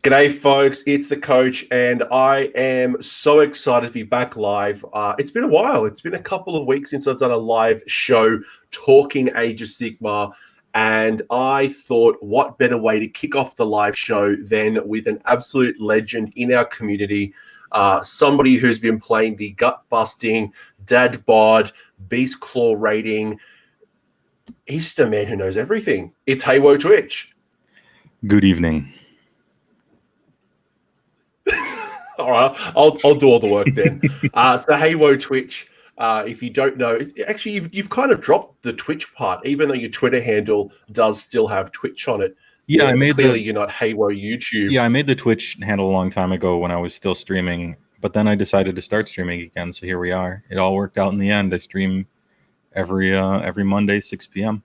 G'day, folks. It's the coach, and I am so excited to be back live. It's been a while. It's been a couple of weeks since I've done a live show talking Age of Sigmar, and I thought, what better way to kick off the live show than with an absolute legend in our community, somebody who's been playing the gut-busting, dad-bod, Beastclaw raiding. He's just a man who knows everything. It's Haywo Twitch. Good evening. All right, I'll do all the work then. So Haywo Twitch, if you don't know, actually you've kind of dropped the Twitch part, even though your Twitter handle does still have Twitch on it. Yeah, I made clearly you're not Haywo YouTube. Yeah, I made the Twitch handle a long time ago when I was still streaming, but then I decided to start streaming again. So here we are. It all worked out in the end. I stream every Monday 6 p.m.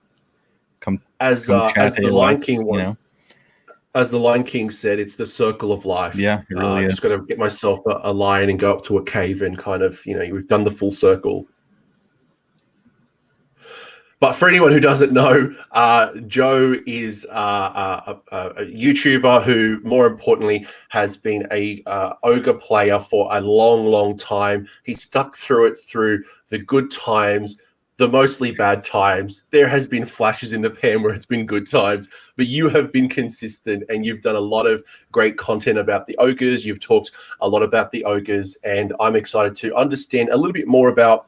Come as chat the AOS, Lion King one. You know? As the Lion King said, it's the circle of life. Yeah, it really is. Just got to get myself a lion and go up to a cave and kind of, we've done the full circle. But for anyone who doesn't know, Joe is a YouTuber who, more importantly, has been a ogre player for a long, long time. He stuck through it through the good times, the mostly bad times. There has been flashes in the pan where it's been good times, but you have been consistent and you've done a lot of great content about the ogres. You've talked a lot about the ogres, and I'm excited to understand a little bit more about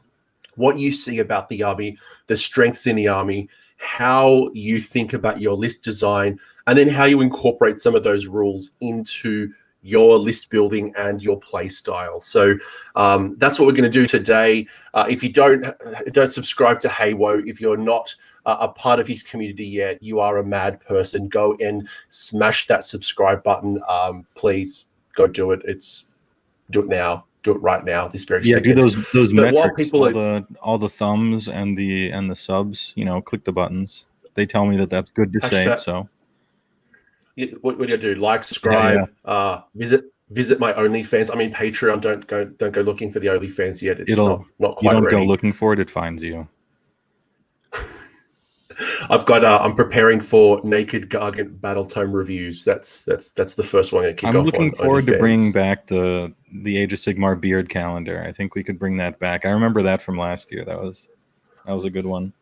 what you see about the army, the strengths in the army, how you think about your list design, and then how you incorporate some of those rules into your list building and your play style. So that's what we're going to do today. If you don't subscribe to Haywo, if you're not a part of his community yet, you are a mad person. Go and smash that subscribe button. Please go do it. Do it now. Do it right now. This very second. Do those but metrics, all the thumbs and the subs. Click the buttons. They tell me that that's good to say. So. What do you do? Like, subscribe, visit my OnlyFans. I mean, Patreon. Don't go looking for the OnlyFans yet. It's not quite You don't ready. go looking for it; it finds you. I've got. I'm preparing for Naked Gargant Battle Tome reviews. That's the first one. I'm looking forward to bringing back the Age of Sigmar beard calendar. I think we could bring that back. I remember that from last year. That was a good one.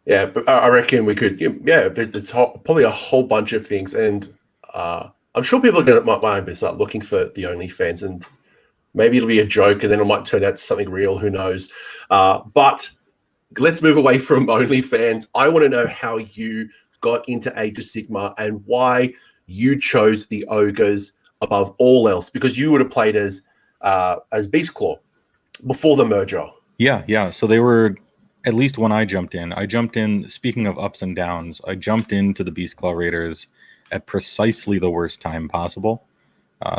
Yeah, but I reckon we could. Yeah, there's probably a whole bunch of things, and I'm sure people might start looking for the OnlyFans, and maybe it'll be a joke, and then it might turn out to something real. Who knows? But let's move away from OnlyFans. I want to know how you got into Age of Sigmar and why you chose the ogres above all else, because you would have played as Beastclaw before the merger. Yeah. So they were. At least when I jumped in, speaking of ups and downs, I jumped into the Beastclaw Raiders at precisely the worst time possible.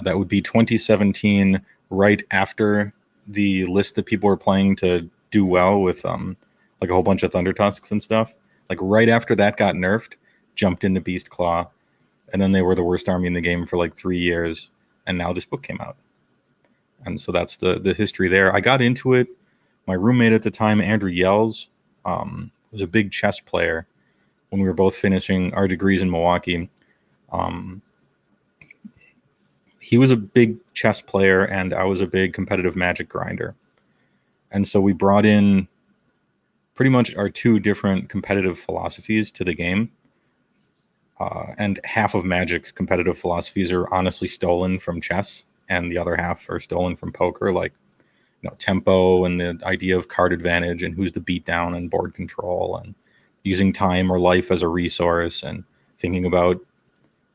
That would be 2017, right after the list that people were playing to do well with like a whole bunch of Thunder Tusks and stuff. Like right after that got nerfed, jumped into Beastclaw, and then they were the worst army in the game for like 3 years, and now this book came out. And so that's the history there. I got into it. My roommate at the time, Andrew Yells, was a big chess player when we were both finishing our degrees in Milwaukee. He was a big chess player, and I was a big competitive Magic grinder. And so we brought in pretty much our two different competitive philosophies to the game. And half of Magic's competitive philosophies are honestly stolen from chess, and the other half are stolen from poker, like tempo and the idea of card advantage and who's the beatdown and board control and using time or life as a resource and thinking about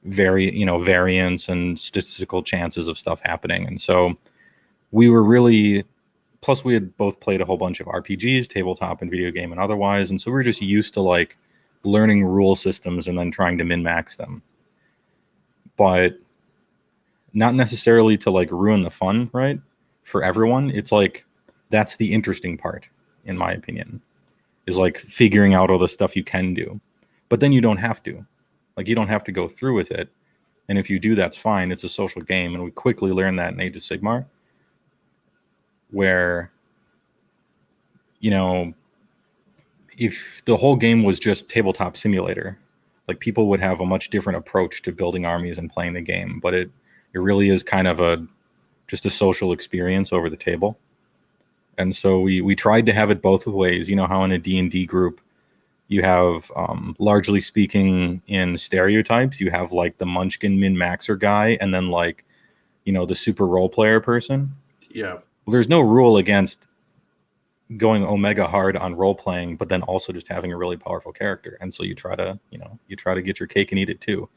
variance and statistical chances of stuff happening. And so we were really, plus we had both played a whole bunch of RPGs, tabletop and video game and otherwise. And so we were just used to like learning rule systems and then trying to min-max them. But not necessarily to like ruin the fun, right? For everyone, it's like that's the interesting part, in my opinion, is like figuring out all the stuff you can do. But then you don't have to. Like you don't have to go through with it. And if you do, that's fine. It's a social game. And we quickly learned that in Age of Sigmar, where, if the whole game was just tabletop simulator, like people would have a much different approach to building armies and playing the game, but it really is kind of just a social experience over the table. And so we tried to have it both ways. You know how in a D&D group you have, largely speaking, in stereotypes, you have like the munchkin min-maxer guy and then like, you know, the super role player person. Yeah. Well, there's no rule against going omega hard on role playing, but then also just having a really powerful character. And so you try to get your cake and eat it too.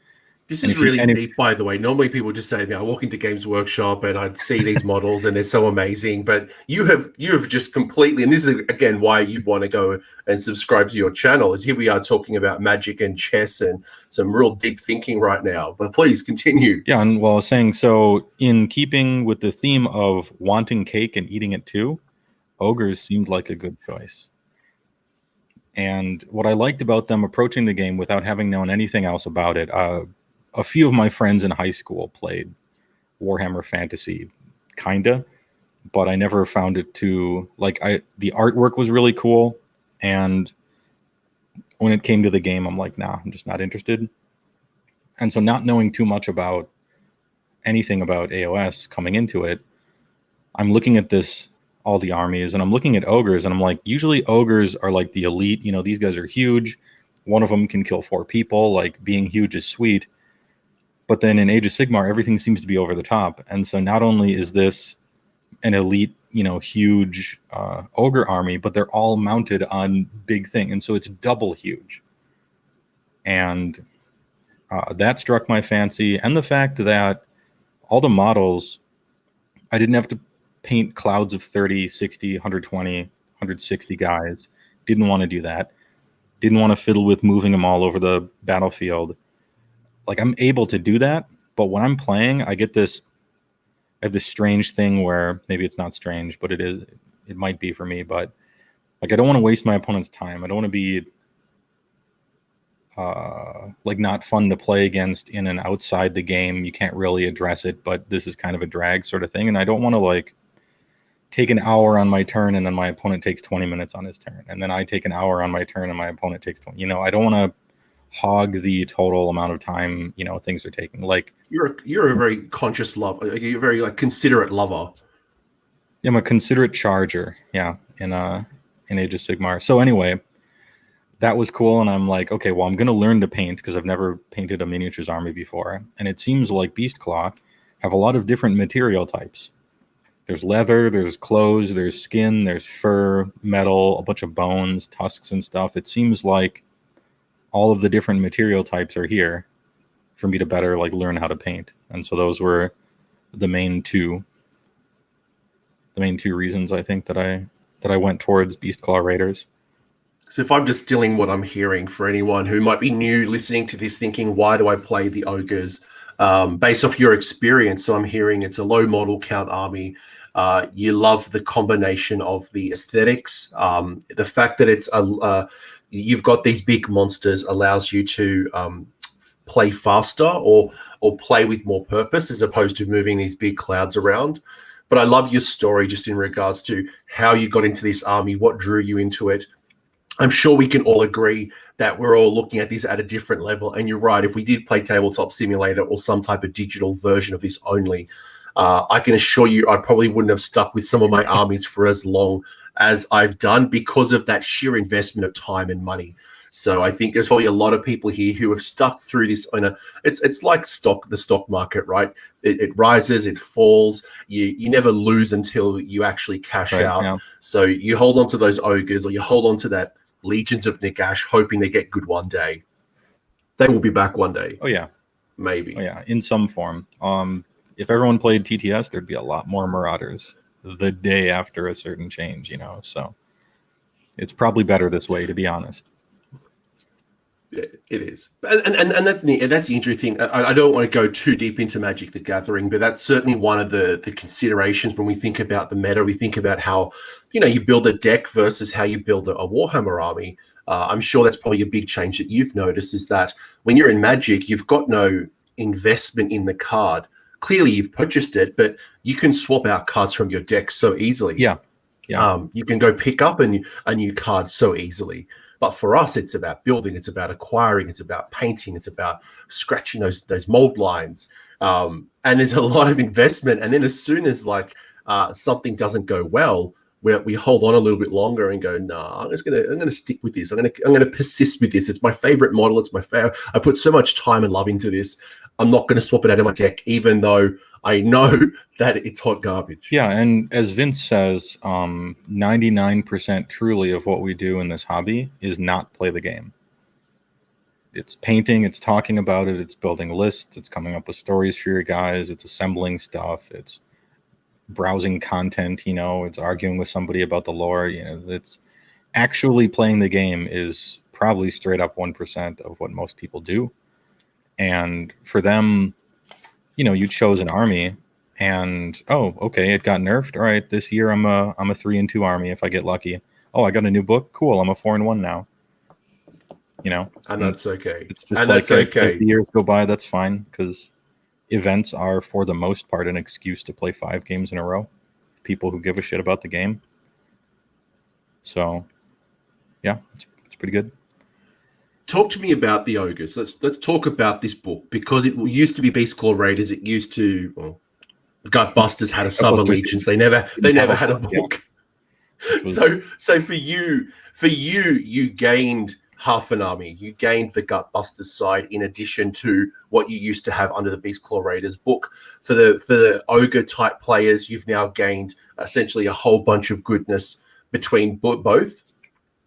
This is really deep, by the way. Normally people just say, I walk into Games Workshop and I'd see these models and they're so amazing. But you have just completely, and this is, again, why you'd want to go and subscribe to your channel, is here we are talking about magic and chess and some real deep thinking right now. But please continue. Yeah, and well, I was saying, so in keeping with the theme of wanting cake and eating it too, ogres seemed like a good choice. And what I liked about them approaching the game without having known anything else about it, a few of my friends in high school played Warhammer Fantasy, kinda, but I never found it to, like, the artwork was really cool, and when it came to the game, I'm like, nah, I'm just not interested. And so not knowing too much about anything about AOS coming into it, I'm looking at all the armies, and I'm looking at ogres, and I'm like, usually ogres are like the elite, you know, these guys are huge, one of them can kill 4 people, like, being huge is sweet. But then in Age of Sigmar, everything seems to be over the top. And so not only is this an elite, you know, huge ogre army, but they're all mounted on big thing. And so it's double huge. And that struck my fancy. And the fact that all the models, I didn't have to paint clouds of 30, 60, 120, 160 guys. Didn't want to do that. Didn't want to fiddle with moving them all over the battlefield. Like, I'm able to do that, but when I'm playing, I have this strange thing where, maybe it's not strange, but it might be for me, but like, I don't want to waste my opponent's time. I don't want to be like, not fun to play against in and outside the game. You can't really address it, but this is kind of a drag sort of thing. And I don't want to like take an hour on my turn and then my opponent takes 20 minutes on his turn. And then I take an hour on my turn and my opponent takes 20. You know, I don't want to hog the total amount of time, you know, things are taking. Like, you're a very conscious lover. You're a very like considerate lover. Yeah, I'm a considerate charger. Yeah, in Age of Sigmar. So anyway, that was cool, and I'm like, okay, well, I'm gonna learn to paint because I've never painted a miniatures army before, and it seems like Beastclaw have a lot of different material types. There's leather, there's clothes, there's skin, there's fur, metal, a bunch of bones, tusks, and stuff. It seems like all of the different material types are here for me to better like learn how to paint. And so those were the main two reasons I think that I went towards Beastclaw Raiders. So if I'm distilling what I'm hearing for anyone who might be new listening to this thinking, why do I play the ogres? Based off your experience, so I'm hearing it's a low model count army. You love the combination of the aesthetics, the fact that it's you've got these big monsters allows you to play faster or play with more purpose as opposed to moving these big clouds around. But I love your story just in regards to how you got into this army, what drew you into it. I'm sure we can all agree that we're all looking at this at a different level. And you're right, if we did play Tabletop Simulator or some type of digital version of this only, I can assure you I probably wouldn't have stuck with some of my armies for as long as I've done because of that sheer investment of time and money. So I think there's probably a lot of people here who have stuck through this. It's like the stock market, right? It rises, it falls. You never lose until you actually cash out. Yeah. So you hold on to those ogres or you hold on to that Legions of Nagash, hoping they get good one day. They will be back one day. Oh, yeah. Maybe. Oh, yeah, in some form. If everyone played TTS, there'd be a lot more Marauders the day after a certain change, you know, so it's probably better this way, to be honest. It is, and that's the interesting thing. I don't want to go too deep into Magic the Gathering, but that's certainly one of the considerations when we think about the meta. We think about how, you know, you build a deck versus how you build a Warhammer army. I'm sure that's probably a big change that you've noticed, is that when you're in Magic, you've got no investment in the card. Clearly, you've purchased it, but you can swap out cards from your deck so easily. Yeah. You can go pick up a new card so easily. But for us, it's about building, it's about acquiring, it's about painting, it's about scratching those mold lines. And there's a lot of investment. And then as soon as something doesn't go well, we hold on a little bit longer and go, I'm gonna stick with this. I'm gonna persist with this. It's my favorite model. It's my favorite. I put so much time and love into this. I'm not going to swap it out of my deck, even though I know that it's hot garbage. Yeah, and as Vince says, 99% truly of what we do in this hobby is not play the game. It's painting, it's talking about it, it's building lists, it's coming up with stories for your guys, it's assembling stuff, it's browsing content, it's arguing with somebody about the lore. It's actually playing the game is probably straight up 1% of what most people do. And for them, you chose an army and, oh, okay, it got nerfed. All right, this year I'm a 3-2 army if I get lucky. Oh, I got a new book. Cool, I'm a 4-1 now. And that's okay. It's just as the years go by, that's fine, because events are, for the most part, an excuse to play 5 games in a row with people who give a shit about the game. So, yeah, it's pretty good. Talk to me about the ogres. Let's talk about this book, because it used to be Beastclaw Raiders. It used to Gutbusters had a sub allegiance. They never had a book. Yeah. So for you, you gained half an army. You gained the Gutbusters side in addition to what you used to have under the Beastclaw Raiders book. For the ogre type players, you've now gained essentially a whole bunch of goodness between both.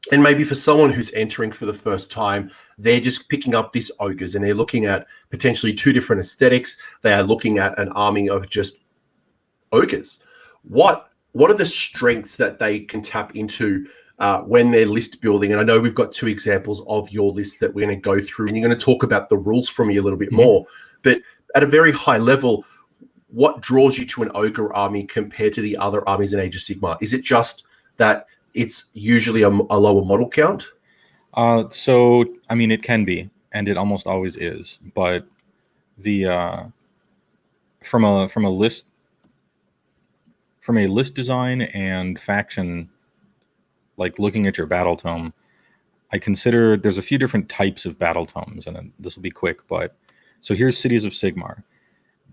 And maybe for someone who's entering for the first time, they're just picking up this ogres and they're looking at potentially 2 different aesthetics. They are looking at an army of just ogres. What are the strengths that they can tap into when they're list building? And I know we've got 2 examples of your list that we're going to go through, and you're going to talk about the rules for me a little bit more. But at a very high level, what draws you to an ogre army compared to the other armies in Age of Sigmar? Is it just that it's usually a lower model count? So, I mean, it can be, and it almost always is. But the from a list design and faction, like looking at your battle tome, I consider there's a few different types of battle tomes, and this will be quick. But so here's Cities of Sigmar.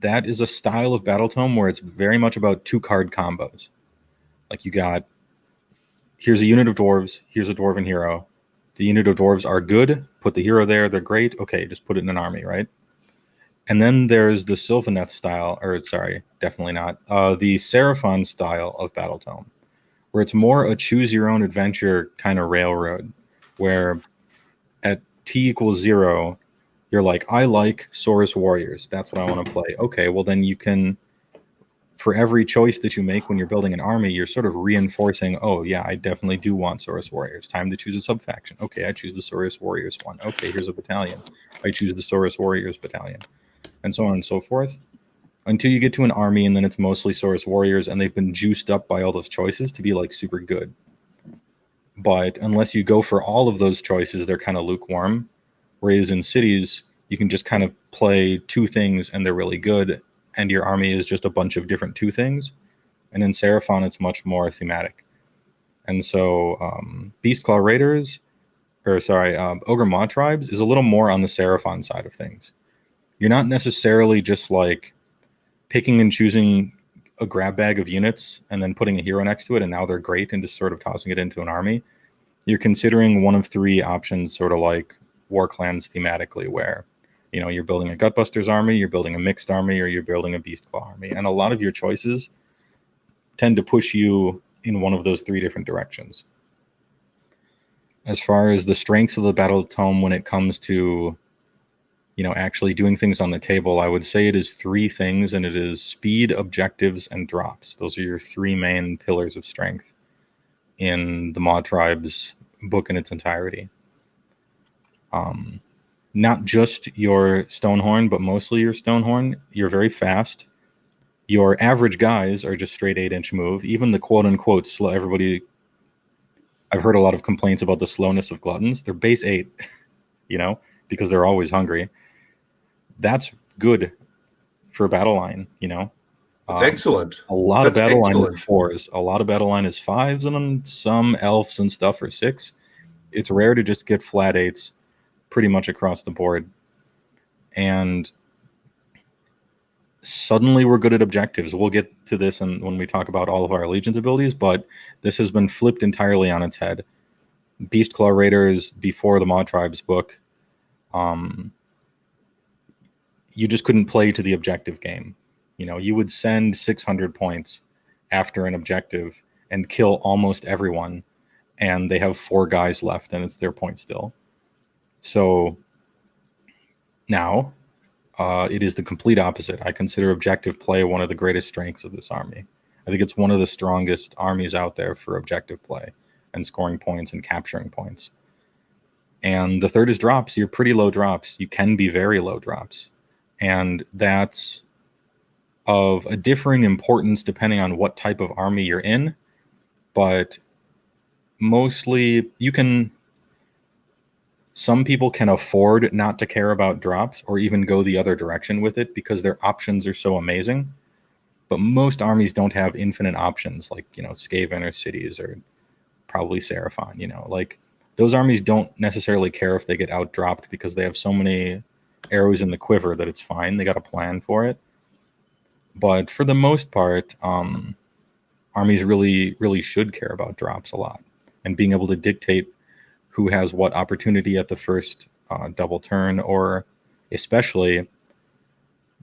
That is a style of battle tome where it's very much about 2-card combos. Like you got, here's a unit of dwarves, here's a dwarven hero. The unit of dwarves are good, put the hero there, they're great, okay, just put it in an army, right? And then there's the Sylvaneth style, or sorry, definitely not, the Seraphon style of battle tome, where it's more a choose-your-own-adventure kind of railroad, where at T=0, you're like, I like Saurus Warriors, that's what I want to play. Okay, well then you can, for every choice that you make when you're building an army, you're sort of reinforcing, oh yeah, I definitely do want Saurus Warriors. Time to choose a sub-faction. Okay, I choose the Saurus Warriors one. Okay, here's a battalion. I choose the Saurus Warriors battalion. And so on and so forth. Until you get to an army, and then it's mostly Saurus Warriors, and they've been juiced up by all those choices to be like super good. But unless you go for all of those choices, they're kind of lukewarm. Whereas in Cities, you can just kind of play 2 things and they're really good, and your army is just a bunch of different 2 things. And in Seraphon, it's much more thematic. And so Beastclaw Raiders, Ogor Mawtribes is a little more on the Seraphon side of things. You're not necessarily just like picking and choosing a grab bag of units and then putting a hero next to it, and now they're great, and just sort of tossing it into an army. You're considering one of 3 options, sort of like War Clans thematically, where you're building a Gutbusters army, you're building a mixed army, or you're building a Beastclaw army. And a lot of your choices tend to push you in one of those 3 different directions. As far as the strengths of the battle tome when it comes to, actually doing things on the table, I would say it is 3 things, and it is speed, objectives, and drops. Those are your 3 main pillars of strength in the Mawtribes book in its entirety. Not just your Stonehorn, but mostly your Stonehorn. You're very fast. Your average guys are just straight 8-inch move. Even the quote-unquote slow, I've heard a lot of complaints about the slowness of Gluttons. They're base 8, because they're always hungry. That's good for a battle line, It's excellent. A lot of battle line is 4s. A lot of battle line is 5s, and then some elves and stuff are 6. It's rare to just get flat 8s pretty much across the board. And suddenly we're good at objectives. We'll get to this when we talk about all of our Allegiance abilities, but this has been flipped entirely on its head. Beastclaw Raiders, before the Mawtribes book, you just couldn't play to the objective game. You know, you would send 600 points after an objective and kill almost everyone, and they have 4 guys left, and it's their point still. So now it is the complete opposite. I consider objective play one of the greatest strengths of this army. I think it's one of the strongest armies out there for objective play and scoring points and capturing points. And the third is drops. You're pretty low drops. You can be very low drops. And that's of a differing importance depending on what type of army you're in. But mostly some people can afford not to care about drops or even go the other direction with it because their options are so amazing. But most armies don't have infinite options like, Skaven or Cities or probably Seraphon, like those armies don't necessarily care if they get outdropped because they have so many arrows in the quiver that it's fine. They got a plan for it. But for the most part, armies really, really should care about drops a lot and being able to dictate who has what opportunity at the first double turn, or especially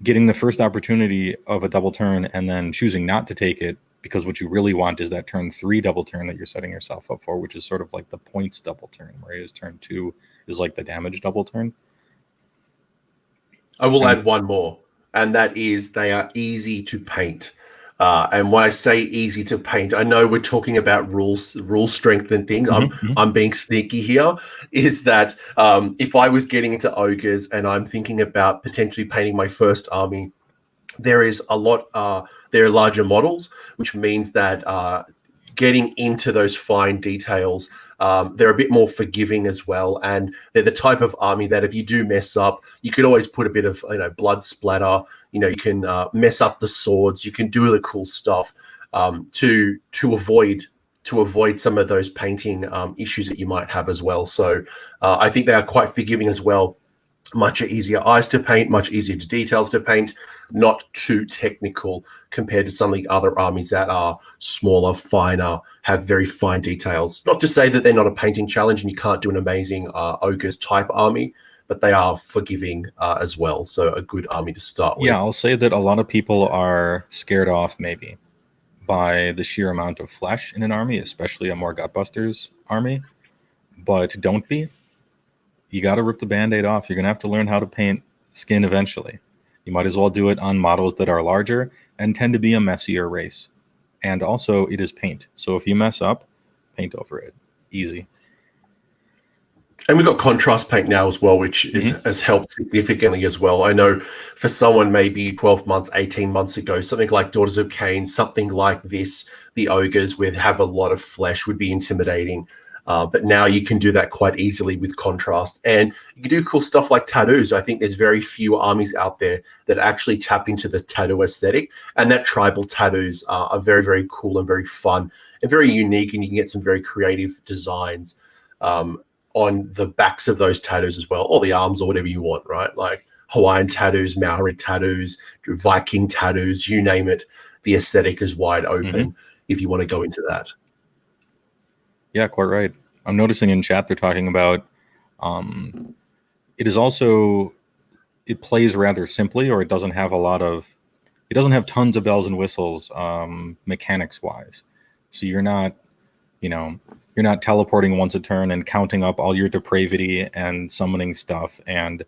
getting the first opportunity of a double turn and then choosing not to take it, because what you really want is that turn 3 double turn that you're setting yourself up for, which is sort of like the points double turn, whereas turn 2 is like the damage double turn. I will add one more, and that is they are easy to paint. And when I say easy to paint, I know we're talking about rule strength and things. I'm being sneaky here. Is that if I was getting into ogres and I'm thinking about potentially painting my first army, there is a lot. There are larger models, which means that getting into those fine details, they're a bit more forgiving as well, and they're the type of army that if you do mess up, you could always put a bit of blood splatter. You can mess up the swords. You can do the cool stuff to avoid some of those painting issues that you might have as well. So I think they are quite forgiving as well. Much easier eyes to paint, much easier to details to paint, not too technical compared to some of the other armies that are smaller, finer, have very fine details. Not to say that they're not a painting challenge and you can't do an amazing ogres type army, but they are forgiving as well. So a good army to start with. Yeah, I'll say that a lot of people are scared off maybe by the sheer amount of flesh in an army, especially a more Gutbusters army, but don't be. You got to rip the Band-Aid off. You're going to have to learn how to paint skin eventually. You might as well do it on models that are larger and tend to be a messier race. And also, it is paint. So if you mess up, paint over it. Easy. And we've got contrast paint now as well, which has helped significantly as well. I know for someone maybe 12 months, 18 months ago, something like Daughters of Cain, something like this, the ogres would have a lot of flesh, would be intimidating. But now you can do that quite easily with contrast. And you can do cool stuff like tattoos. I think there's very few armies out there that actually tap into the tattoo aesthetic. And that tribal tattoos are very, very cool and very fun and very unique. And you can get some very creative designs on the backs of those tattoos as well, or the arms or whatever you want, right? Like Hawaiian tattoos, Maori tattoos, Viking tattoos, you name it. The aesthetic is wide open if you want to go into that. Yeah, quite right. I'm noticing in chat they're talking about it plays rather simply, or it doesn't have tons of bells and whistles mechanics wise. So you're not teleporting once a turn and counting up all your depravity and summoning stuff and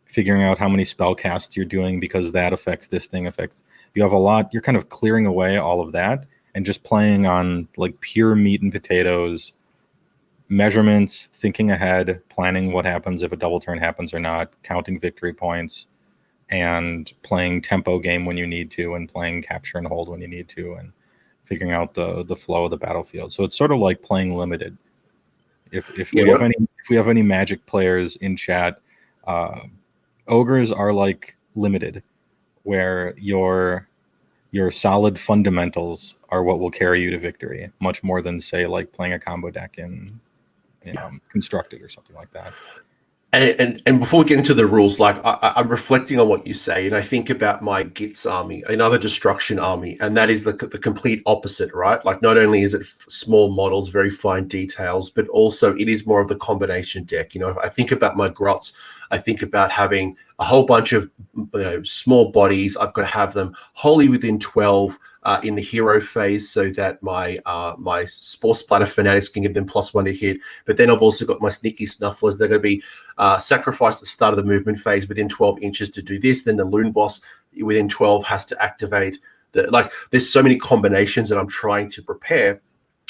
figuring out how many spell casts you're doing because that affects this thing you have a lot. You're kind of clearing away all of that and just playing on like pure meat and potatoes, measurements, thinking ahead, planning what happens if a double turn happens or not, counting victory points, and playing tempo game when you need to, and playing capture and hold when you need to, and figuring out the flow of the battlefield. So it's sort of like playing limited. If we have any Magic players in chat, ogres are like limited, where your solid fundamentals are what will carry you to victory, much more than say like playing a combo deck in constructed or something like that. And before we get into the rules, like I'm reflecting on what you say, and I think about my Gits army, another destruction army, and that is the complete opposite, right? Like not only is it small models, very fine details, but also it is more of the combination deck. If I think about my Grots, I think about having a whole bunch of small bodies. I've got to have them wholly within 12 in the hero phase, so that my Spore Splatter Fanatics can give them +1 to hit. But then I've also got my Sneaky Snufflers. They're going to be sacrificed at the start of the movement phase within 12 inches to do this. Then the Loon Boss within 12 has to activate. There's so many combinations that I'm trying to prepare.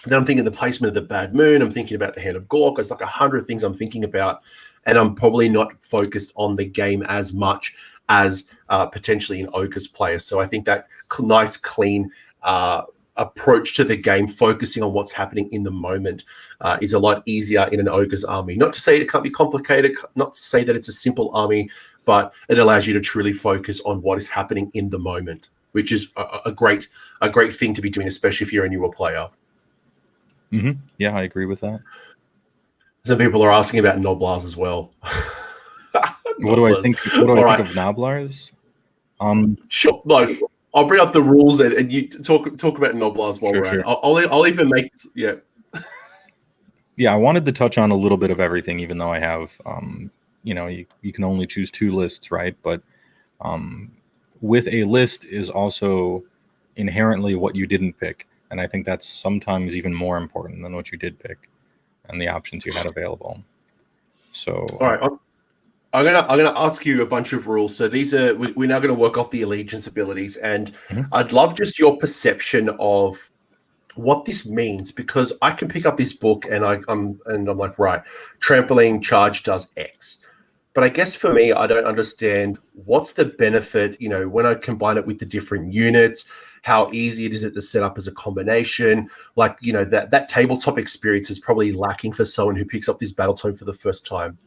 Then I'm thinking the placement of the Bad Moon. I'm thinking about the Hand of Gork. It's like 100 things I'm thinking about. And I'm probably not focused on the game as much as potentially an Ogre's player. So I think that nice, clean approach to the game, focusing on what's happening in the moment, is a lot easier in an Ogre's army. Not to say it can't be complicated, not to say that it's a simple army, but it allows you to truly focus on what is happening in the moment, which is a great thing to be doing, especially if you're a newer player. Mm-hmm. Yeah, I agree with that. Some people are asking about Noblars as well. What do I think? What do I think of Noblars? Sure. No, I'll bring up the rules and you talk about Noblars while we're at it. I'll even make Yeah, I wanted to touch on a little bit of everything, even though I have you can only choose 2 lists, right? But with a list is also inherently what you didn't pick, and I think that's sometimes even more important than what you did pick and the options you had available. So all right, I'm gonna ask you a bunch of rules. So these are we're now going to work off the allegiance abilities, and I'd love just your perception of what this means, because I can pick up this book and I'm like, right, trampling charge does X, but I guess for me, I don't understand what's the benefit. When I combine it with the different units, how easy it is to set up as a combination. Like, that tabletop experience is probably lacking for someone who picks up this battle tome for the first time.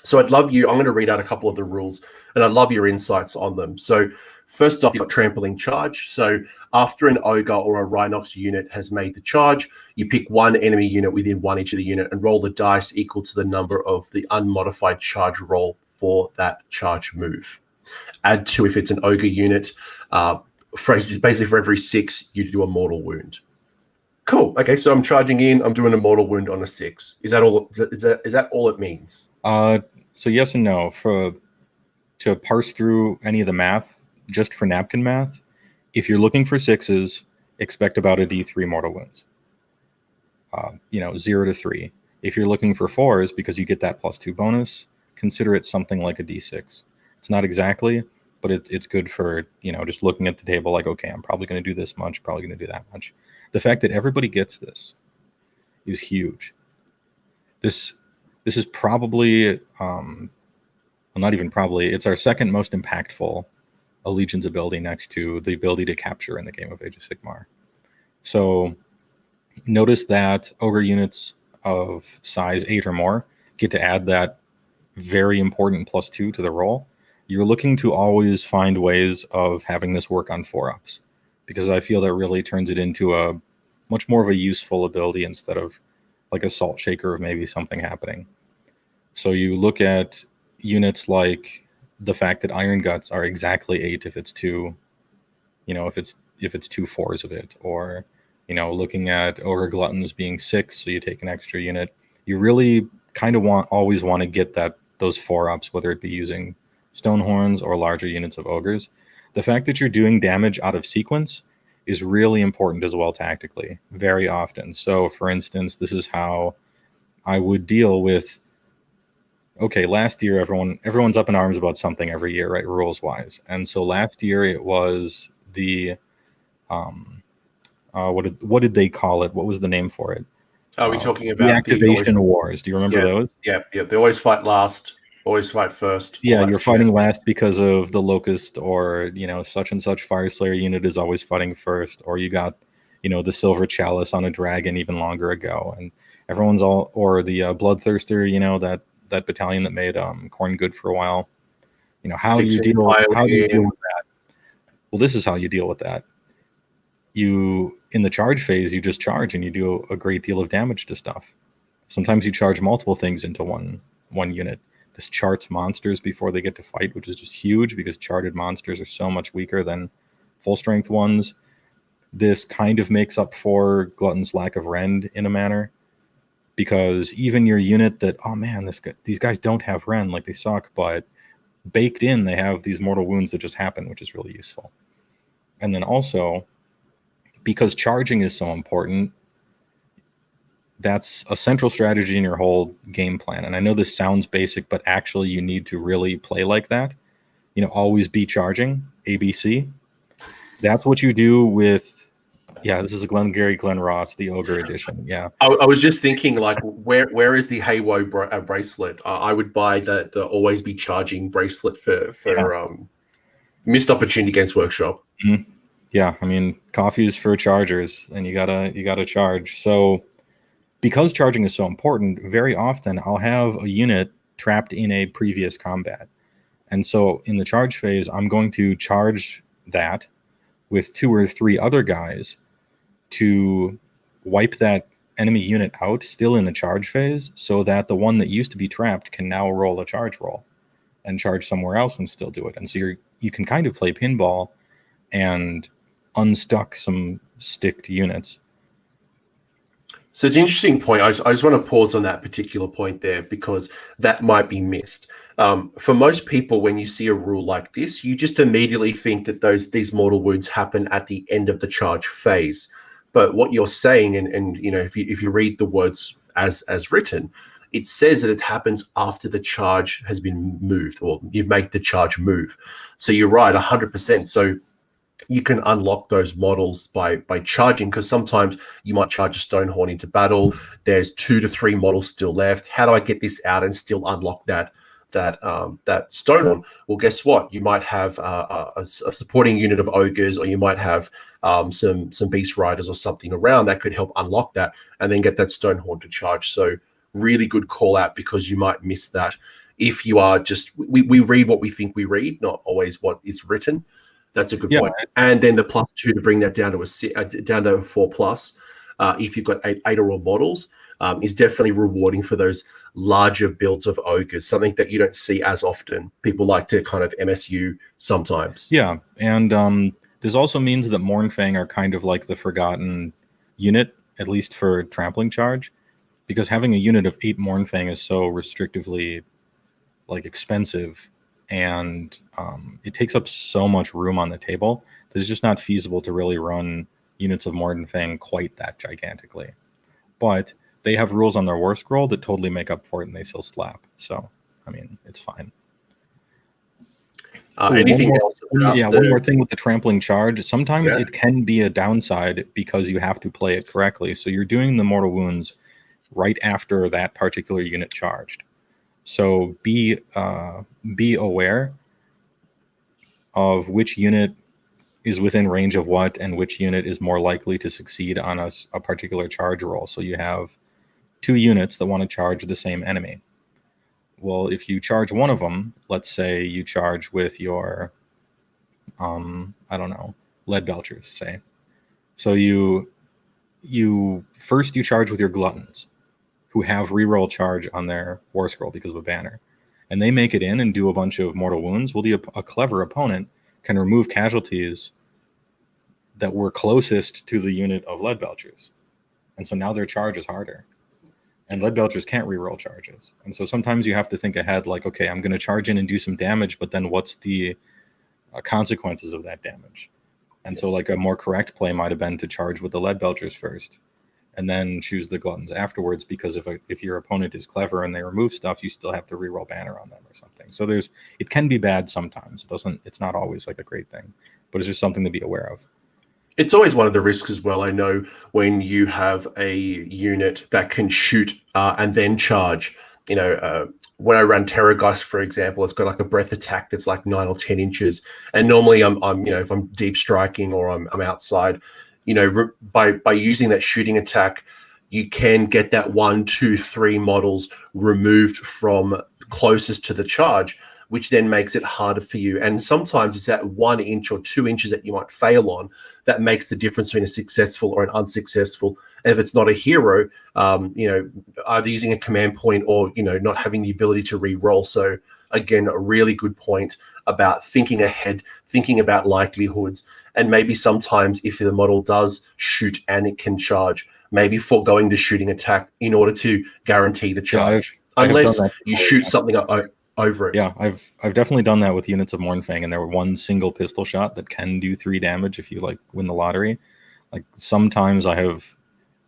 So I'm going to read out a couple of the rules, and I'd love your insights on them. So first off, you've got trampling charge. So after an Ogre or a Rhinox unit has made the charge, you pick one enemy unit within 1 inch of the unit and roll the dice equal to the number of the unmodified charge roll for that charge move. Add 2 if it's an Ogre unit. Basically for every 6, you do a mortal wound. Cool. Okay, so I'm charging in. I'm doing a mortal wound on a 6. Is that all? Is that all it means? So yes and no. To parse through any of the math, just for napkin math, if you're looking for 6s, expect about a D3 mortal wounds. 0 to 3. If you're looking for 4s, because you get that +2 bonus, consider it something like a D6. It's not exactly, but it's good for, just looking at the table like, okay, I'm probably going to do this much, probably going to do that much. The fact that everybody gets this is huge. This is probably, not even probably, it's our second most impactful Allegiance ability next to the ability to capture in the game of Age of Sigmar. So notice that Ogre units of size 8 or more get to add that very important +2 to the roll. You're looking to always find ways of having this work on 4-ups, because I feel that really turns it into a much more of a useful ability instead of like a salt shaker of maybe something happening. So you look at units like the fact that Iron Guts are exactly 8 if it's 2, if it's 2 4s of it, or looking at Ogre Gluttons being 6, so you take an extra unit. You really kind of always want to get those 4-ups, whether it be using Stonehorns or larger units of Ogres. The fact that you're doing damage out of sequence is really important as well tactically, very often. So for instance, this is how I would deal with, okay, last year everyone's up in arms about something every year, right, rules wise. And so last year it was the what did they call it? What was the name for it? Are we talking about the activation wars? Do you remember those? Yeah. They always fight last, always fight first. Yeah, you're fighting last because of the Locust, or such and such Fire Slayer unit is always fighting first, or you got the Silver Chalice on a dragon even longer ago, and everyone's or the Bloodthirster, that battalion that made Corn good for a while. How do you deal with that? Well, this is how you deal with that. You, in the charge phase, you just charge and you do a great deal of damage to stuff. Sometimes you charge multiple things into one unit. This charts monsters before they get to fight, which is just huge because charted monsters are so much weaker than full strength ones. This kind of makes up for Glutton's lack of rend in a manner, because even your unit that, oh man, these guys don't have rend, like they suck, but baked in they have these mortal wounds that just happen, which is really useful. And then also, because charging is so important, that's a central strategy in your whole game plan. And I know this sounds basic, but actually you need to really play like that. Always be charging, ABC. That's what you do with, this is a Glengarry Glen Ross, the Ogre edition. Yeah. I was just thinking, like, where is the Hey Woe bracelet? I would buy the always be charging bracelet for missed opportunity against Workshop. Mm-hmm. Yeah, I mean, coffee's for chargers, and you gotta charge. So because charging is so important, very often I'll have a unit trapped in a previous combat. And so in the charge phase, I'm going to charge that with 2 or 3 other guys to wipe that enemy unit out still in the charge phase, so that the one that used to be trapped can now roll a charge roll and charge somewhere else and still do it. And so you can kind of play pinball and unstuck some sticked units. So it's an interesting point. I just want to pause on that particular point there, because that might be missed. For most people, when you see a rule like this, you just immediately think that these mortal wounds happen at the end of the charge phase. But what you're saying, and if you read the words as written, it says that it happens after the charge has been moved, or you make the charge move. So you're right, 100%. So you can unlock those models by charging, because sometimes you might charge a Stonehorn into battle. There's 2 to 3 models still left. How do I get this out and still unlock that Stonehorn? Well, guess what? You might have a supporting unit of ogres, or you might have some beast riders or something around that could help unlock that, and then get that Stonehorn to charge. So really good call out, because you might miss that if you are just we read what we think we read, not always what is written. That's a good point. And then the +2 to bring that down to down to 4+, if you've got 8 or more models, is definitely rewarding for those larger builds of ogres, something that you don't see as often. People like to kind of MSU sometimes. Yeah, and this also means that Mournfang are kind of like the forgotten unit, at least for trampling charge, because having a unit of 8 Mournfang is so restrictively expensive, and it takes up so much room on the table that it's just not feasible to really run units of Mournfang quite that gigantically. But they have rules on their war scroll that totally make up for it, and they still slap. So, I mean, it's fine. Anything else? One more thing with the trampling charge. Sometimes it can be a downside because you have to play it correctly. So you're doing the mortal wounds right after that particular unit charged. So be aware of which unit is within range of what, and which unit is more likely to succeed on a particular charge roll. So you have 2 units that want to charge the same enemy. Well, if you charge one of them, let's say you charge with your, lead belchers, say. So you charge with your gluttons, who have reroll charge on their war scroll because of a banner, and they make it in and do a bunch of mortal wounds. Well, a clever opponent can remove casualties that were closest to the unit of lead belchers, and so now their charge is harder. And lead belchers can't reroll charges, and so sometimes you have to think ahead, like, okay, I'm going to charge in and do some damage, but then what's the consequences of that damage? And so, a more correct play might have been to charge with the lead belchers first, and then choose the gluttons afterwards, because if your opponent is clever and they remove stuff, you still have to reroll banner on them or something. So it can be bad sometimes. It's not always a great thing, but it's just something to be aware of. It's always one of the risks as well. I know when you have a unit that can shoot and then charge, when I run Terrorgeist, for example, it's got a breath attack that's 9 or 10 inches. And normally I'm if I'm deep striking or I'm outside, by using that shooting attack, you can get that 1, 2, 3 models removed from closest to the charge. which then makes it harder for you. And sometimes it's that 1 inch or 2 inches that you might fail on that makes the difference between a successful or an unsuccessful. And if it's not a hero, either using a command point or, not having the ability to re-roll. So again, a really good point about thinking ahead, thinking about likelihoods, and maybe sometimes if the model does shoot and it can charge, maybe foregoing the shooting attack in order to guarantee the charge, unless you shoot something over it. Yeah, I've definitely done that with units of Mournfang, and there were one single pistol shot that can do 3 damage if you win the lottery. Sometimes I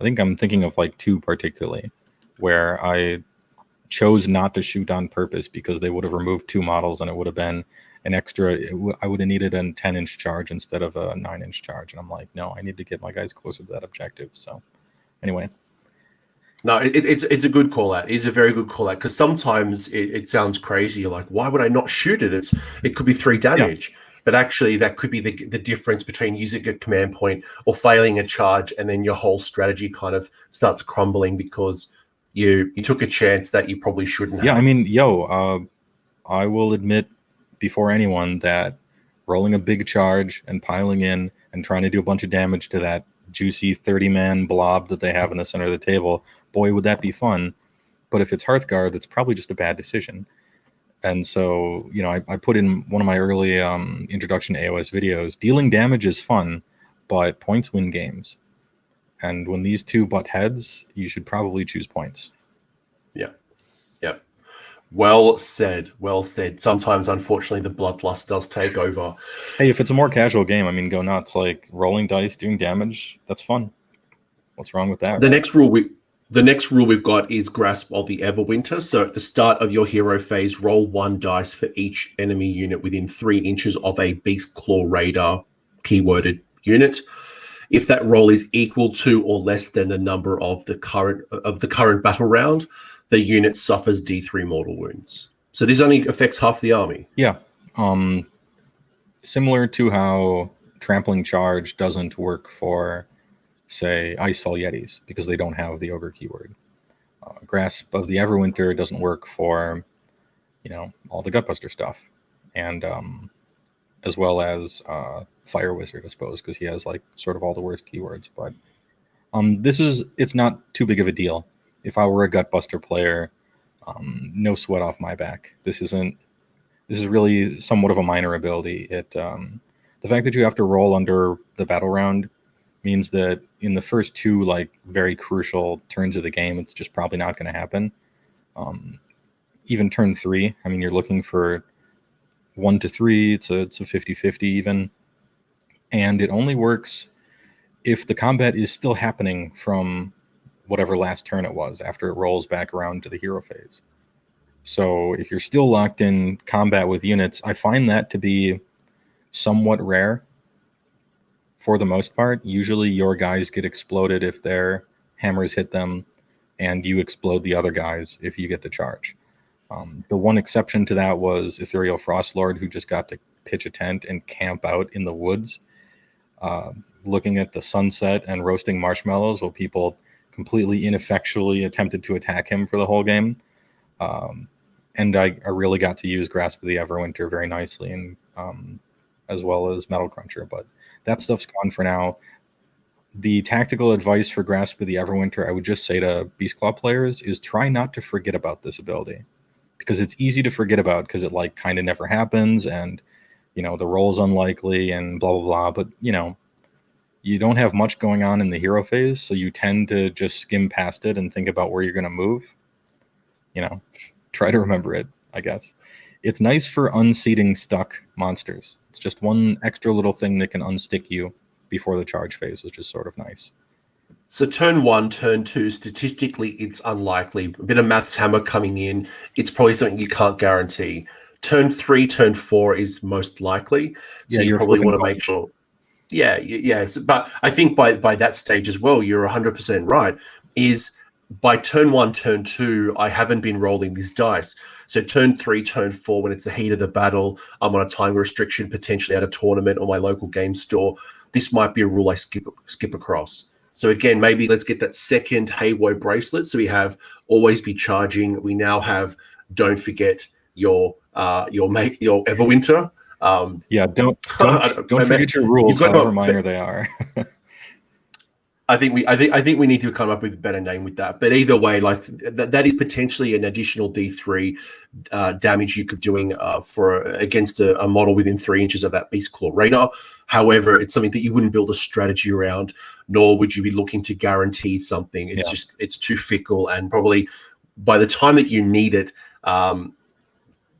think I'm thinking of 2 particularly, where I chose not to shoot on purpose because they would have removed 2 models and it would have been an extra. I would have needed a 10-inch charge instead of a 9-inch charge, and I'm like, no, I need to get my guys closer to that objective. So anyway. No, it's a good call out. It's a very good call out, because sometimes it sounds crazy. You're like, why would I not shoot it? It could be 3 damage. Yeah. But actually, that could be the difference between using a command point or failing a charge, and then your whole strategy kind of starts crumbling because you took a chance that you probably shouldn't have. Yeah, I mean, I will admit before anyone that rolling a big charge and piling in and trying to do a bunch of damage to that juicy 30-man blob that they have in the center of the table, boy, would that be fun. But if it's Hearthguard, that's probably just a bad decision. And so, I put in one of my early introduction to AOS videos, dealing damage is fun, but points win games. And when these two butt heads, you should probably choose points. Yeah. Well said. Sometimes, unfortunately, the bloodlust does take over. Hey, if it's a more casual game, go nuts. Rolling dice, doing damage, that's fun. What's wrong with that? The next rule we've got is Grasp of the Everwinter. So at the start of your hero phase, roll 1 dice for each enemy unit within 3 inches of a Beastclaw Raider keyworded unit. If that roll is equal to or less than the number of the current battle round, the unit suffers D3 mortal wounds. So this only affects half the army. Yeah. Similar to how Trampling Charge doesn't work for, say, Icefall Yetis, because they don't have the Ogre keyword. Grasp of the Everwinter doesn't work for, all the Gutbuster stuff. And as well as Fire Wizard, I suppose, because he has, sort of all the worst keywords. But it's not too big of a deal. If I were a Gutbuster player, no sweat off my back. This is really somewhat of a minor ability. The fact that you have to roll under the battle round means that in the first 2 very crucial turns of the game, it's just probably not going to happen. Even turn 3, you're looking for 1 to 3. It's a 50-50 even, and it only works if the combat is still happening from whatever last turn it was after it rolls back around to the hero phase. So if you're still locked in combat with units, I find that to be somewhat rare. For the most part, usually your guys get exploded if their hammers hit them, and you explode the other guys if you get the charge. The one exception to that was Ethereal Frostlord, who just got to pitch a tent and camp out in the woods, looking at the sunset and roasting marshmallows while people completely ineffectually attempted to attack him for the whole game. And I really got to use Grasp of the Everwinter very nicely, and as well as Metal Cruncher, but that stuff's gone for now. The tactical advice for Grasp of the Everwinter, I would just say to Beastclaw players, is try not to forget about this ability, because it's easy to forget about because it kind of never happens, and the roll's unlikely and blah blah blah, but you don't have much going on in the hero phase, so you tend to just skim past it and think about where you're going to move. Try to remember it, I guess. It's nice for unseating stuck monsters. It's just one extra little thing that can unstick you before the charge phase, which is sort of nice. So turn 1, turn 2, statistically, it's unlikely. A bit of maths hammer coming in. It's probably something you can't guarantee. Turn 3, turn 4 is most likely. So you probably want to make sure. Yeah. But I think by that stage as well, you're 100% right, is by turn 1, turn 2, I haven't been rolling these dice. So turn 3, turn 4, when it's the heat of the battle, I'm on a time restriction, potentially at a tournament or my local game store, this might be a rule I skip across. So again, maybe let's get that second Hey Woe bracelet. So we have always be charging. We now have don't forget your Everwinter. Don't forget your rules, however minor they are. I think we need to come up with a better name with that. But either way, like that is potentially an additional D3 damage you could doing against a model within 3 inches of that Beastclaw Raider. However, it's something that you wouldn't build a strategy around, nor would you be looking to guarantee something. It's too fickle, and probably by the time that you need it,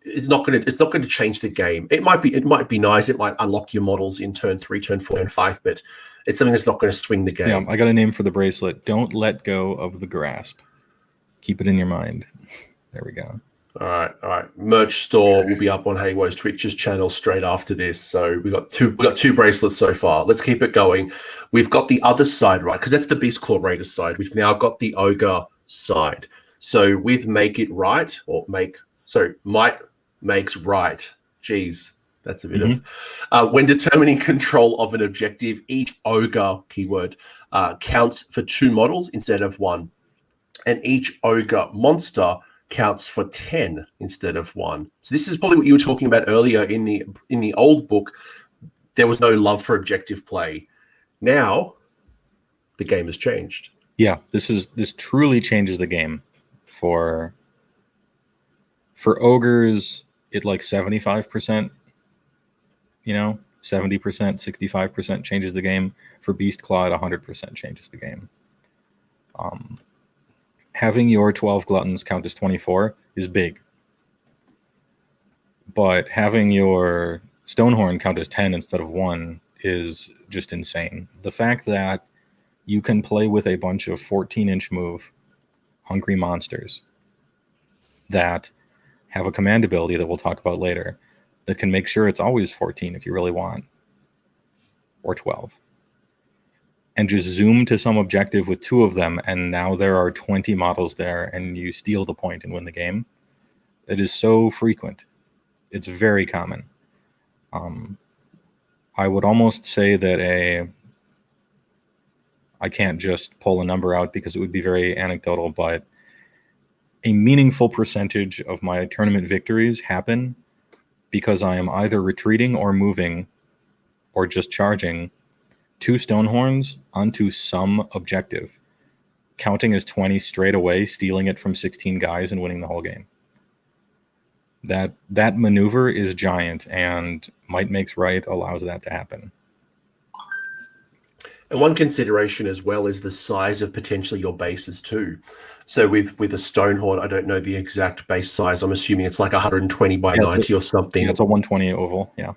it's not going to change the game. It might be nice. It might unlock your models in turn 3, turn 4, and 5, but it's something that's not going to swing the game. Yeah, I got a name for the bracelet. Don't let go of the grasp. Keep it in your mind. There we go. All right. Merch store will be up on Haywo's Twitch's channel straight after this. So we got two bracelets so far. Let's keep it going. We've got the other side, right? Because that's the Beastclaw Raiders side. We've now got the Ogre side. So with Make It Right, Might Makes Right. Jeez. That's a bit of... when determining control of an objective, each ogre, keyword, counts for 2 models instead of 1. And each ogre monster counts for 10 instead of 1. So this is probably what you were talking about earlier in the old book. There was no love for objective play. Now, the game has changed. Yeah, this truly changes the game. For ogres, it like 75%. 70%, 65% changes the game. For Beastclaw, 100% changes the game. Having your 12 gluttons count as 24 is big. But having your Stonehorn count as 10 instead of 1 is just insane. The fact that you can play with a bunch of 14-inch move, hungry monsters that have a command ability that we'll talk about later, that can make sure it's always 14 if you really want, or 12. And just zoom to some objective with 2 of them, and now there are 20 models there, and you steal the point and win the game. It is so frequent. It's very common. I would almost say that I can't just pull a number out because it would be very anecdotal, but a meaningful percentage of my tournament victories happen because I am either retreating or moving or just charging 2 Stonehorns onto some objective, counting as 20 straight away, stealing it from 16 guys and winning the whole game. That maneuver is giant, and Might Makes Right allows that to happen. And one consideration as well is the size of potentially your bases too. So with a Stonehorn, I don't know the exact base size. I'm assuming it's like 120 by 90 or something. Yeah, it's a 120 oval, yeah.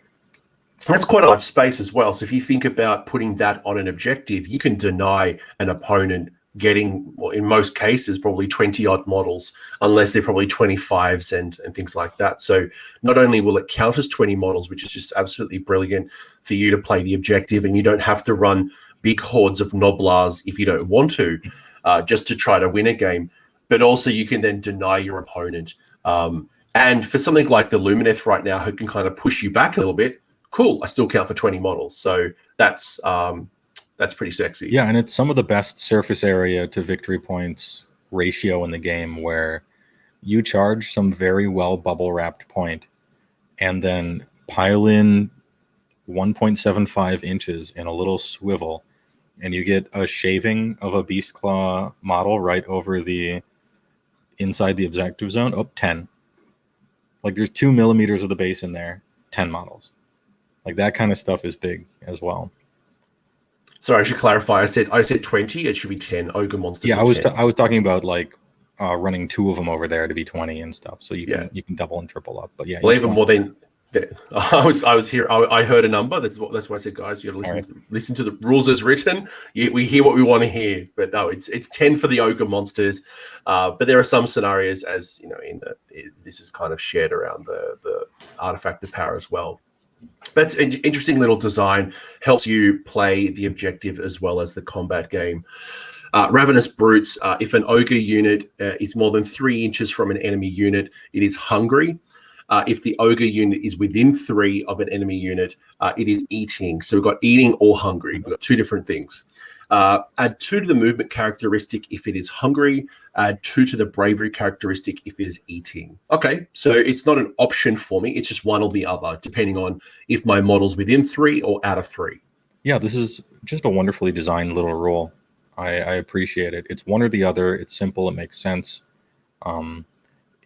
That's quite a large space as well. So if you think about putting that on an objective, you can deny an opponent getting, well, in most cases, probably 20-odd models, unless they're probably 25s and things like that. So not only will it count as 20 models, which is just absolutely brilliant for you to play the objective, and you don't have to run big hordes of Noblars if you don't want to, just to try to win a game, but also you can then deny your opponent. And for something like the Lumineth right now, who can kind of push you back a little bit, cool, I still count for 20 models. So that's pretty sexy. Yeah, and it's some of the best surface area to victory points ratio in the game, where you charge some very well bubble wrapped point and then pile in 1.75 inches in a little swivel, and you get a shaving of a Beastclaw model right over the inside the objective zone. 10. Like there's 2 millimeters of the base in there, 10 models. Like that kind of stuff is big as well. Sorry, I should clarify. I said 20. It should be 10. Ogre monsters. Yeah, I was talking about like running 2 of them over there to be 20 and stuff. So you can double and triple up. But yeah, well, even more than I was here. I heard a number. That's why I said, guys, you got to listen to the rules as written. We hear what we want to hear. But no, it's 10 for the ogre monsters. But there are some scenarios, as you know, this is kind of shared around the artifact of power as well. That's an interesting little design. Helps you play the objective as well as the combat game. Ravenous Brutes. If an ogre unit is more than 3 inches from an enemy unit, it is hungry. If the ogre unit is within 3 of an enemy unit, it is eating. So we've got eating or hungry. We've got 2 different things. Add 2 to the movement characteristic if it is hungry. Add 2 to the bravery characteristic if it is eating. Okay, so it's not an option for me. It's just one or the other, depending on if my model's within 3 or out of 3. Yeah, this is just a wonderfully designed little rule. I appreciate it. It's one or the other. It's simple. It makes sense.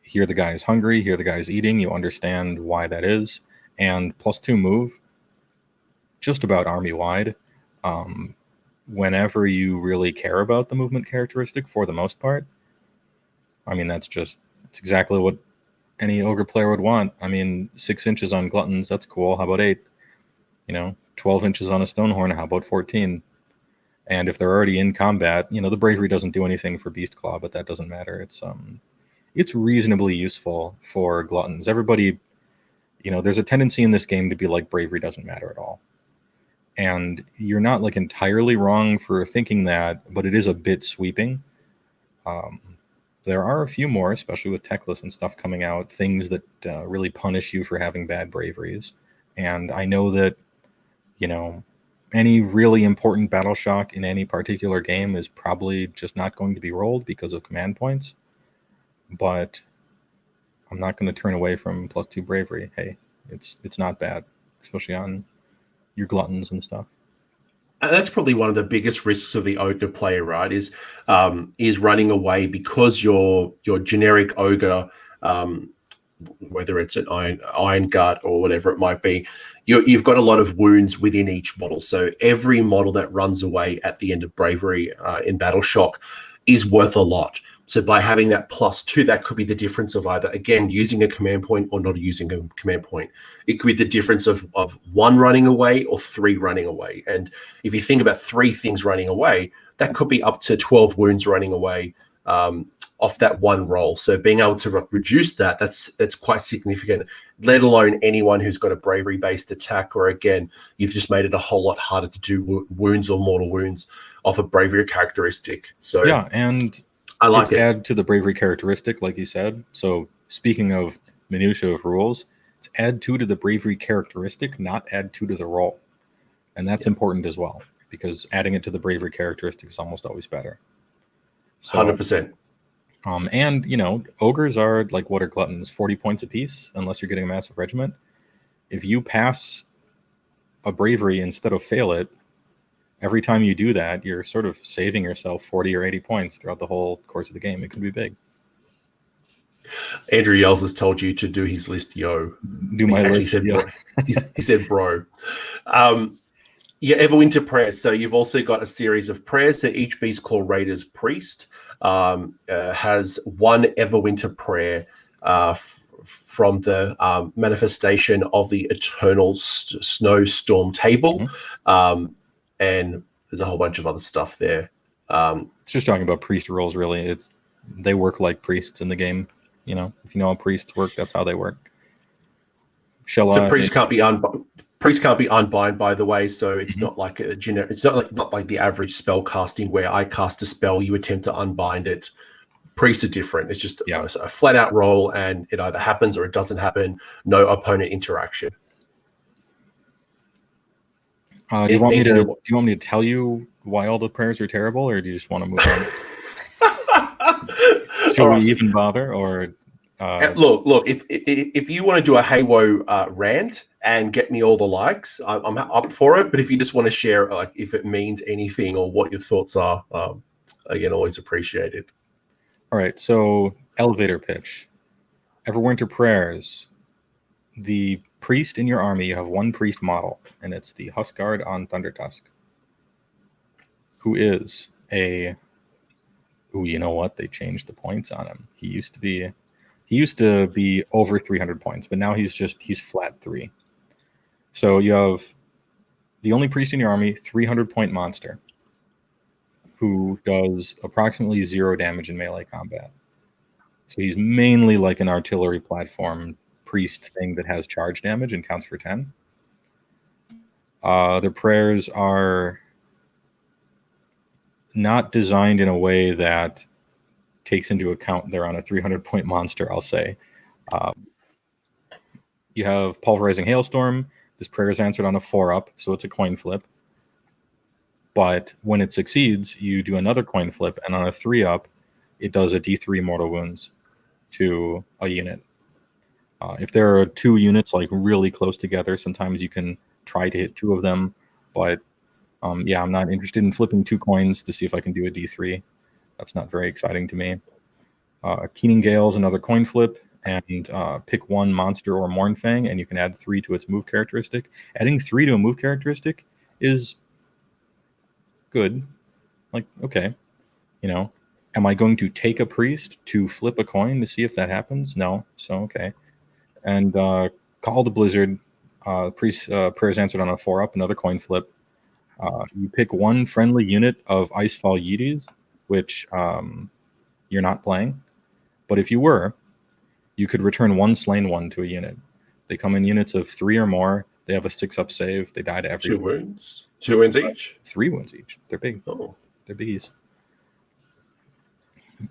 Here the guy is hungry. Here the guy is eating. You understand why that is. And +2 move, just about army-wide. Whenever you really care about the movement characteristic, for the most part. I mean, it's exactly what any ogre player would want. I mean, 6 inches on gluttons, that's cool. How about 8? 12 inches on a stonehorn, how about 14? And if they're already in combat, the bravery doesn't do anything for Beastclaw, but that doesn't matter. It's reasonably useful for gluttons. Everybody, there's a tendency in this game to be like bravery doesn't matter at all. And you're not like entirely wrong for thinking that, but it is a bit sweeping. There are a few more, especially with techless and stuff coming out, things that really punish you for having bad braveries. And I know that, any really important battle shock in any particular game is probably just not going to be rolled because of command points. But I'm not going to turn away from +2 bravery. Hey, it's not bad, especially on your gluttons and stuff. And that's probably one of the biggest risks of the ogre player, right? Is running away because your generic ogre, whether it's an iron gut or whatever it might be, you've got a lot of wounds within each model. So every model that runs away at the end of bravery in battle shock is worth a lot. So by having that +2, that could be the difference of either, again, using a command point or not using a command point. It could be the difference of 1 running away or 3 running away. And if you think about 3 things running away, that could be up to 12 wounds running away off that 1 roll. So being able to reduce that's quite significant, let alone anyone who's got a bravery-based attack, or again, you've just made it a whole lot harder to do wounds or mortal wounds off a bravery characteristic. So yeah, and I like it. Add to the bravery characteristic, like you said. So speaking of minutia of rules, it's add 2 to the bravery characteristic, not add 2 to the roll. And that's important as well, because adding it to the bravery characteristic is almost always better. So, 100%. And, ogres are like, what are gluttons? 40 points apiece, unless you're getting a massive regiment. If you pass a bravery instead of fail it, every time you do that, you're sort of saving yourself 40 or 80 points throughout the whole course of the game. It could be big. Andrew Yells has told you to do his list, yo. Do my list, he said, bro. Everwinter prayers. So you've also got a series of prayers. So each Beastclaw Raiders priest has 1 Everwinter prayer from the manifestation of the Eternal Snowstorm table. And there's a whole bunch of other stuff there. It's just talking about priest rules, really. They work like priests in the game. If you know how priests work, that's how they work. Priests can't be unbind, by the way. So it's not like a generic. It's not like the average spell casting where I cast a spell, you attempt to unbind it. Priests are different. It's just a flat out roll, and it either happens or it doesn't happen. No opponent interaction. Do you want me to tell you why all the prayers are terrible, or do you just want to move on? Shall we even bother? Or look, if you want to do a Haywo rant and get me all the likes, I'm up for it. But if you just want to share, like, if it means anything or what your thoughts are, again, always appreciated. All right, so elevator pitch. Everwinter prayers. The priest in your army, you have 1 priest model, and it's the Huskguard on Thundertusk, who is you know what? They changed the points on him. He used to be over 300 points, but now he's flat 3. So you have the only priest in your army, 300-point monster, who does approximately 0 damage in melee combat. So he's mainly like an artillery platform priest thing that has charge damage and counts for 10. Their prayers are not designed in a way that takes into account they're on a 300-point monster, I'll say. You have Pulverizing Hailstorm. This prayer is answered on a 4-up, so it's a coin flip. But when it succeeds, you do another coin flip, and on a 3-up, it does a D3 mortal wounds to a unit. If there are 2 units like really close together, sometimes you can try to hit 2 of them. But yeah, I'm not interested in flipping 2 coins to see if I can do a D3. That's not very exciting to me. Keening Gale is another coin flip, and pick 1 monster or Mournfang, and you can add 3 to its move characteristic. Adding 3 to a move characteristic is good. Like, okay, you know, am I going to take a priest to flip a coin to see if that happens? No, so okay. And Call the Blizzard, priest prayers answered on a 4-up, another coin flip. You pick 1 friendly unit of Icefall Yetis, which you're not playing. But if you were, you could return 1 slain 1 to a unit. They come in units of 3 or more. They have a 6-up save. They die to every 2 wounds. 2 wounds each? 3 wounds each. They're big. Oh. They're biggies.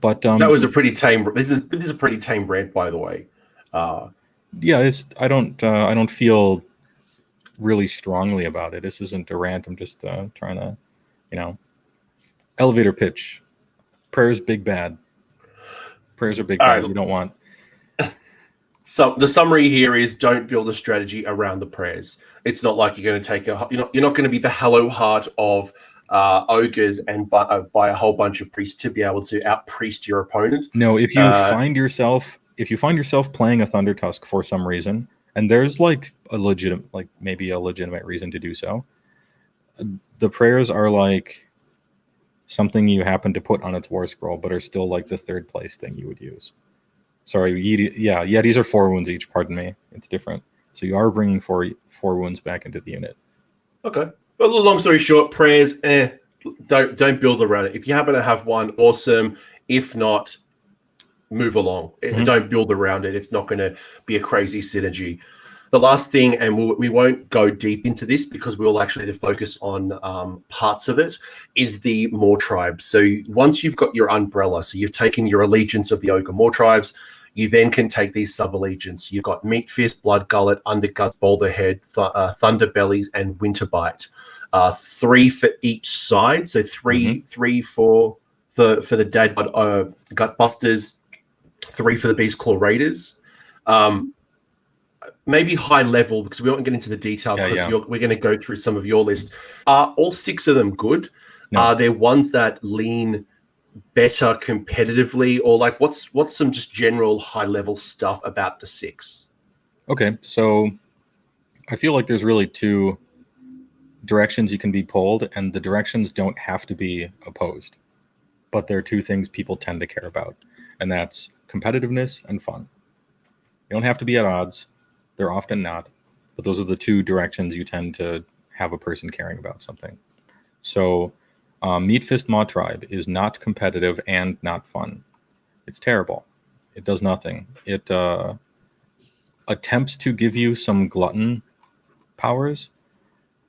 But that was a pretty tame. This is a pretty tame rant, by the way. Yeah, I don't feel really strongly about it. This isn't a rant. I'm just trying to, elevator pitch. Prayers big bad. Prayers are big bad. You don't want. So the summary here is: don't build a strategy around the prayers. It's not like you're going to take you're not going to be the Hello Heart of ogres and buy a whole bunch of priests to be able to out-priest your opponent. No, if you find yourself playing a Thunder Tusk for some reason, and there's like maybe a legitimate reason to do so, the prayers are like something you happen to put on its war scroll, but are still like the 3rd place thing you would use. Sorry, Yetis are 4 wounds each. Pardon me, it's different. So you are bringing 4 wounds back into the unit. Okay. But long story short, prayers, don't build around it. If you happen to have one, awesome. If not, move along. Don't build around it. It's not going to be a crazy synergy. The last thing, and we won't go deep into this because we'll actually focus on parts of it, is the Mawtribes. So once you've got your umbrella, so you've taken your allegiance of the Ogor Mawtribes, you then can take these sub-allegiance. You've got Meat Fist, Blood Gullet, Underguts, Boulderhead, Thunderbellies, and Winterbite. 3 for each side. So 3 for the Dead Gut Busters, 3 for the Beastclaw Raiders. Maybe high level, because we won't get into the detail, because we're going to go through some of your list. Are all 6 of them good? No. Are there ones that lean better competitively, or like what's some just general high level stuff about the 6? Okay, so I feel like there's really 2 directions you can be pulled, and the directions don't have to be opposed, but there are 2 things people tend to care about, and that's competitiveness and fun. You don't have to be at odds. They're often not, but those are the 2 directions you tend to have a person caring about something. So Meat Fist Mawtribe is not competitive and not fun. It's terrible. It does nothing. It attempts to give you some glutton powers,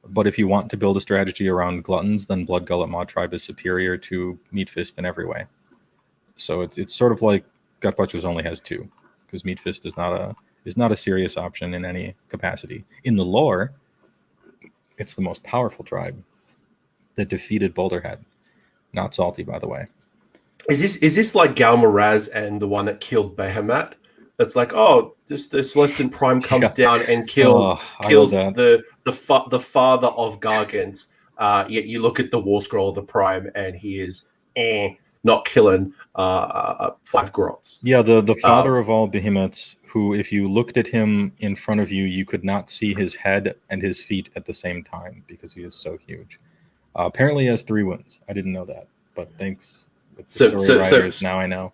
but if you want to build a strategy around gluttons, then Blood Gullet Mawtribe is superior to Meat Fist in every way. So it's sort of like Gut Butchers only has 2, because Meat Fist is not a serious option in any capacity. In the lore, it's the most powerful tribe that defeated Boulderhead. Not salty, by the way. Is this like Galmaraz and the one that killed Behemoth? That's like, oh, the Celestin Prime comes down and kills the father of Gargants. Yet you look at the War Scroll of the Prime, and he is not killing 5 grots. Yeah, the father of all behemoths, who, if you looked at him in front of you, you could not see his head and his feet at the same time because he is so huge. Apparently he has 3 wounds. I didn't know that, but thanks. Writers, now I know.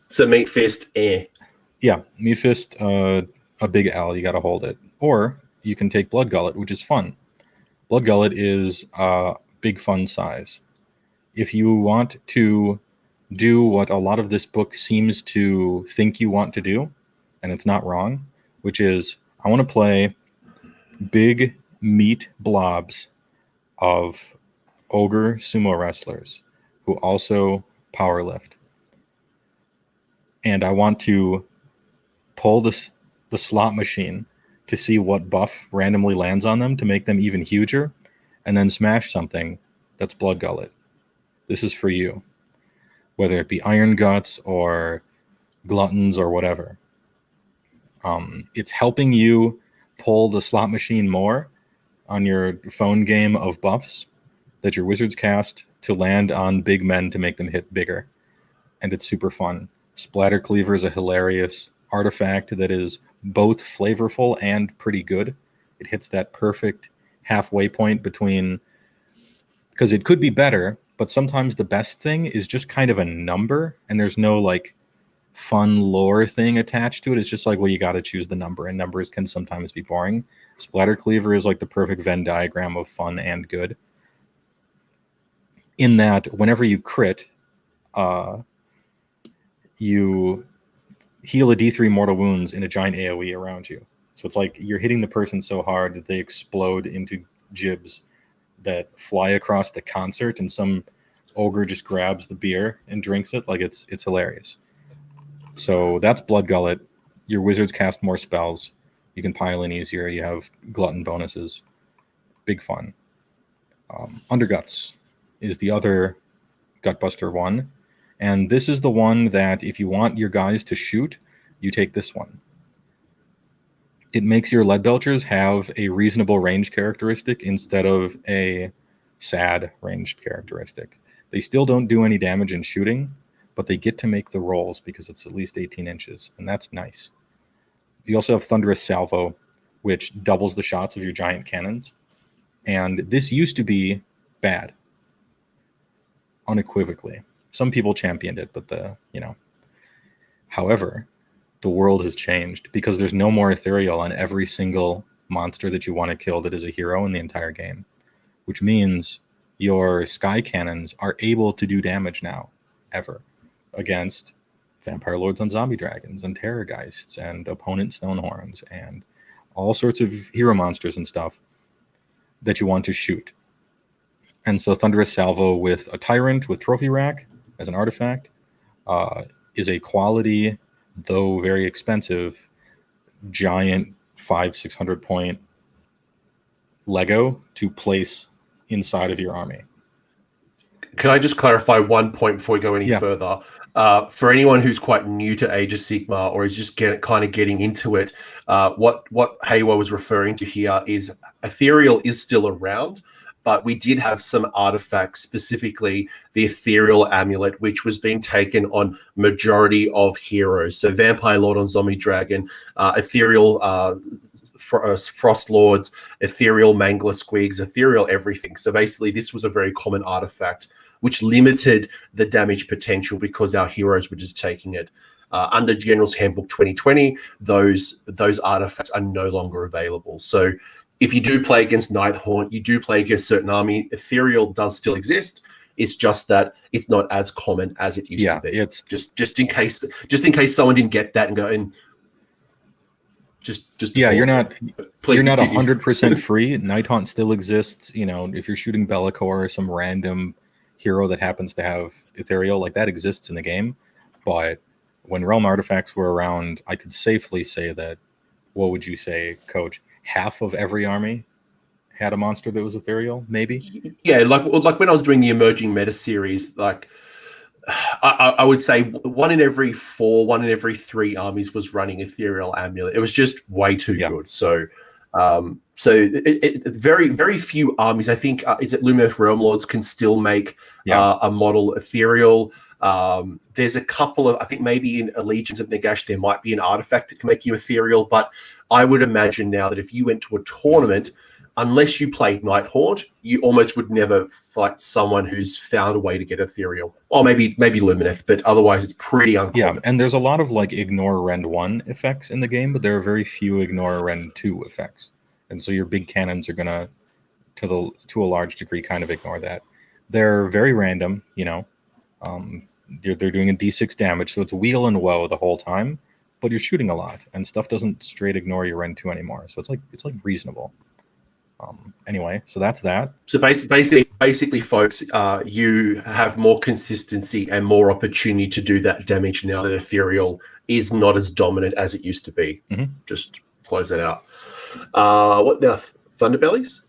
So Meat Fist, Yeah, Meat Fist, a big L, you got to hold it. Or you can take Blood Gullet, which is fun. Blood Gullet is big fun size. If you want to do what a lot of this book seems to think you want to do, and it's not wrong, which is I want to play big meat blobs of ogre sumo wrestlers who also powerlift. And I want to pull the slot machine to see what buff randomly lands on them to make them even huger, and then smash something That's Blood Gullet. This is for you. Whether it be Iron Guts or Gluttons or whatever. It's helping you pull the slot machine more on your phone game of buffs that your wizards cast to land on big men to make them hit bigger. And it's super fun. Splatter Cleaver is a hilarious artifact that is both flavorful and pretty good. It hits that perfect halfway point between, because it could be better, but sometimes the best thing is just kind of a number, and there's no like fun lore thing attached to it. It's just like, well, you got to choose the number, and numbers can sometimes be boring. Splatter Cleaver is like the perfect Venn diagram of fun and good, in that whenever you crit, you heal a D3 mortal wounds in a giant AoE around you. So it's like you're hitting the person so hard that they explode into gibs that fly across the concert, and some ogre just grabs the beer and drinks it. Like it's hilarious. So that's Blood Gullet. Your wizards cast more spells. You can pile in easier. You have glutton bonuses. Big fun. Underguts is the other Gutbuster one. And this is the one that if you want your guys to shoot, you take this one. It makes your lead belchers have a reasonable range characteristic instead of a sad ranged characteristic. They still don't do any damage in shooting, but they get to make the rolls because it's at least 18 inches, and that's nice. You also have Thunderous Salvo, which doubles the shots of your giant cannons. And this used to be bad, unequivocally. Some people championed it, but however, the world has changed because there's no more ethereal on every single monster that you want to kill that is a hero in the entire game, which means your sky cannons are able to do damage now, ever, against vampire lords on zombie dragons and terrorgeists and opponent stonehorns and all sorts of hero monsters and stuff that you want to shoot. And so Thunderous Salvo with a Tyrant with Trophy Rack as an artifact is a quality, though very expensive, giant 500-600 point Lego to place inside of your army. Can I just clarify one point before we go any further? For anyone who's quite new to Age of Sigmar or is just kind of getting into it, what Haywa was referring to here is ethereal is still around, but we did have some artifacts, specifically the Ethereal Amulet, which was being taken on majority of heroes. So Vampire Lord on Zombie Dragon, Ethereal Frost Lords, Ethereal Mangler Squigs, Ethereal everything. So basically this was a very common artifact which limited the damage potential because our heroes were just taking it. Under General's Handbook 2020, those artifacts are no longer available. So if you do play against Nighthaunt, you do play against certain army, Ethereal does still exist. It's just that it's not as common as it used to be. It's just in case someone didn't get that and go in. You're not 100% free. Nighthaunt still exists. If you're shooting Bellicor or some random hero that happens to have ethereal, like that exists in the game. But when realm artifacts were around, I could safely say that, what would you say, Coach? Half of every army had a monster that was ethereal, maybe? Yeah, like when I was doing the emerging meta series, like I would say 1 in every 4, 1 in every 3 armies was running Ethereal Amulet. It was just way too good. So very, very few armies, I think, is it Lumineth Realm Lords can still make a model Ethereal. There's a couple of, I think maybe in Allegiance of Nagash, there might be an artifact that can make you ethereal, but I would imagine now that if you went to a tournament, unless you played Nighthaunt, you almost would never fight someone who's found a way to get ethereal. Or maybe Lumineth, but otherwise it's pretty uncommon. Yeah, and there's a lot of like ignore Rend 1 effects in the game, but there are very few ignore Rend 2 effects. And so your big cannons are gonna, to a large degree, kind of ignore that. They're very random, they're doing a d6 damage, so it's wheel and woe the whole time, but you're shooting a lot, and stuff doesn't straight ignore your Rend 2 anymore. So it's like reasonable. Anyway, so that's that. So basically, folks, you have more consistency and more opportunity to do that damage now that ethereal is not as dominant as it used to be. Mm-hmm. Just close that out. What now? Thunderbellies?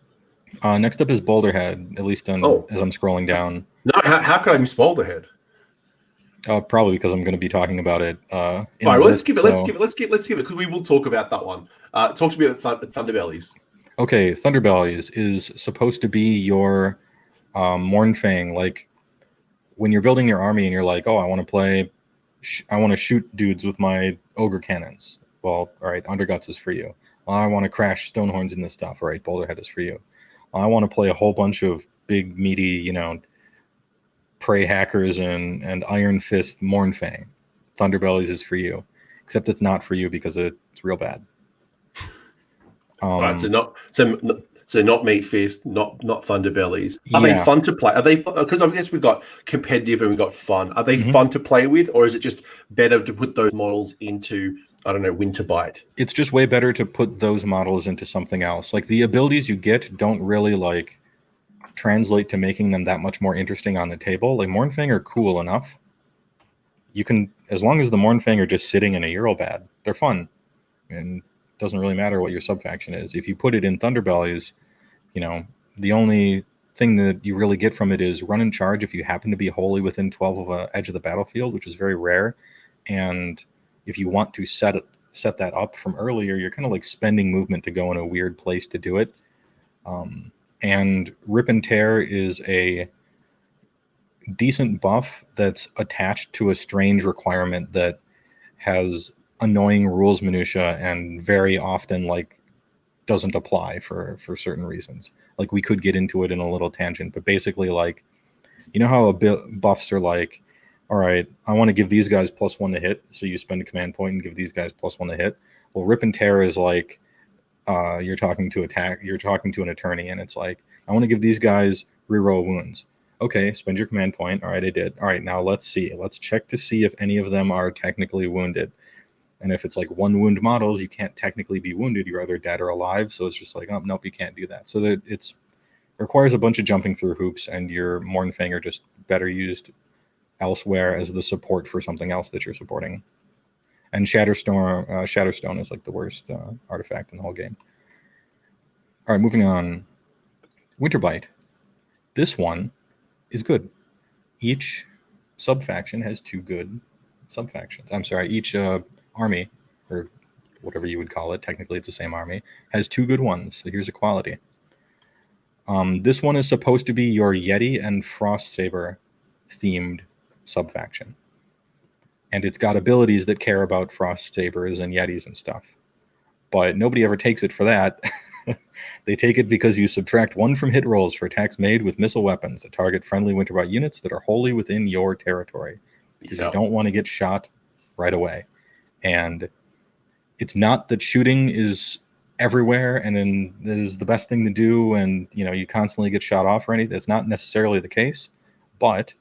Next up is Boulderhead, at least as I'm scrolling down. No, how could I miss Boulderhead? Probably because I'm going to be talking about it. All right, let's give it, because we will talk about that one. Talk to me about Thunderbellies. Okay, Thunderbellies is supposed to be your Mournfang. Like when you're building your army and you're like, oh, I want to shoot dudes with my ogre cannons. Well, all right, Underguts is for you. Well, I want to crash Stonehorns in this stuff. All right, Boulderhead is for you. Well, I want to play a whole bunch of big, meaty, prey hackers and Iron Fist Mournfang. Thunderbellies is for you. Except it's not for you because it's real bad. Right, so not Meat Fist, not Thunderbellies. Are they fun to play? Are they, because I guess we've got competitive and we've got fun. Are they fun to play with, or is it just better to put those models into, I don't know, Winterbite? It's just way better to put those models into something else. Like the abilities you get don't really translate to making them that much more interesting on the table. Like Mournfang are cool enough. You can, as long as the Mournfang are just sitting in a Eurobad, they're fun. And doesn't really matter what your subfaction is. If you put it in Thunderbellies, the only thing that you really get from it is run and charge if you happen to be wholly within 12 of an edge of the battlefield, which is very rare. And if you want to set that up from earlier, you're kind of like spending movement to go in a weird place to do it. And Rip and Tear is a decent buff that's attached to a strange requirement that has annoying rules minutia and very often doesn't apply for certain reasons. Like we could get into it in a little tangent, but basically how buffs are like, all right, I want to give these guys +1 to hit, so you spend a command point and give these guys +1 to hit. Well, Rip and Tear is like you're talking to an attorney, and it's like, I want to give these guys reroll wounds. Okay, spend your command point. All right, I did. All right, now let's check to see if any of them are technically wounded. And if it's like 1 wound models, you can't technically be wounded. You're either dead or alive. So it's just like, oh, nope, you can't do that. So that it requires a bunch of jumping through hoops, and your Mournfang are just better used elsewhere as the support for something else that you're supporting. And Shatterstone is like the worst artifact in the whole game. All right, moving on. Winterbite. This one is good. Each subfaction has 2 good subfactions. I'm sorry, each army, or whatever you would call it, technically it's the same army, has 2 good ones. So here's a quality. This one is supposed to be your Yeti and Frost Saber themed subfaction. And it's got abilities that care about Frost Sabers and Yetis and stuff. But nobody ever takes it for that. They take it because you subtract 1 from hit rolls for attacks made with missile weapons that target friendly Winterbite units that are wholly within your territory. Because you don't want to get shot right away. And it's not that shooting is everywhere and then that is the best thing to do, and you constantly get shot off or anything. That's not necessarily the case, but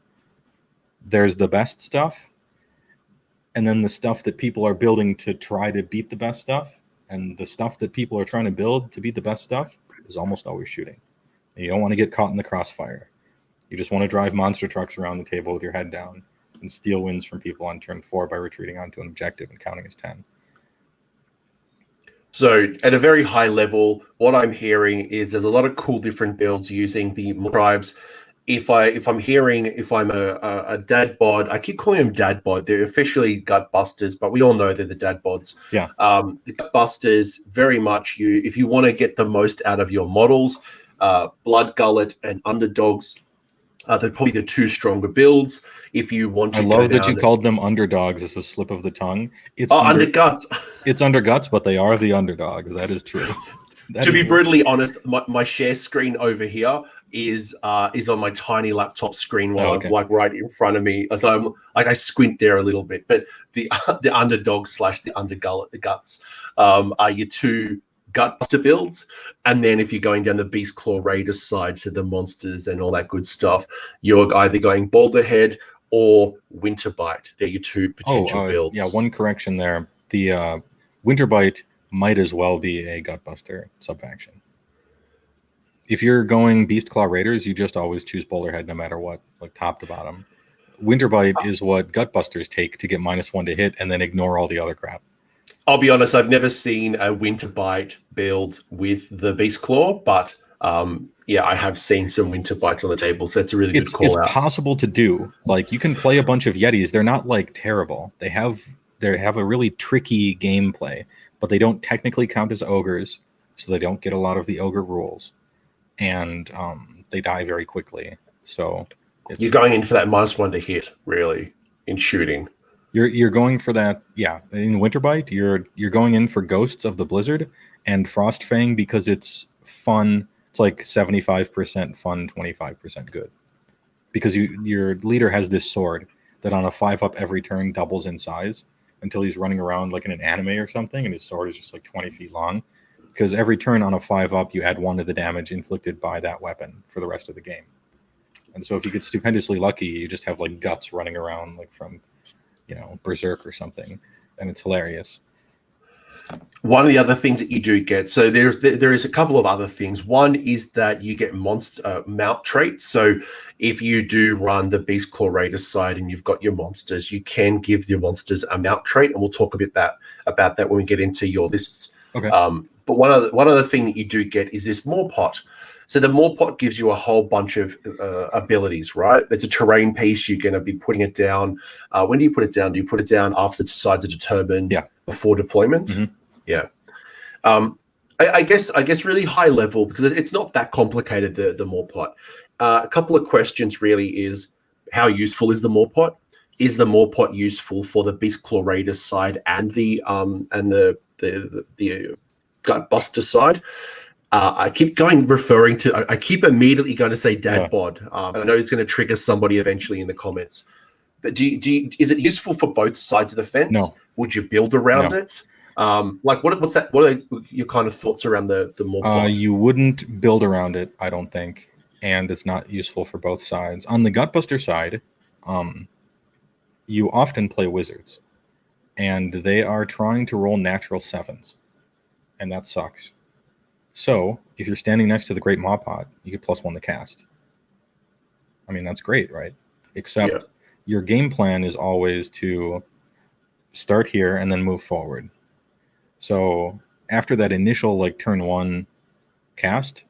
there's the best stuff, and then the stuff that people are building to try to beat the best stuff, and the stuff that people are trying to build to beat the best stuff is almost always shooting. And you don't want to get caught in the crossfire. You just want to drive monster trucks around the table with your head down and steal wins from people on turn 4 by retreating onto an objective and counting as 10. So at a very high level, what I'm hearing is there's a lot of cool different builds using the tribes. If I'm a dad bod, I keep calling them dad bod. They're officially gut busters, but we all know they're the dad bods. Yeah. The gut busters, very much if you want to get the most out of your models, Blood Gullet and Underdogs, they're probably the 2 stronger builds. If you want to, I love that you called them underdogs as a slip of the tongue. It's underguts. It's underguts, but they are the underdogs. That is true. To be brutally honest, my share screen over here is on my tiny laptop screen while I'm like right in front of me. So I'm like, I squint there a little bit. But the underdogs / the undergullet, the guts, are your 2 Gutbuster builds, and then if you're going down the Beastclaw Raiders side, so the monsters and all that good stuff, you're either going Boulderhead or Winterbite. They're your 2 potential builds. Yeah, one correction there. The Winterbite might as well be a Gutbuster subfaction. If you're going Beastclaw Raiders, you just always choose Boulderhead no matter what, like top to bottom. Winterbite is what Gutbusters take to get -1 to hit and then ignore all the other crap. I'll be honest, I've never seen a Winterbite build with the Beastclaw, but Yeah, I have seen some winter bites on the table, so it's a really good call It's out. possible to do. Like, you can play a bunch of Yetis. They're not like terrible. They have a really tricky gameplay, but they don't technically count as ogres, so they don't get a lot of the ogre rules, and they die very quickly. So you're going in for that -1 to hit, really, in shooting. You're going for that, yeah. In Winterbite, you're going in for Ghosts of the Blizzard and Frostfang because it's fun. It's like 75% fun, 25% good. Because your leader has this sword that on a 5-up every turn doubles in size until he's running around like in an anime or something, and his sword is just like 20 feet long. Because every turn on a 5-up, you add 1 to the damage inflicted by that weapon for the rest of the game. And so if you get stupendously lucky, you just have like guts running around like from, Berserk or something, and it's hilarious. One of the other things that you do get, so there is a couple of other things. One is that you get monster mount traits. So if you do run the Beastclaw Raiders side and you've got your monsters, you can give your monsters a mount trait, and we'll talk a bit about that when we get into your lists. Okay. But one other thing that you do get is this Maw Pot. So the Maw Pot gives you a whole bunch of abilities, right? It's a terrain piece. You're going to be putting it down. When do you put it down? Do you put it down after the sides are determined? Yeah. Before deployment? Mm-hmm. Yeah. I guess really high level, because it's not that complicated, the Maw Pot. A couple of questions really is, how useful is the Maw Pot? Is the Maw Pot useful for the Beastclaw Raiders side and the Gutbuster side? I keep immediately going to say Dad Bod. I know it's going to trigger somebody eventually in the comments. But is it useful for both sides of the fence? No. Would you build around it? What's that? What are your kind of thoughts around the Maw Pot? You wouldn't build around it, I don't think, and it's not useful for both sides. On the Gutbuster side, you often play wizards, and they are trying to roll natural 7s, and that sucks. So if you're standing next to the Great Maw Pot, you get +1 to cast. I mean, that's great, right? Except your game plan is always to start here and then move forward. So after that initial turn 1 cast,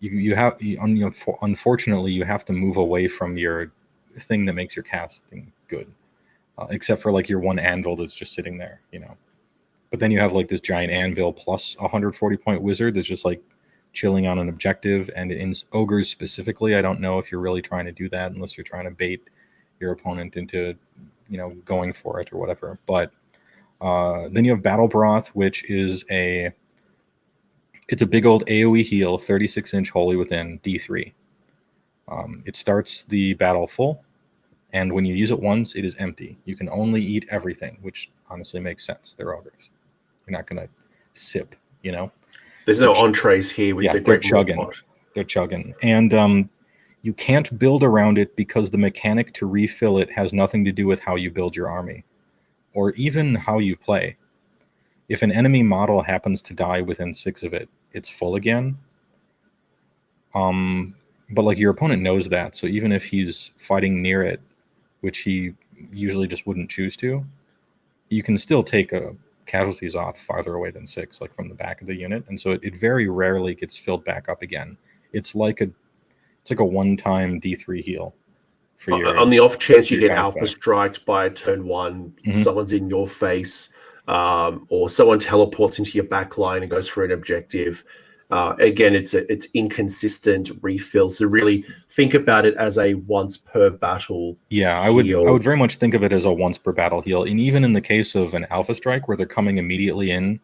unfortunately you have to move away from your thing that makes your casting good, except for your one anvil that's just sitting there, But then you have this giant anvil plus a 140-point wizard that's just chilling on an objective. And in ogres specifically, I don't know if you're really trying to do that unless you're trying to bait your opponent into going for it or whatever. But then you have Battle Broth, which is it's a big old AoE heal, 36-inch Holy Within, D3. It starts the battle full, and when you use it once, it is empty. You can only eat everything, which honestly makes sense. They're ogres. You're not going to sip, There's no entrees here with the Great Maw Pot. They're chugging. And you can't build around it because the mechanic to refill it has nothing to do with how you build your army or even how you play. If an enemy model happens to die within 6 of it, it's full again. But your opponent knows that, so even if he's fighting near it, which he usually just wouldn't choose to, you can still take casualties off farther away than 6, from the back of the unit, and so it very rarely gets filled back up again. It's like a one-time D3 heal for your. On the off chance you get alpha striked by turn 1, someone's in your face, or someone teleports into your back line and goes for an objective. Again, it's inconsistent refill. So really think about it as a once per battle. Yeah, I would very much think of it as a once per battle heal. And even in the case of an alpha strike where they're coming immediately in,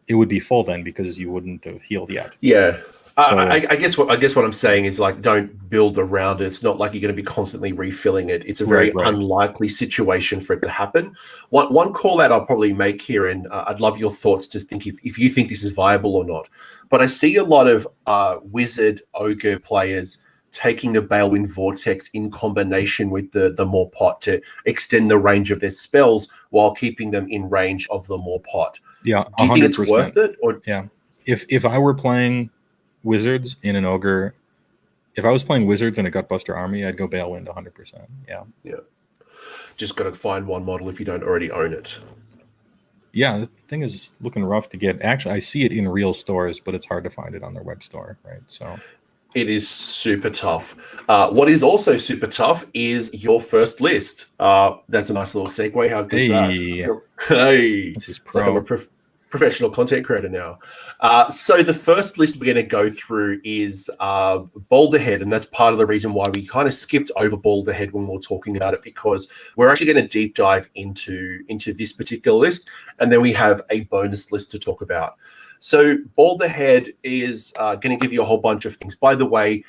it would be full then because you wouldn't have healed yet. Yeah. So, I guess what I'm saying is don't build around it. It's not like you're going to be constantly refilling it. It's a very unlikely situation for it to happen. One call out I'll probably make here, and I'd love your thoughts to think if you think this is viable or not. But I see a lot of wizard ogre players taking the Balewind Vortex in combination with the Maw Pot to extend the range of their spells while keeping them in range of the Maw Pot. Yeah, do you 100%. Think it's worth it? Or if I were playing wizards in an ogre, if I was playing wizards in a Gutbuster army, I'd go Balewind 100%. Yeah. Just got to find one model if you don't already own it. Yeah, thing is looking rough to get. Actually, I see it in real stores, but it's hard to find it on their web store, right? So it is super tough. What is also super tough is your first list. That's a nice little segue. How good is that? Hey, this is it's like I'm a professional content creator now. So the first list we're going to go through is Boulderhead, and that's part of the reason why we kind of skipped over Boulderhead when we were talking about it, because we're actually going to deep dive into this particular list, and then we have a bonus list to talk about. So Boulderhead is going to give you a whole bunch of things. By the way,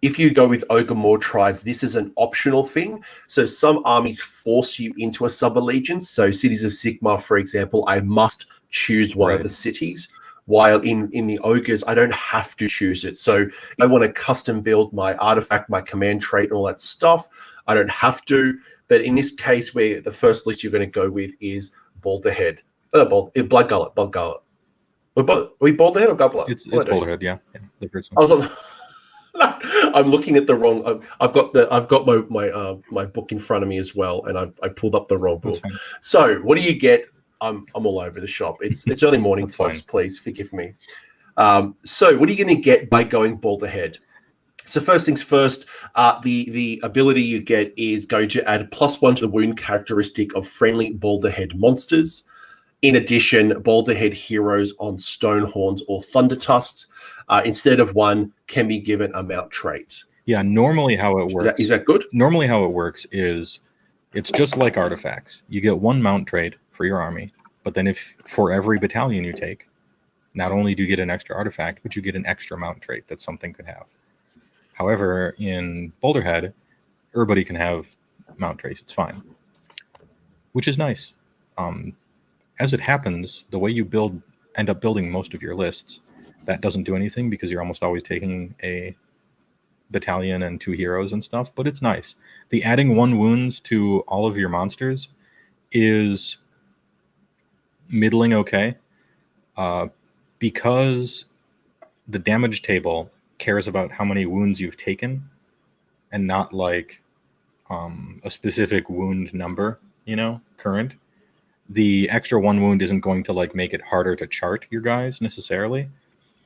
if you go with Ogor Mawtribes, this is an optional thing. So some armies force you into a sub-allegiance. So Cities of Sigmar, for example, I must choose one of the cities. While in the Ogres, I don't have to choose it. So if I want to custom build my artifact, my command trait, and all that stuff, I don't have to. But in this case, where the first list you're going to go with is Boulderhead. Blood Gullet. Are we Boulderhead or Gubbler? It's Boulderhead, yeah. The first one. I was on. I'm looking at the wrong. I've got my book in front of me as well, and I pulled up the wrong book. So what do you get? I'm all over the shop. It's early morning, folks. Fine. Please forgive me. So what are you going to get by going Boulderhead? So first things first, the ability you get is going to add +1 to the wound characteristic of friendly Boulderhead monsters. In addition, Boulderhead heroes on Stonehorns or Thunder Tusks, instead of 1, can be given a mount trait. Yeah, normally how it works... Is that good? Normally how it works is it's just like artifacts. You get 1 mount trait for your army, but then if for every battalion you take, not only do you get an extra artifact, but you get an extra mount trait that something could have. However, in Boulderhead, everybody can have mount traits. It's fine, which is nice. As it happens, the way you end up building most of your lists, that doesn't do anything because you're almost always taking a battalion and 2 heroes and stuff, but it's nice. The adding 1 wounds to all of your monsters is middling okay, because the damage table cares about how many wounds you've taken and not like a specific wound number, current. The extra 1 wound isn't going to like make it harder to chart your guys necessarily,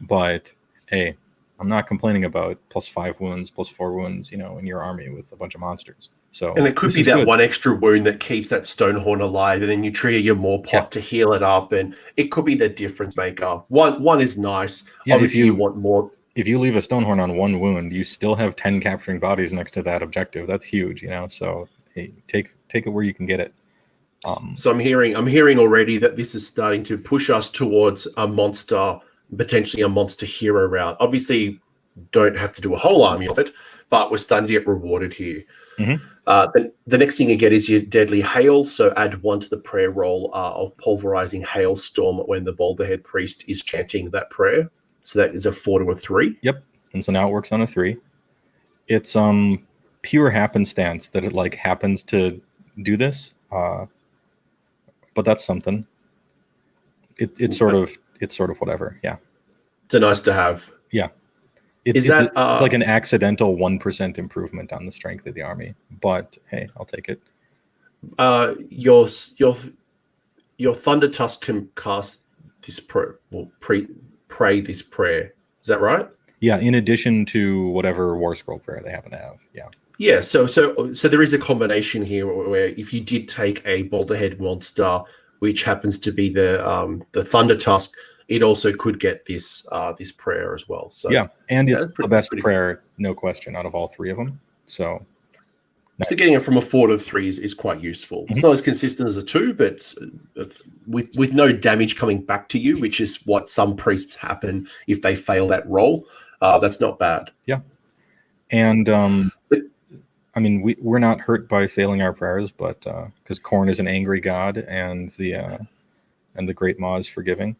but hey, I'm not complaining about +5 wounds, +4 wounds, in your army with a bunch of monsters. So, and it could be that good. 1 extra wound that keeps that Stonehorn alive, and then you trigger your Morpot to heal it up, and it could be the difference maker. One is nice. Yeah, obviously, you want more. If you leave a Stonehorn on 1 wound, you still have 10 capturing bodies next to that objective. That's huge, So hey, take it where you can get it. So I'm hearing already that this is starting to push us towards a monster, potentially a monster hero route. Obviously, don't have to do a whole army of it, but we're starting to get rewarded here. Mm-hmm. The next thing you get is your Deadly Hail. So add 1 to the prayer roll of Pulverizing Hailstorm when the Boulderhead Priest is chanting that prayer. So that is a 4 to a 3. Yep. And so now it works on a 3. It's pure happenstance that it like happens to do this. But that's something. It's sort of whatever. Yeah. It's a nice to have. Yeah. It's like an accidental 1% improvement on the strength of the army. But hey, I'll take it. Your Thunder Tusk can cast this pray this prayer. Is that right? Yeah, in addition to whatever War Scroll prayer they happen to have. Yeah. Yeah, so there is a combination here where if you did take a Boulderhead monster, which happens to be the Thunder Tusk, it also could get this prayer as well. So yeah, and it's the best prayer, no question, out of all 3 of them. So getting it from a 4 to 3 is quite useful. It's not as consistent as a 2, but with no damage coming back to you, which is what some priests happen if they fail that roll. That's not bad. Yeah, and I mean, we're not hurt by failing our prayers, but because Khorne is an angry god, and the Great Maw is forgiving.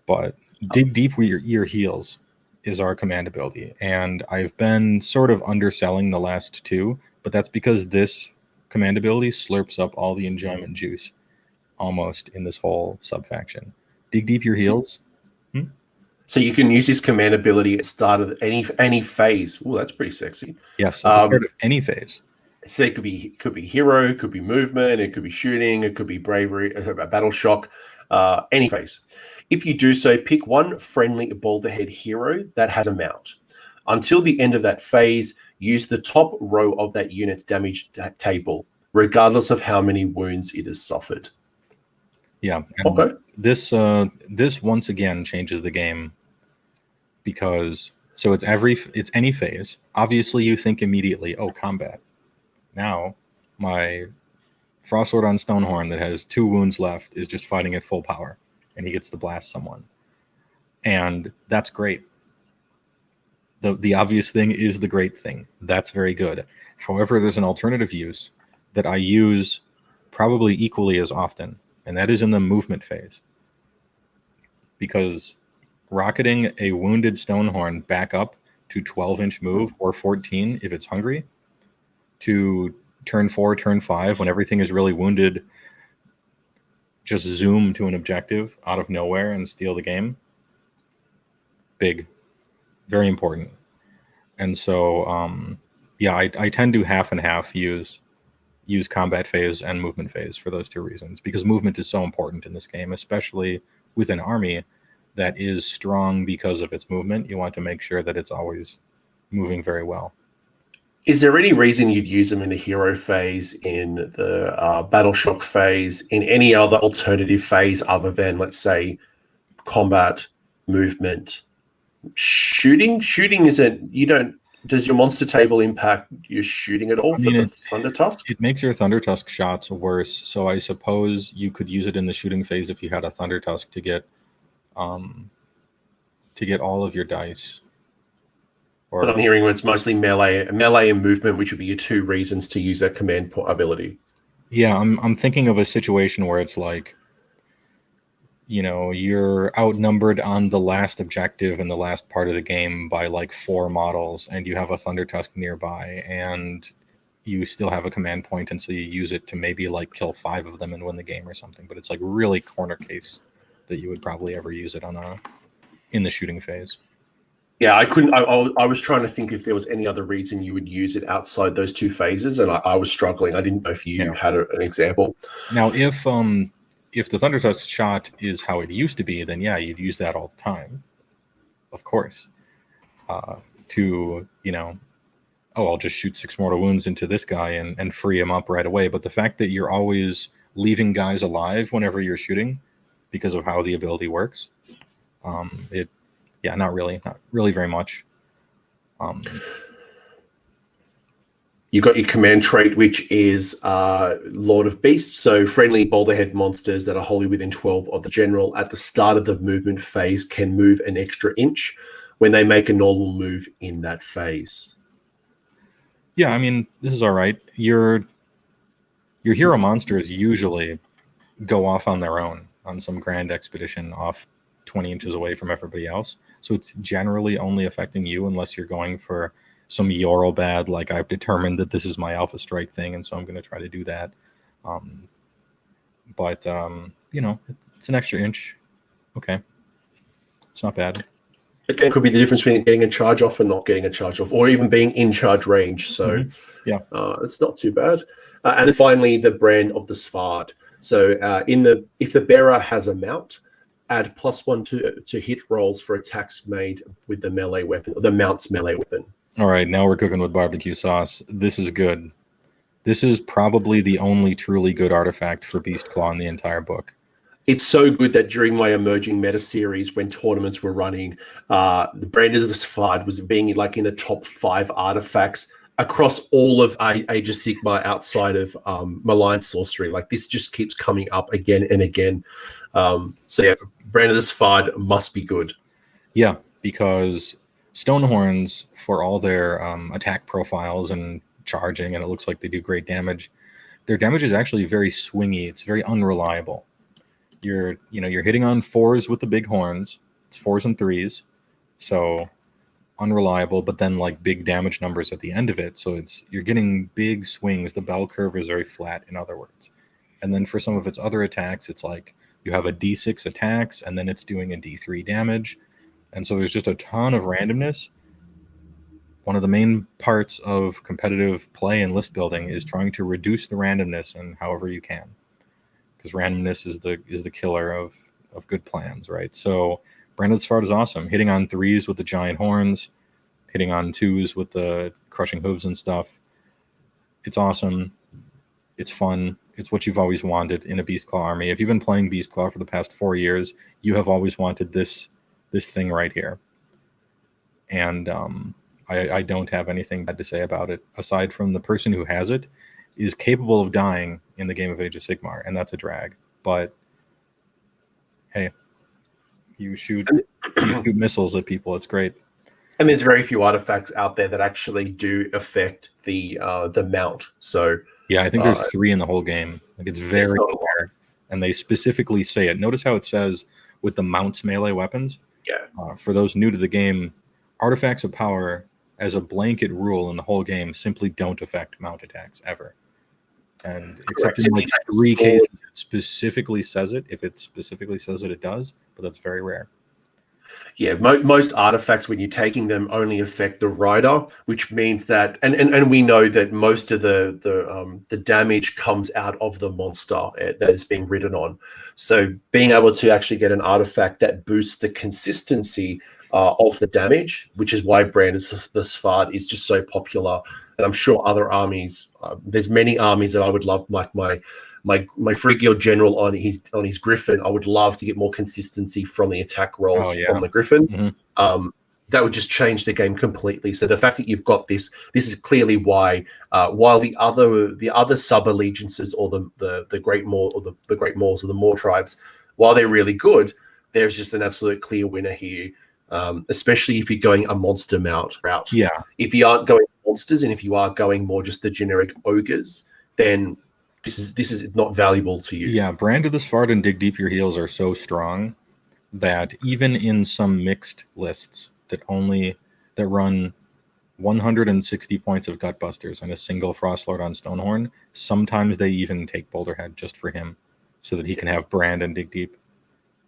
But dig deep where your heels is our command ability, and I've been sort of underselling the last 2, but that's because this command ability slurps up all the enjoyment juice almost in this whole subfaction. Dig deep your heels. So you can use this command ability at the start of any phase. Oh, that's pretty sexy. Yes, at the start of any phase. So it could be hero, could be movement, it could be shooting, it could be bravery, battle shock, any phase. If you do so, pick one friendly boulderhead hero that has a mount. Until the end of that phase, use the top row of that unit's damage table, regardless of how many wounds it has suffered. Yeah. Okay. This once again changes the game, because so it's any phase. Obviously, you think immediately, oh, combat. Now, my Frostsword on Stonehorn that has 2 wounds left is just fighting at full power, and he gets to blast someone, and that's great. The obvious thing is the great thing. That's very good. However, there's an alternative use that I use probably equally as often, and that is in the movement phase. Because rocketing a wounded Stonehorn back up to 12-inch move, or 14 if it's hungry, to turn 4, turn 5, when everything is really wounded, just zoom to an objective out of nowhere and steal the game. Big. Very important. And so, yeah, I tend to half and half use combat phase and movement phase for those 2 reasons, because movement is so important in this game, especially with an army that is strong because of its movement. You want to make sure that it's always moving very well. Is there any reason you'd use them in the hero phase, in the battle shock phase, in any other alternative phase other than, let's say, combat, movement, shooting? Shooting isn't, you don't, does your monster table impact your shooting at all for the Thunder Tusk? It makes your Thunder Tusk shots worse, so I suppose you could use it in the shooting phase if you had a Thunder Tusk to get all of your dice. But I'm hearing it's mostly melee and movement, which would be your 2 reasons to use that command ability. Yeah, I'm thinking of a situation where it's like, you know, you're outnumbered on the last objective in the last part of the game by like 4 models, and you have a Thunder Tusk nearby, and you still have a command point, and so you use it to maybe like kill 5 of them and win the game or something. But it's like really corner case that you would probably ever use it in the shooting phase. Yeah, I couldn't. I was trying to think if there was any other reason you would use it outside those 2 phases, and I was struggling. I didn't know if you had an example. Now, if the Thunder Tusk shot is how it used to be, then yeah, you'd use that all the time, of course. To, you know, oh, I'll just shoot 6 mortal wounds into this guy and free him up right away. But the fact that you're always leaving guys alive whenever you're shooting, because of how the ability works, not really very much. You got your command trait, which is Lord of Beasts. So friendly boulderhead monsters that are wholly within 12 of the general at the start of the movement phase can move an extra inch when they make a normal move in that phase. Yeah, I mean, this is all right. Your hero monsters usually go off on their own on some grand expedition off 20 inches away from everybody else. So it's generally only affecting you unless you're going for some Yorl bad, like I've determined that this is my Alpha Strike thing, and so I'm going to try to do that. But you know, it's an extra inch. Okay. It's not bad. It could be the difference between getting a charge off and not getting a charge off, or even being in charge range. So it's not too bad. And then finally, the brand of the Svard. So if the bearer has a mount, add +1 to hit rolls for attacks made with the melee weapon, or the mount's melee weapon. All right, now we're cooking with barbecue sauce. This is good. This is probably the only truly good artifact for Beastclaw in the entire book. It's so good that during my emerging meta series, when tournaments were running, the brand of the Svard was being like in the top 5 artifacts across all of Age of Sigmar outside of Malign Sorcery. Like, this just keeps coming up again and again. So yeah, brand of the Svard must be good. Yeah, because Stonehorns, for all their attack profiles and charging, and it looks like they do great damage, their damage is actually very swingy. It's very unreliable. You're hitting on 4s with the big horns. It's 4s and 3s, so unreliable. But then like big damage numbers at the end of it, so you're getting big swings. The bell curve is very flat, in other words. And then for some of its other attacks, it's like you have a D6 attacks, and then it's doing a D3 damage. And so there's just a ton of randomness. one of the main parts of competitive play and list building is trying to reduce the randomness in however you can, because randomness is the killer of good plans, right? So Brand of the Svard is awesome, hitting on 3s with the giant horns, hitting on 2s with the crushing hooves and stuff. It's awesome. It's fun. It's what you've always wanted in a Beastclaw army. If you've been playing Beastclaw for the past 4 years, you have always wanted this thing right here. And I don't have anything bad to say about it, aside from the person who has it is capable of dying in the game of Age of Sigmar, and that's a drag. But hey, you shoot missiles at people. It's great. And there's very few artifacts out there that actually do affect the mount. So yeah, I think there's 3 in the whole game. Like, it's very rare, and they specifically say it. Notice how it says with the mounts melee weapons. Yeah. For those new to the game, artifacts of power, as a blanket rule in the whole game, simply don't affect mount attacks ever. And except in like 3 cases, it specifically says it. If it specifically says it, it does, but that's very rare. Yeah, most artifacts, when you're taking them, only affect the rider, which means that, and we know that most of the damage comes out of the monster that is being ridden on. So being able to actually get an artifact that boosts the consistency of the damage, which is why Brand of the Svard is just so popular. And I'm sure other armies, there's many armies that I would love, like my Frigio General on his Griffin. I would love to get more consistency from the attack rolls from the Griffin. Mm-hmm. That would just change the game completely. So the fact that you've got this is clearly why, while the other sub allegiances or the Great Maw or the Great Maws or the Mawtribes, while they're really good, there's just an absolute clear winner here. Especially if you're going a monster mount route. Yeah. If you aren't going monsters and if you are going more just the generic ogres, then this is not valuable to you. Yeah, Brand of the Svard and Dig Deep Your Heels are so strong that even in some mixed lists that run 160 points of Gutbusters and a single Frostlord on Stonehorn, sometimes they even take Boulderhead just for him so that he can have Brand and Dig Deep,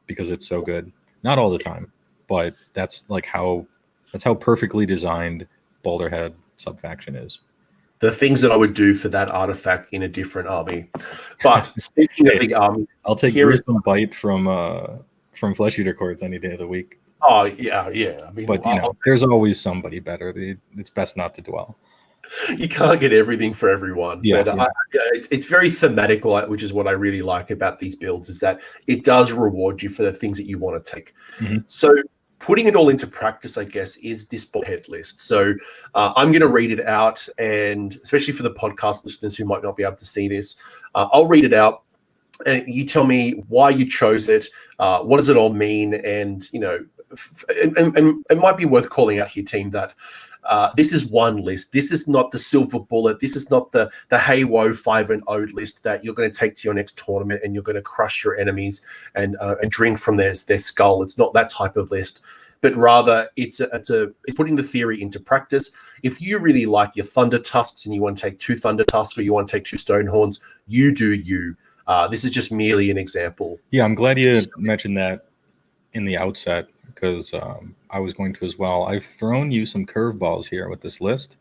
because it's so good. Not all the time, but that's how perfectly designed Boulderhead subfaction is. The things that I would do for that artifact in a different army. But speaking of the army, I'll take Gruesome Bite from Flesh Eater Courts any day of the week. Oh yeah. I mean, but there's always somebody better. It's best not to dwell. You can't get everything for everyone. Yeah, but it's very thematic, which is what I really like about these builds, is that it does reward you for the things that you want to take. Mm-hmm. So putting it all into practice, I guess, is this Boulderhead list. So I'm going to read it out, and especially for the podcast listeners who might not be able to see this, I'll read it out, and you tell me why you chose it, what does it all mean, and and it might be worth calling out here, team, that this is one list. This is not the silver bullet. This is not the hey whoa 5-0 list that you're going to take to your next tournament and you're going to crush your enemies and drink from their skull. It's not that type of list, but rather it's putting the theory into practice. If you really like your Thunder Tusks and you want to take 2 Thunder Tusks or you want to take 2 Stonehorns, you do you. This is just merely an example. Yeah, I'm glad you mentioned that in the outset, because I was going to as well. I've thrown you some curveballs here with this list,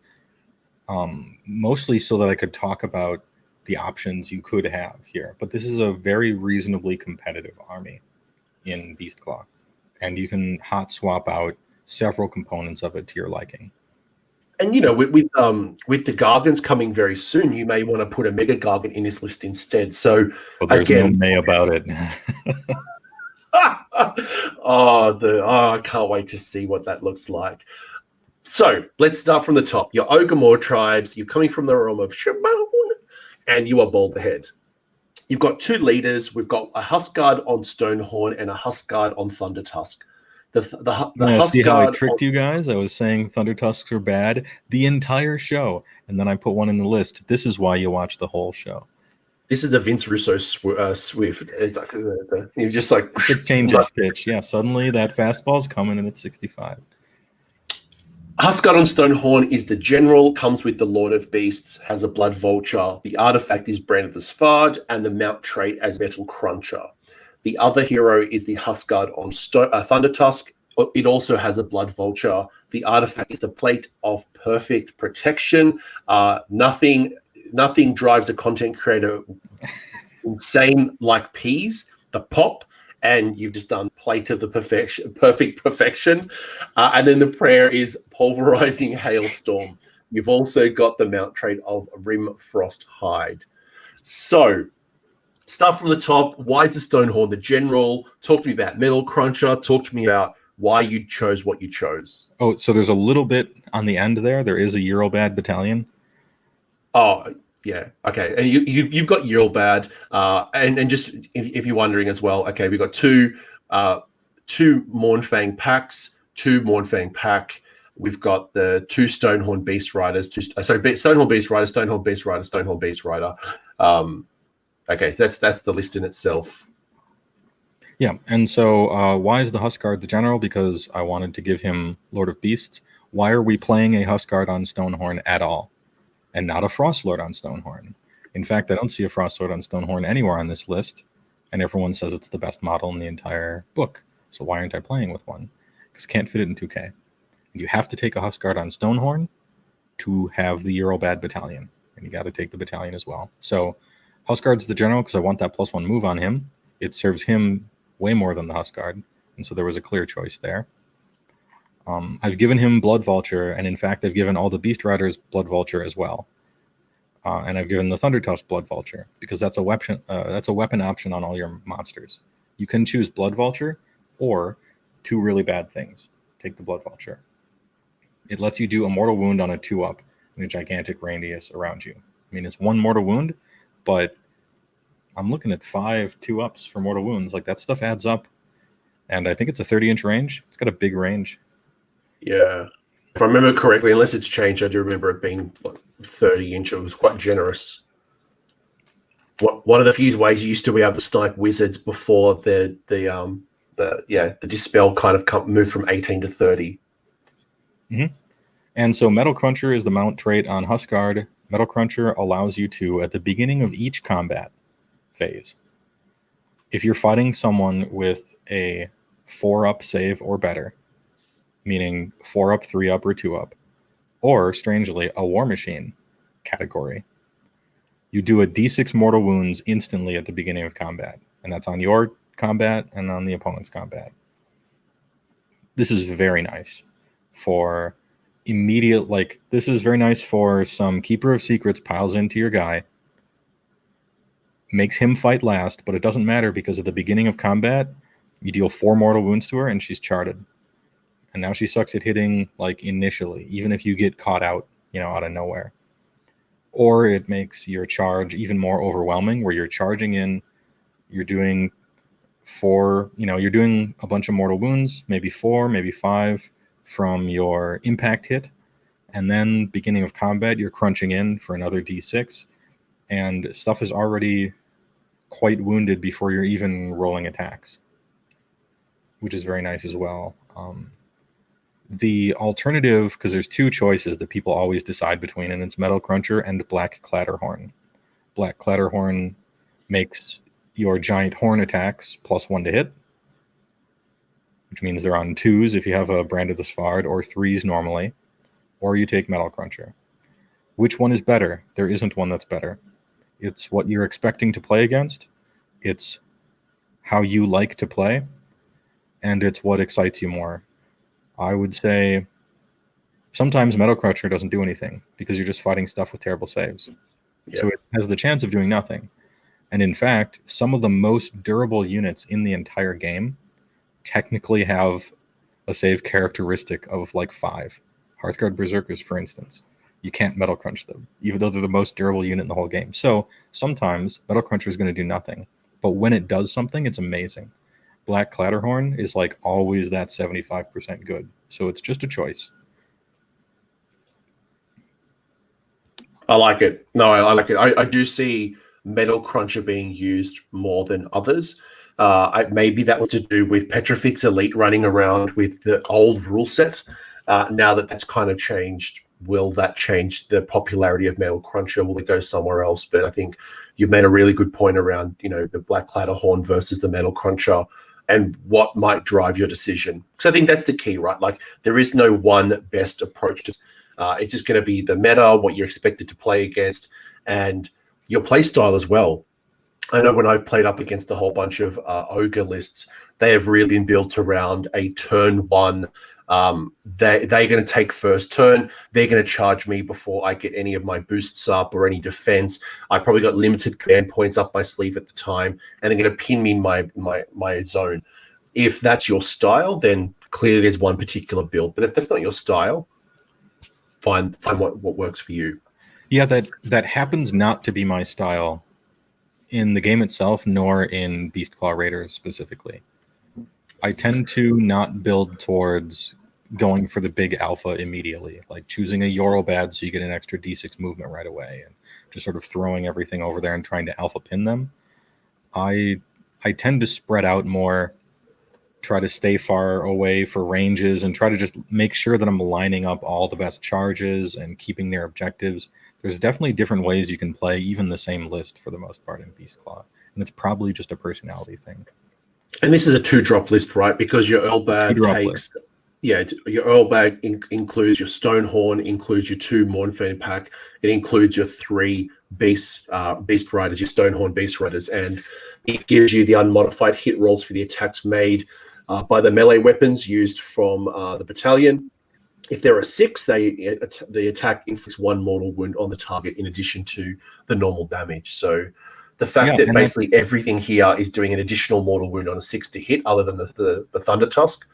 mostly so that I could talk about the options you could have here. But this is a very reasonably competitive army in Beastclaw, and you can hot swap out several components of it to your liking. And with the Gargants coming very soon, you may want to put a Mega Gargant in this list instead. So there's no may about it. I can't wait to see what that looks like. So let's start from the top. You're Ogor Mawtribes, you're coming from the realm of Shimon, and you are Boulderhead. You've got 2 leaders. We've got a Huskguard on Stonehorn and a Huskguard on Thunder Tusk. See how I tricked you guys? I was saying Thunder Tusks are bad the entire show, and then I put one in the list. This is why you watch the whole show. This is the Vince Russo Swift. It's like you just like change of pitch. Yeah, suddenly that fastball's coming in at 65. Huskguard on Stonehorn is the general, comes with the Lord of Beasts, has a Blood Vulture. The artifact is Brand of the Svard, and the mount trait as Metal Cruncher. The other hero is the Huskguard on Thunder Tusk, it also has a blood vulture. The artifact is the plate of perfect protection. Nothing drives a content creator insane like peas. The pop, and you've just done plate of the perfect perfection. And then the prayer is pulverizing hailstorm. You've also got the mount trait of Rim Frost Hide. So, stuff from the top. Why is the Stonehorn the general? Talk to me about Metal Cruncher. Talk to me about why you chose what you chose. Oh, so there's a little bit on the end there. There is a Eurobad battalion. Oh, yeah. Okay. And you've got Eurobad. And just if you're wondering as well, okay, we've got two Mournfang packs, two Mournfang pack. We've got the two Stonehorn Beast Riders, Stonehorn Beast Rider, Stonehorn Beast Rider, Stonehorn Beast Rider. Okay, that's the list in itself. Yeah, and so why is the Huskard the general? Because I wanted to give him Lord of Beasts. Why are we playing a Huskard on Stonehorn at all, and not a Frostlord on Stonehorn? In fact, I don't see a Frostlord on Stonehorn anywhere on this list, and everyone says it's the best model in the entire book. So why aren't I playing with one? Because can't fit it in 2K. You have to take a Huskard on Stonehorn to have the Eurobad battalion, and you got to take the battalion as well. So Huskard's the general because I want that +1 move on him. It serves him way more than the Huskard, and so there was a clear choice there. I've given him Blood Vulture, and in fact, I've given all the Beast Riders Blood Vulture as well. And I've given the Thundertusk Blood Vulture because that's a weapon. That's a weapon option on all your monsters. You can choose Blood Vulture or two really bad things. Take the Blood Vulture. It lets you do a mortal wound on a 2-up in a gigantic radius around you. I mean, it's 1 mortal wound, but I'm looking at 5 2-ups for mortal wounds. Like, that stuff adds up. And I think it's a 30-inch range. It's got a big range. Yeah. If I remember correctly, unless it's changed, I do remember it being like 30-inch. It was quite generous. One of the few ways you used to be able to snipe wizards before the dispel kind of moved from 18 to 30. Mm-hmm. And so Metal Cruncher is the mount trait on Huskard. Metal Cruncher allows you to, at the beginning of each combat phase, if you're fighting someone with a 4-up save or better, meaning 4-up, 3-up, or 2-up, or, strangely, a War Machine category, you do a d6 mortal wounds instantly at the beginning of combat. And that's on your combat and on the opponent's combat. This is very nice for immediate, this is very nice for some Keeper of Secrets piles into your guy, makes him fight last, but it doesn't matter because at the beginning of combat, you deal 4 mortal wounds to her and she's charted. And now she sucks at hitting, initially, even if you get caught out, out of nowhere. Or it makes your charge even more overwhelming, where you're charging in, you're doing you're doing a bunch of mortal wounds, maybe 4, maybe 5 from your impact hit. And then beginning of combat, you're crunching in for another d6. And stuff is already quite wounded before you're even rolling attacks, which is very nice as well. The alternative, because there's 2 choices that people always decide between, and it's Metal Cruncher and Black Clatterhorn. Black Clatterhorn makes your giant horn attacks +1 to hit, which means they're on 2s if you have a Brand of the Svard, or 3s normally, or you take Metal Cruncher. Which one is better? There isn't one that's better. It's what you're expecting to play against, it's how you like to play, and it's what excites you more. I would say sometimes Metal Cruncher doesn't do anything because you're just fighting stuff with terrible saves. Yeah. So it has the chance of doing nothing. And in fact, some of the most durable units in the entire game technically have a save characteristic of 5. Hearthguard Berserkers, for instance. You can't Metal Crunch them, even though they're the most durable unit in the whole game. So sometimes Metal Cruncher is going to do nothing. But when it does something, it's amazing. Black Clatterhorn is always that 75% good. So it's just a choice. I like it. No, I like it. I do see Metal Cruncher being used more than others. Maybe that was to do with Petrifix Elite running around with the old rule set. Now that that's kind of changed, will that change the popularity of Metal Cruncher? Will it go somewhere else? But I think you've made a really good point around, the Black Clatterhorn versus the Metal Cruncher. and what might drive your decision. So I think that's the key, right? Like there is no one best approach to it's just going to be the meta, what you're expected to play against, and your play style as well. I know when I've played up against a whole bunch of ogre lists, they have really been built around a turn one. They're going to take first turn. They're going to charge me before I get any of my boosts up or any defense. I probably got limited command points up my sleeve at the time, and they're going to pin me in my zone. If that's your style, then clearly there's one particular build. But if that's not your style, find what works for you. Yeah, that happens not to be my style in the game itself, nor in Beastclaw Raiders specifically. I tend to not build towards going for the big alpha immediately, like choosing a Yorobad so you get an extra D6 movement right away, and just sort of throwing everything over there and trying to alpha pin them. I tend to spread out more, try to stay far away for ranges, and try to just make sure that I'm lining up all the best charges and keeping their objectives. There's definitely different ways you can play even the same list for the most part in Beastclaw, and it's probably just a personality thing. And this is a 2-drop list, right? Because your Earl Bag takes... Yeah, your Earl Bag includes your Stonehorn, includes your 2 Mournfang pack. It includes your 3 Beast Riders, your Stonehorn Beast Riders, and it gives you the unmodified hit rolls for the attacks made by the melee weapons used from the battalion. If there are 6, the attack inflicts 1 mortal wound on the target in addition to the normal damage. So the fact that basically everything here is doing an additional mortal wound on a 6 to hit, other than the Thunder Tusk,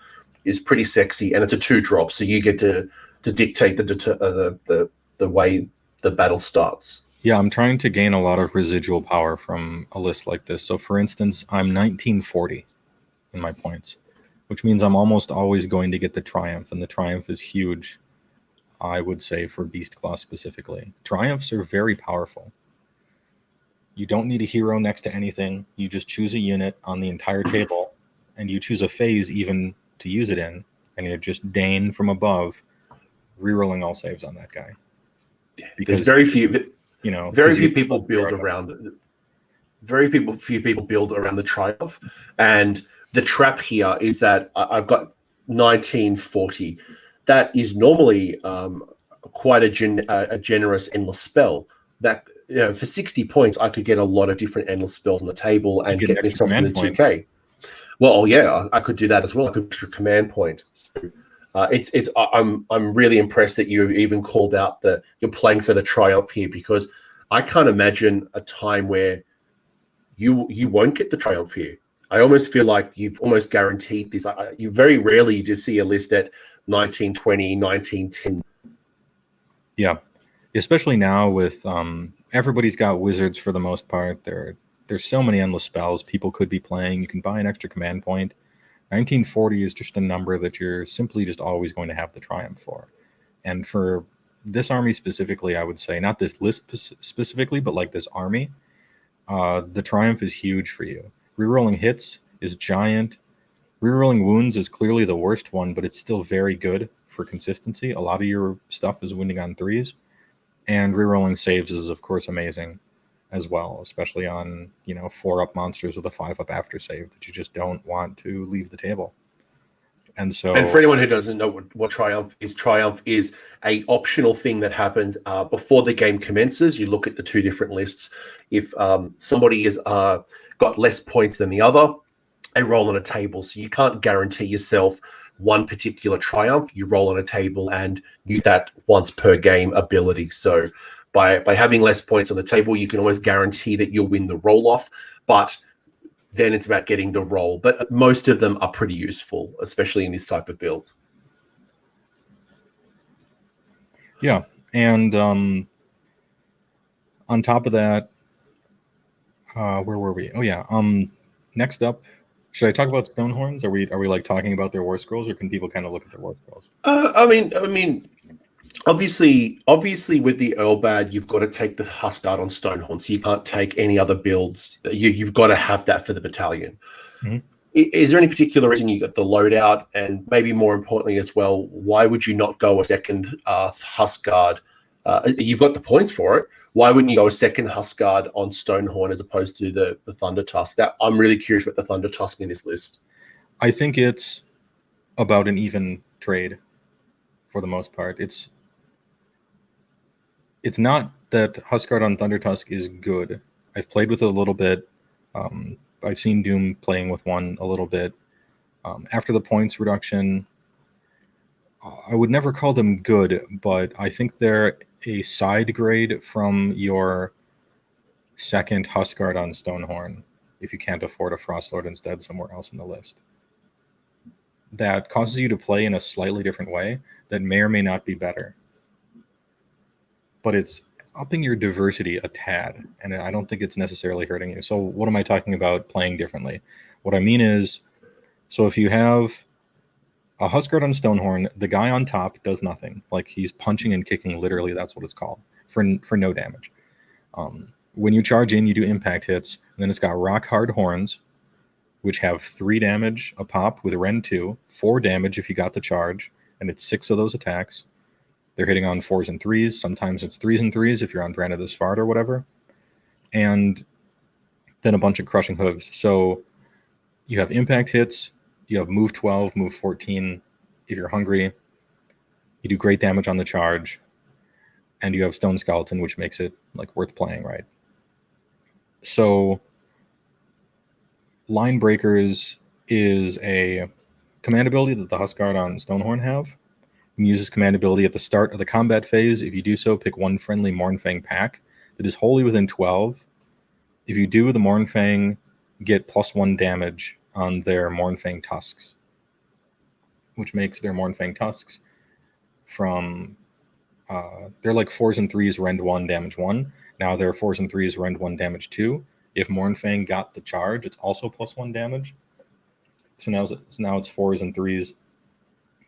is pretty sexy, and it's a 2-drop, so you get to dictate the way the battle starts. Yeah, I'm trying to gain a lot of residual power from a list like this. So, for instance, I'm 1940 in my points, which means I'm almost always going to get the Triumph, and the Triumph is huge, I would say, for Beastclaw specifically. Triumphs are very powerful. You don't need a hero next to anything. You just choose a unit on the entire table, and you choose a phase even to use it in, and you're just Dane from above, rerolling all saves on that guy. Because very few people build around the Triumph, and the trap here is that I've got 1940. That is normally quite a generous endless spell. That for 60 points, I could get a lot of different endless spells on the table and get myself to the 2K. Well, yeah, I could do that as well. I could extra command point. So, I'm really impressed that you even called out that you're playing for the Triumph here, because I can't imagine a time where you won't get the Triumph here. I almost feel like you've almost guaranteed this. You very rarely just see a list at 1920, 1910. Yeah, especially now with everybody's got wizards for the most part. There's so many endless spells people could be playing. You can buy an extra command point. 1940 is just a number that you're simply just always going to have the Triumph for. And for this army specifically, I would say, not this list specifically, but like this army, the Triumph is huge for you. Rerolling hits is giant. Rerolling wounds is clearly the worst one, but it's still very good for consistency. A lot of your stuff is wounding on 3s. And rerolling saves is, of course, amazing as well, especially on 4-up monsters with a 5-up after save that you just don't want to leave the table. And so, and for anyone who doesn't know what Triumph is a optional thing that happens before the game commences. You look at the 2 different lists. If somebody is got less points than the other, they roll on a table. So you can't guarantee yourself one particular Triumph. You roll on a table and use that once per game ability. So by having less points on the table, you can always guarantee that you'll win the roll-off, but then it's about getting the roll. But most of them are pretty useful, especially in this type of build. Yeah, and on top of that, where were we? Oh yeah, next up, should I talk about Stonehorns? Are we like talking about their war scrolls, or can people kind of look at their war scrolls? I mean, obviously, with the Earlbad, you've got to take the Huskguard on Stonehorn, so you can't take any other builds. You've got to have that for the battalion. Mm-hmm. Is there any particular reason you got the loadout, and maybe more importantly as well, why would you not go a second Huskguard? You've got the points for it. Why wouldn't you go a second Huskguard on Stonehorn as opposed to the Thunder Tusk? That I'm really curious about the Thunder Tusk in this list. I think it's about an even trade for the most part. It's not that Huskard on Thundertusk is good. I've played with it a little bit. I've seen Doom playing with one a little bit. After the points reduction, I would never call them good, but I think they're a side grade from your second Huskard on Stonehorn, if you can't afford a Frostlord instead somewhere else in the list. That causes you to play in a slightly different way that may or may not be better. But it's upping your diversity a tad, and I don't think it's necessarily hurting you. So what am I talking about playing differently? What I mean is, so if you have a Huskard on Stonehorn, the guy on top does nothing. Like, he's punching and kicking, literally, that's what it's called, for no damage. When you charge in, you do impact hits, and then it's got rock hard horns, which have 3 damage a pop with Ren 2, 4 damage if you got the charge, and it's 6 of those attacks. They're hitting on 4s and 3s. Sometimes it's 3s and 3s if you're on Brand of the Svart or whatever. And then a bunch of crushing hooves. So you have impact hits, you have move 12, move 14 if you're hungry. You do great damage on the charge, and you have Stone Skeleton, which makes it like worth playing, right? So Line Breakers is a command ability that the Huskard on Stonehorn have. You can use this command ability at the start of the combat phase. If you do so, pick one friendly Mournfang pack that is wholly within 12. If you do, the Mournfang get +1 damage on their Mournfang tusks, which makes their Mournfang tusks from they're like 4s and 3s, rend 1, damage 1. Now they're 4s and 3s, rend 1, damage 2. If Mournfang got the charge, it's also +1 damage. So now it's 4s and 3s,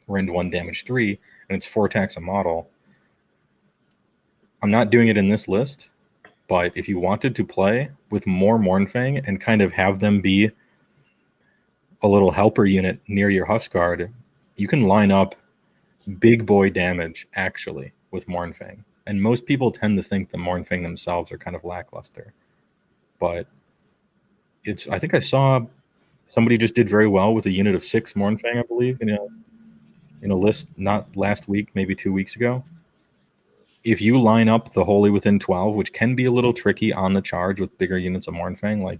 rend 1, damage 3, and it's 4 attacks a model. I'm not doing it in this list, but if you wanted to play with more Mournfang and kind of have them be a little helper unit near your Huskard, you can line up big boy damage, actually, with Mournfang. And most people tend to think the Mournfang themselves are kind of lackluster. But I think I saw somebody just did very well with a unit of 6 Mournfang, I believe, in a list not last week, maybe 2 weeks ago. If you line up the wholly within 12, which can be a little tricky on the charge with bigger units of Mournfang, like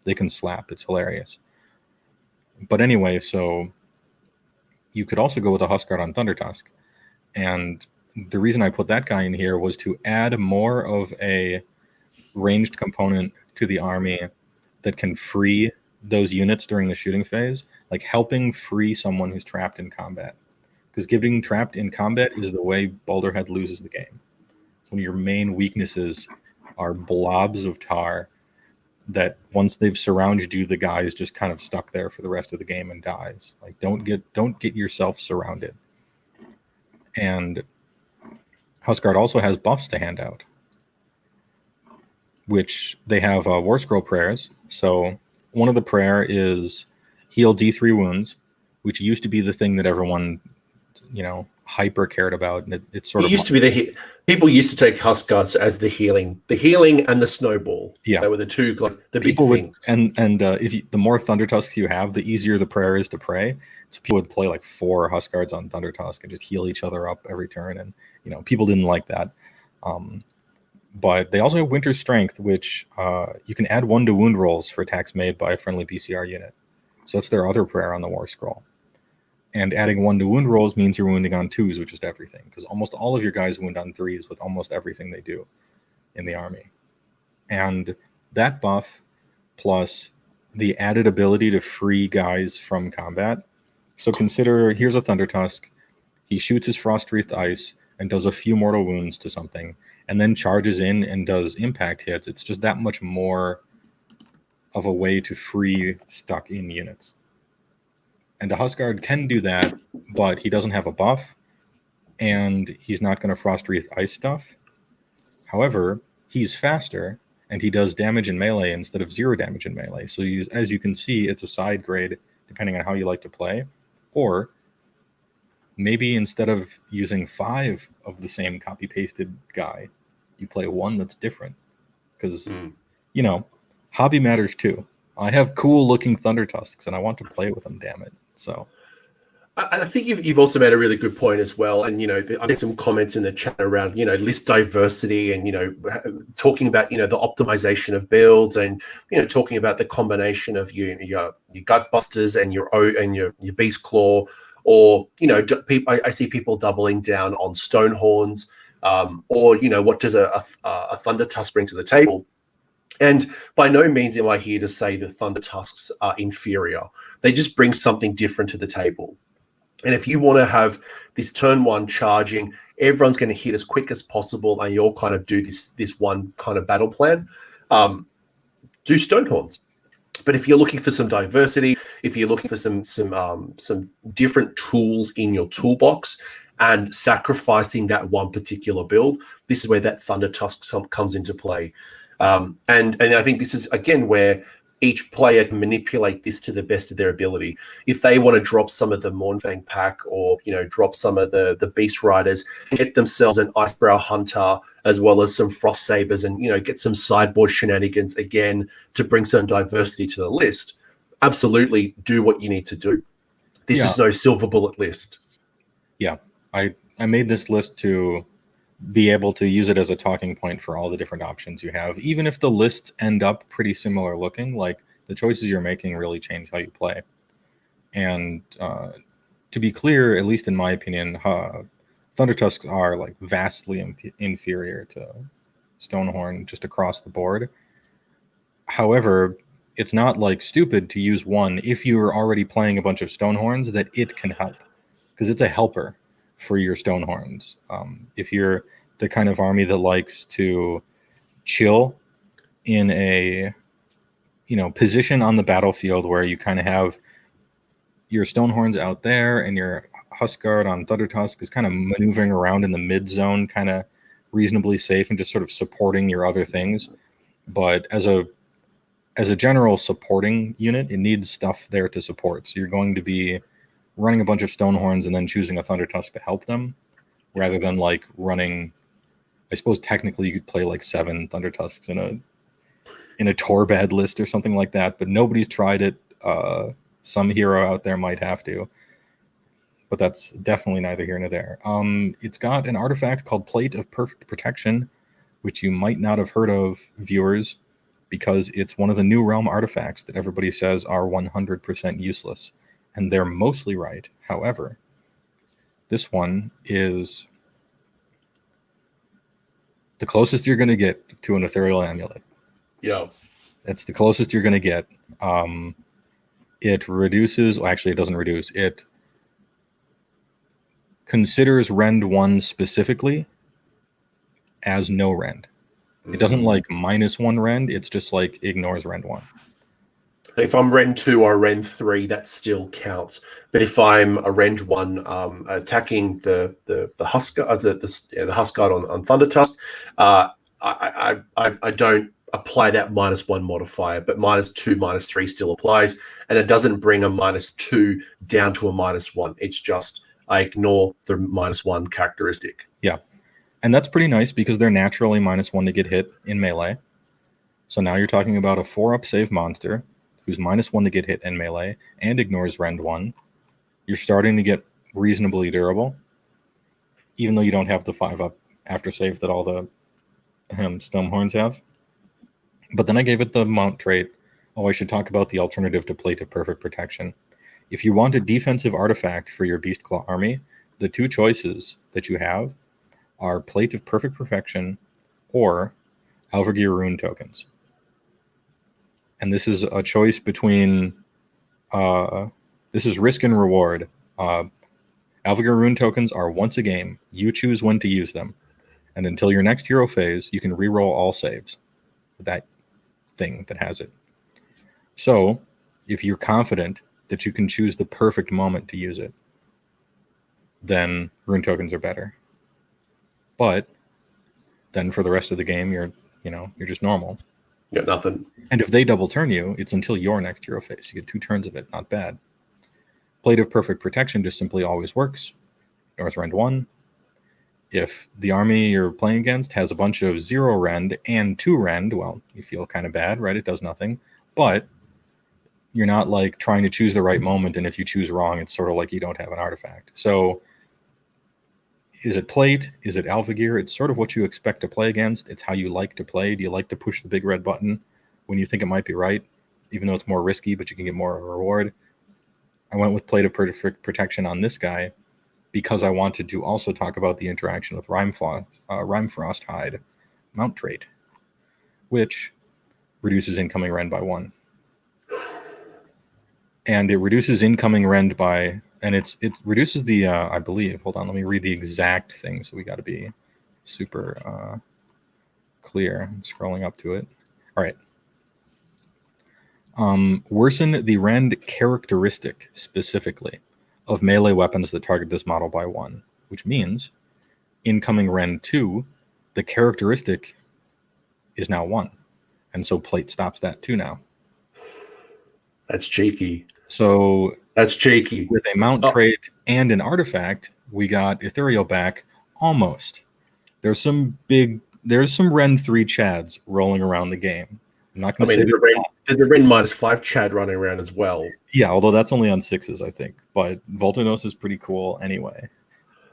they can slap. It's hilarious. But anyway, so you could also go with a Huskard on Thundertusk. And the reason I put that guy in here was to add more of a ranged component to the army that can free those units during the shooting phase, like helping free someone who's trapped in combat. Because getting trapped in combat is the way Boulderhead loses the game. So one of your main weaknesses are blobs of tar that once they've surrounded you, the guy is just kind of stuck there for the rest of the game and dies. Like, don't get yourself surrounded. And Huskard also has buffs to hand out, which they have War Scroll prayers. So one of the prayer is heal D3 wounds, which used to be the thing that everyone, hyper cared about. And it's sort of used to be people used to take Huskards as the healing and the snowball. Yeah, they were the two the people big things. If the more Thundertusks you have, the easier the prayer is to pray. So people would play like 4 Huskards on Thundertusk and just heal each other up every turn, and people didn't like that. But they also have Winter Strength, which you can add 1 to wound rolls for attacks made by a friendly PCR unit. So that's their other prayer on the War Scroll. And adding 1 to wound rolls means you're wounding on 2s, which is everything, because almost all of your guys wound on 3s with almost everything they do in the army. And that buff, plus the added ability to free guys from combat. So consider, here's a Thundertusk. He shoots his Frost-Wreathed Ice and does a few mortal wounds to something, and then charges in and does impact hits. It's just that much more of a way to free stuck-in units. And a Huskard can do that, but he doesn't have a buff, and he's not going to Frost-Wreath Ice stuff. However, he's faster, and he does damage in melee instead of 0 damage in melee. So as you can see, it's a side grade, depending on how you like to play. Or maybe instead of using 5 of the same copy-pasted guy, you play 1 that's different. Because, hobby matters too. I have cool looking Thunder Tusks and I want to play with them, damn it. So I think you've also made a really good point as well. And, I think some comments in the chat around, list diversity and, talking about, the optimization of builds and, talking about the combination of your gut busters and your beast claw, or, I see people doubling down on stone horns, or, what does a Thunder Tusk bring to the table? And by no means am I here to say that Thunder Tusks are inferior. They just bring something different to the table. And if you want to have this turn one charging, everyone's going to hit as quick as possible, and you'll kind of do this one kind of battle plan, do Stonehorns. But if you're looking for some diversity, if you're looking for some different tools in your toolbox and sacrificing that one particular build, this is where that Thunder Tusk comes into play. And I think this is, again, where each player can manipulate this to the best of their ability. If they want to drop some of the Mournfang pack, or drop some of the Beast Riders, get themselves an Icebrow Hunter as well as some Frost Sabers, and get some sideboard shenanigans again to bring some diversity to the list, absolutely do what you need to do. This is no silver bullet list. Yeah, I made this list to be able to use it as a talking point for all the different options you have. Even if the lists end up pretty similar looking, like the choices you're making really change how you play. And to be clear, at least in my opinion, Thunder Tusks are like vastly inferior to Stonehorn just across the board. However, it's not like stupid to use one if you're already playing a bunch of Stonehorns, that it can help, because it's a helper for your Stonehorns. If you're the kind of army that likes to chill in a position on the battlefield where you kind of have your Stonehorns out there and your Huskguard on Thunder Tusk is kind of maneuvering around in the mid zone, kind of reasonably safe and just sort of supporting your other things. But as a general supporting unit, it needs stuff there to support. So you're going to be running a bunch of Stonehorns and then choosing a Thunder Tusk to help them, rather than like running. I suppose technically you could play like 7 Thunder Tusks in a Torbad list or something like that, but nobody's tried it. Some hero out there might have to, but that's definitely neither here nor there. It's got an artifact called Plate of Perfect Protection, which you might not have heard of, viewers, because it's one of the New Realm artifacts that everybody says are 100% useless. And they're mostly right. However, this one is the closest you're going to get to an Ethereal Amulet. Yeah. It's the closest you're going to get. It reduces... Well, actually, it doesn't reduce. It considers Rend 1 specifically as no Rend. It doesn't like -1 Rend. It's just like ignores Rend 1. If I'm Rend 2 or Rend 3, that still counts. But if I'm a Rend 1 attacking the Huskguard, the Huskguard on Thunder Tusk, I don't apply that -1 modifier, but -2, -3 still applies, and it doesn't bring a -2 down to a -1. It's just I ignore the -1 characteristic. Yeah, and that's pretty nice because they're naturally -1 to get hit in melee. So now you're talking about a 4-up save monster who's -1 to get hit in melee and ignores Rend 1. You're starting to get reasonably durable, even though you don't have the 5-up after save that all the Stonehorns have. But then I gave it the mount trait. Oh, I should talk about the alternative to Plate of Perfect Protection. If you want a defensive artifact for your Beastclaw army, the 2 choices that you have are Plate of Perfect Perfection or Alvergir Rune tokens. And this is a choice between, this is risk and reward. Alvergir Rune tokens are once a game. You choose when to use them. And until your next hero phase, you can reroll all saves with that thing that has it. So if you're confident that you can choose the perfect moment to use it, then rune tokens are better. But then for the rest of the game, you're just normal. Got nothing. And if they double turn you, it's until your next hero phase. You get 2 turns of it. Not bad. Plate of Perfect Protection just simply always works. North Rend 1. If the army you're playing against has a bunch of 0 Rend and 2 Rend, well, you feel kind of bad, right? It does nothing. But you're not like trying to choose the right moment, and if you choose wrong, it's sort of like you don't have an artifact. So is it plate? Is it alpha gear? It's sort of what you expect to play against. It's how you like to play. Do you like to push the big red button when you think it might be right, even though it's more risky, but you can get more of a reward? I went with plate of protection on this guy because I wanted to also talk about the interaction with Rimefrost Hide mount trait, which reduces incoming rend by 1. And it reduces incoming rend by, and it reduces the, I believe, hold on, let me read the exact thing, so we got to be super clear. I'm scrolling up to it. All right. Worsen the rend characteristic specifically of melee weapons that target this model by 1, which means incoming rend 2, the characteristic is now 1. And so plate stops that too now. That's cheeky. So that's cheeky. With a mount trait and an artifact, we got Ethereal back almost. There's some Rend 3 Chads rolling around the game. I'm not going to say there's a Rend -5 Chad running around as well. Yeah, although that's only on 6s, I think. But Voltanos is pretty cool anyway.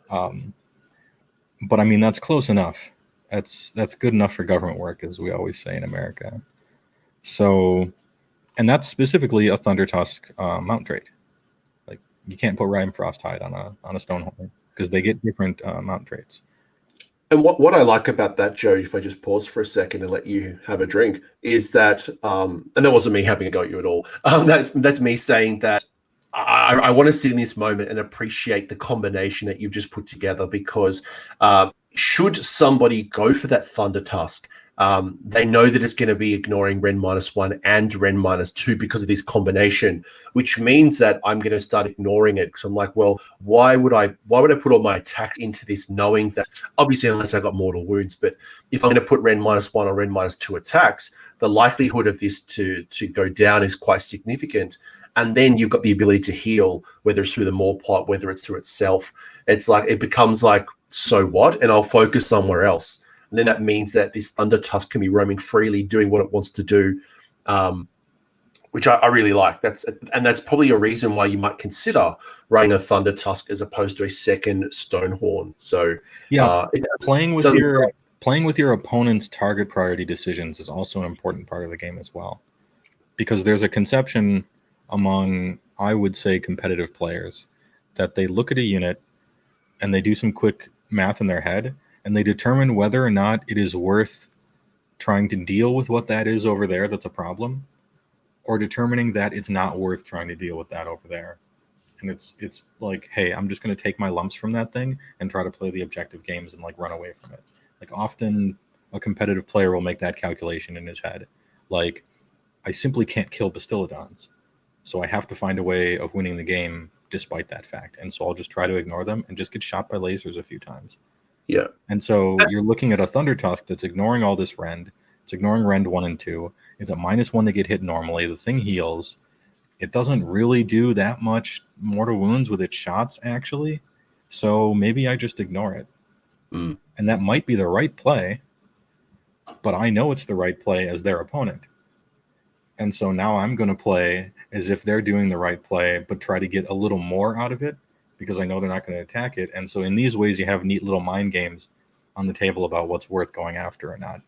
But I mean, that's close enough. That's good enough for government work, as we always say in America. So, and that's specifically a Thunder Tusk mount trait. Like, you can't put Rimefrost Hide on a Stonehorn because they get different mount traits. And what I like about that, Joe, if I just pause for a second and let you have a drink, is that, and that wasn't me having a go at you at all. That's me saying that I want to sit in this moment and appreciate the combination that you've just put together, because should somebody go for that Thunder Tusk, they know that it's going to be ignoring Rend -1 and Rend -2 because of this combination, which means that I'm going to start ignoring it. So I'm like, well, why would I put all my attacks into this, knowing that obviously, unless I got mortal wounds, but if I'm going to put Rend -1 or Rend -2 attacks, the likelihood of this to go down is quite significant. And then you've got the ability to heal, whether it's through the Maw Pot, whether it's through itself. It's like, it becomes like, so what? And I'll focus somewhere else. And then that means that this Thunder Tusk can be roaming freely, doing what it wants to do, which I really like. That's probably a reason why you might consider running a Thunder Tusk as opposed to a second Stonehorn. So yeah, playing with your opponent's target priority decisions is also an important part of the game as well, because there's a conception among, I would say, competitive players that they look at a unit and they do some quick math in their head, and they determine whether or not it is worth trying to deal with what that is over there that's a problem, or determining that it's not worth trying to deal with that over there. And it's like, hey, I'm just going to take my lumps from that thing and try to play the objective games and like run away from it. Like, often a competitive player will make that calculation in his head. Like, I simply can't kill Bastiladons, so I have to find a way of winning the game despite that fact. And so I'll just try to ignore them and just get shot by lasers a few times. Yeah. And so you're looking at a Thunder Tusk that's ignoring all this rend. It's ignoring rend 1 and 2. It's a -1 to get hit normally. The thing heals. It doesn't really do that much mortal wounds with its shots, actually. So maybe I just ignore it. Mm. And that might be the right play, but I know it's the right play as their opponent. And so now I'm going to play as if they're doing the right play, but try to get a little more out of it, because I know they're not going to attack it. And so in these ways, you have neat little mind games on the table about what's worth going after or not.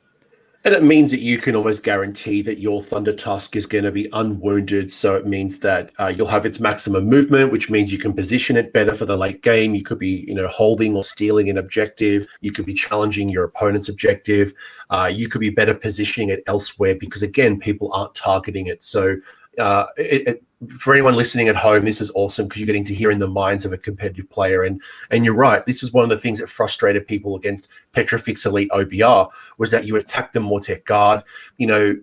And it means that you can almost guarantee that your Thunder Tusk is going to be unwounded. So it means that you'll have its maximum movement, which means you can position it better for the late game. You could be, holding or stealing an objective. You could be challenging your opponent's objective. You could be better positioning it elsewhere because, again, people aren't targeting it. So for anyone listening at home, this is awesome because you're getting to hear in the minds of a competitive player. And you're right. This is one of the things that frustrated people against Petrifix Elite OBR, was that you attack the Mortek Guard,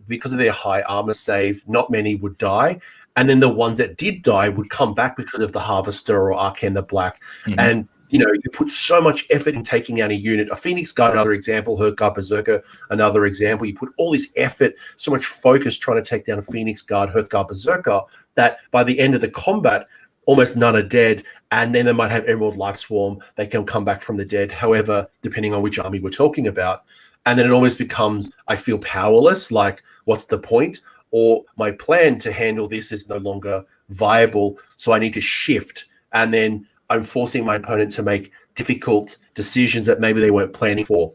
because of their high armor save, not many would die. And then the ones that did die would come back because of the Harvester or Arcane the Black. Mm-hmm. And, you put so much effort in taking out a unit. A Phoenix Guard, another example. Hearthguard Berserker, another example. You put all this effort, so much focus trying to take down a Phoenix Guard, Hearthguard Berserker, that by the end of the combat, almost none are dead. And then they might have Emerald Life Swarm. They can come back from the dead, however, depending on which army we're talking about. And then it almost becomes, I feel powerless, like, what's the point? or my plan to handle this is no longer viable, so I need to shift, and then I'm forcing my opponent to make difficult decisions that maybe they weren't planning for.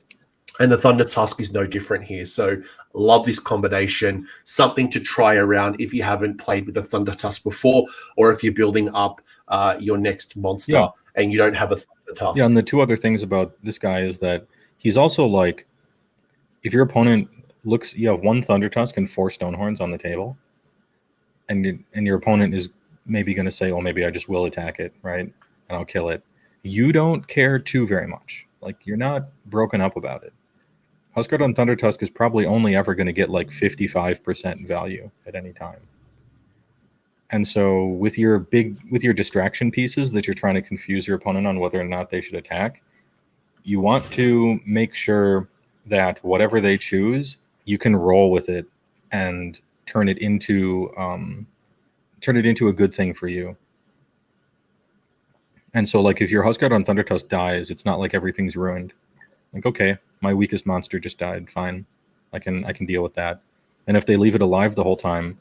And the Thunder Tusk is no different here. So love this combination. Something to try around if you haven't played with the Thunder Tusk before, or if you're building up your next monster and you don't have a Thunder Tusk. Yeah, and the two other things about this guy is that he's also like, if your opponent looks, you have one Thunder Tusk and 4 Stonehorns on the table, and your opponent is maybe going to say, oh, maybe I just will attack it, right? And I'll kill it. You don't care too very much. Like, you're not broken up about it. Huskard on Thunder Tusk is probably only ever going to get like 55% value at any time. And so with your distraction pieces that you're trying to confuse your opponent on whether or not they should attack, you want to make sure that whatever they choose, you can roll with it and turn it into a good thing for you. And so, like, if your Huskard on Thunder Tusk dies, it's not like everything's ruined. Like, okay, my weakest monster just died. Fine, I can deal with that. And if they leave it alive the whole time,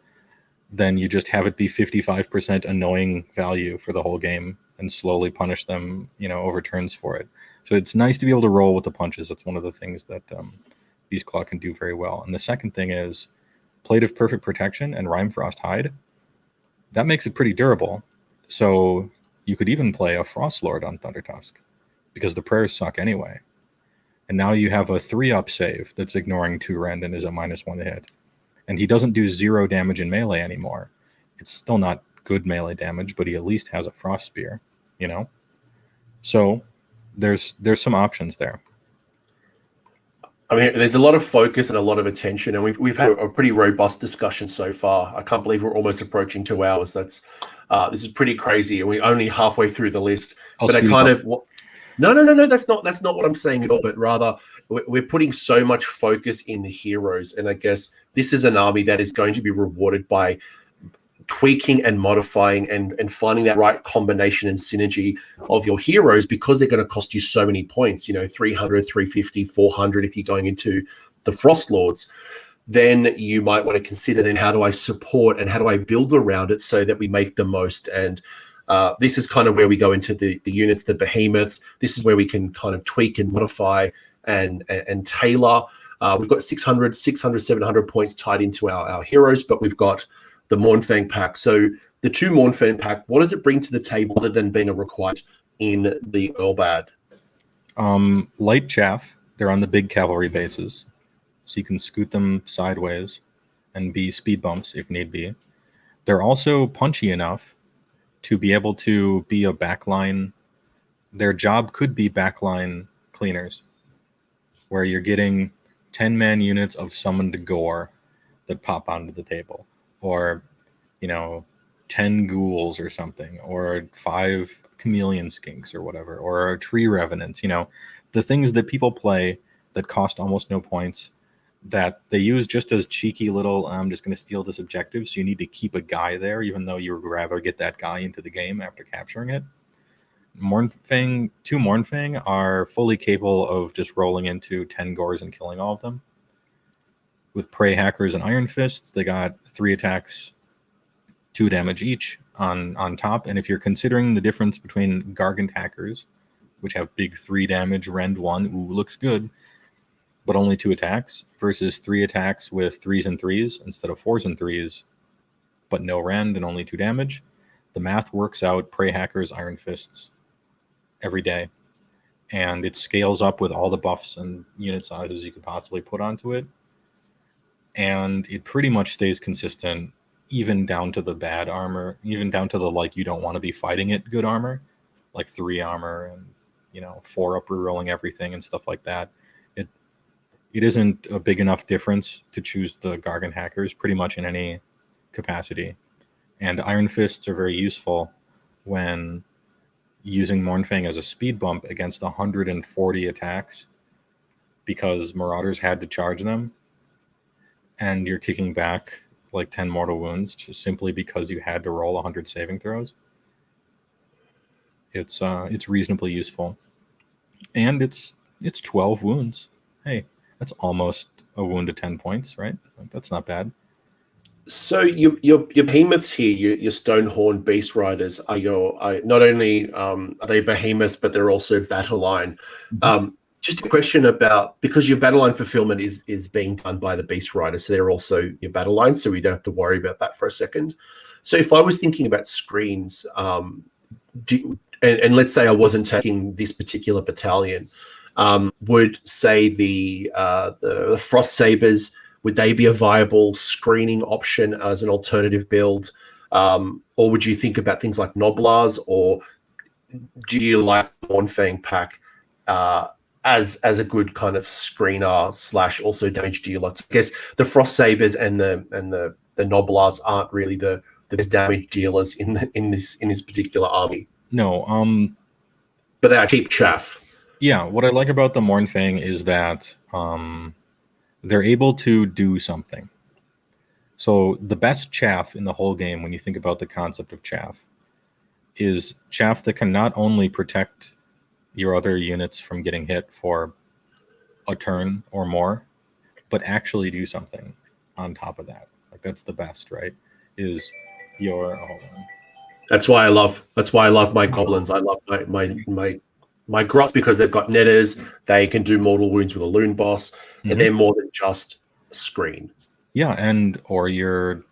then you just have it be 55% annoying value for the whole game and slowly punish them, over turns for it. So it's nice to be able to roll with the punches. That's one of the things that Beastclaw can do very well. And the second thing is Plate of Perfect Protection and Rimefrost Hide. That makes it pretty durable. So you could even play a Frostlord on Thunder Tusk because the prayers suck anyway. And now you have a 3-up save that's ignoring 2 rend and is a -1 to hit. And he doesn't do 0 damage in melee anymore. It's still not good melee damage, but he at least has a Frost Spear, So there's some options there. I mean, there's a lot of focus and a lot of attention, and we've had a pretty robust discussion so far. I can't believe we're almost approaching 2 hours. This is pretty crazy, and we're only halfway through the list. No. That's not what I'm saying at all. But rather, we're putting so much focus in the heroes, and I guess this is an army that is going to be rewarded by tweaking and modifying and finding that right combination and synergy of your heroes, because they're going to cost you so many points, 300, 350, 400 if you're going into the Frost Lords. Then you might want to consider, then how do I support and how do I build around it so that we make the most? And this is kind of where we go into the units, the behemoths. This is where we can kind of tweak and modify and tailor. We've got 600, 700 points tied into our heroes, but we've got the Mournfang pack. So the 2 Mournfang pack, what does it bring to the table other than being a requirement in the Earlbad? Light chaff. They're on the big cavalry bases, so you can scoot them sideways and be speed bumps if need be. They're also punchy enough to be able to be a backline. Their job could be backline cleaners, where you're getting 10-man units of summoned gore that pop onto the table, or 10 ghouls or something, or 5 chameleon skinks or whatever, or tree revenants, the things that people play that cost almost no points, that they use just as cheeky little, I'm just going to steal this objective, so you need to keep a guy there, even though you would rather get that guy into the game after capturing it. 2 Mournfang are fully capable of just rolling into 10 gores and killing all of them. With Prey Hackers and Iron Fists, they got 3 attacks, 2 damage each on top. And if you're considering the difference between Gargant Hackers, which have big 3 damage, rend 1, ooh, looks good, but only 2 attacks, versus 3 attacks with 3s and 3s instead of 4s and 3s, but no rend and only 2 damage, the math works out Prey Hackers, Iron Fists every day. And it scales up with all the buffs and unit sizes you could possibly put onto it. And it pretty much stays consistent, even down to the bad armor, even down to the, you don't want to be fighting it good armor, like 3 armor and, 4 up rerolling everything and stuff like that. It isn't a big enough difference to choose the Gargant Hackers pretty much in any capacity. And Iron Fists are very useful when using Mournfang as a speed bump against 140 attacks, because Marauders had to charge them, and you're kicking back like 10 mortal wounds just simply because you had to roll 100 saving throws. It's reasonably useful, and it's 12 wounds. Hey, that's almost a wound to 10 points, right? That's not bad. So your behemoths here, your Stonehorn Beast Riders are not only are they behemoths, but they're also battle line. Just a question about, because your battle line fulfillment is being done by the Beast Riders, so they're also your battle line, so we don't have to worry about that for a second. So if I was thinking about screens, and let's say I wasn't taking this particular battalion, would say the Frost Sabers, would they be a viable screening option as an alternative build? Or would you think about things like Noblars, or do you like the Mournfang pack as a good kind of screener / also damage dealer? I guess the Frost Sabers and the Noblars aren't really the best damage dealers in this particular army. No, but they are cheap chaff. Yeah, what I like about the Mournfang is that they're able to do something. So the best chaff in the whole game, when you think about the concept of chaff, is chaff that can not only protect your other units from getting hit for a turn or more, but actually do something on top of that. Like, that's the best, right? Is your hold on. That's why I love my goblins. I love my grots, because they've got netters. They can do mortal wounds with a loon boss, and they're more than just a screen. Yeah, and or your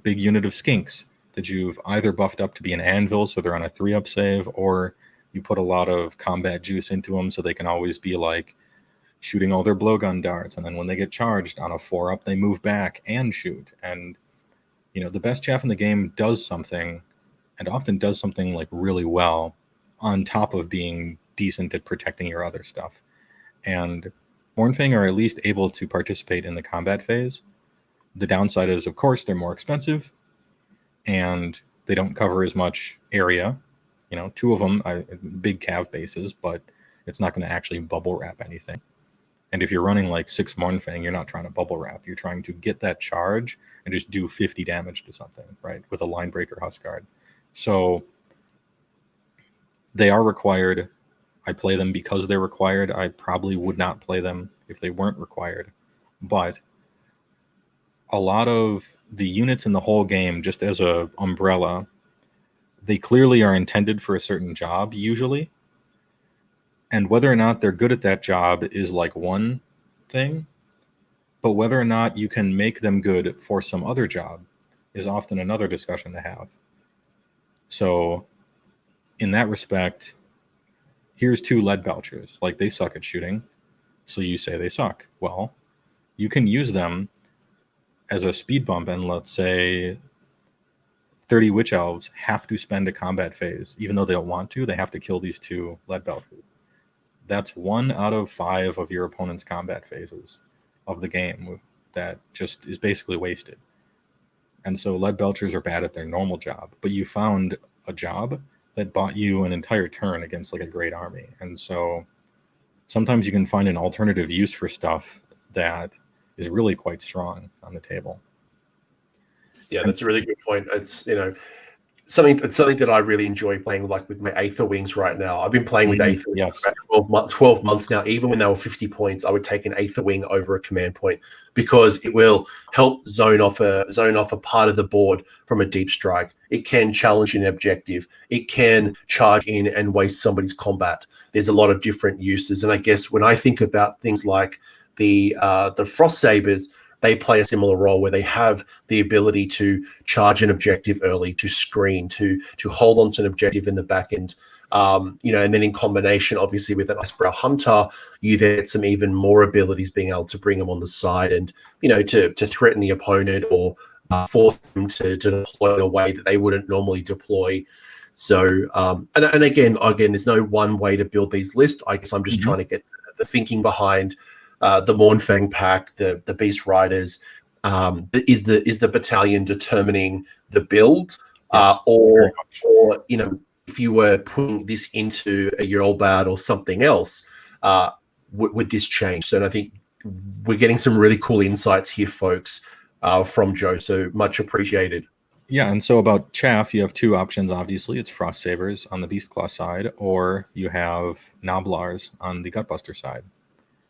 big unit of skinks that you've either buffed up to be an anvil, so they're on a 3-up save, or you put a lot of combat juice into them, so they can always be like shooting all their blowgun darts, and then when they get charged on a 4-up, they move back and shoot. And the best chaff in the game does something, and often does something like really well, on top of being decent at protecting your other stuff. And Mournfang are at least able to participate in the combat phase. The downside is, of course, they're more expensive, and they don't cover as much area. 2 of them are big cav bases, but it's not going to actually bubble wrap anything. And if you're running like 6 Mournfang, you're not trying to bubble wrap. You're trying to get that charge and just do 50 damage to something, right? With a line breaker Huskard. So they are required. I play them because they're required. I probably would not play them if they weren't required. But a lot of the units in the whole game, just as a umbrella, they clearly are intended for a certain job, usually. And whether or not they're good at that job is like one thing, but whether or not you can make them good for some other job is often another discussion to have. So in that respect, here's 2 lead belchers. Like, they suck at shooting, so you say they suck. Well, you can use them as a speed bump, and let's say 30 witch elves have to spend a combat phase. Even though they don't want to, they have to kill these 2 lead belchers. That's 1 out of 5 of your opponent's combat phases of the game that just is basically wasted. And so lead belchers are bad at their normal job, but you found a job that bought you an entire turn against like a great army. And so sometimes you can find an alternative use for stuff that is really quite strong on the table. Yeah, that's a really good point. It's something that I really enjoy playing, like with my Aether Wings right now. I've been playing with Aether Wings for about 12 months now. Even when they were 50 points, I would take an Aether Wing over a command point, because it will help zone off a part of the board from a deep strike. It can challenge an objective. It can charge in and waste somebody's combat. There's a lot of different uses. And I guess when I think about things like the Frost Sabers, they play a similar role, where they have the ability to charge an objective early, to screen, to hold on to an objective in the back end. And then in combination, obviously, with an Icebrow Hunter, you then get some even more abilities, being able to bring them on the side and, to threaten the opponent, or force them to deploy in a way that they wouldn't normally deploy. So, and again, there's no one way to build these lists. I guess I'm just trying to get the thinking behind the Mournfang pack, the Beast Riders. Is the battalion determining the build, Yes, or if you were putting this into a Yorlbad or something else, would this change? So, and I think we're getting some really cool insights here, folks, from Joe. So much appreciated. Yeah, and so about chaff, you have 2 options. Obviously, it's Frost Sabers on the Beastclaw side, or you have Noblars on the Gutbuster side.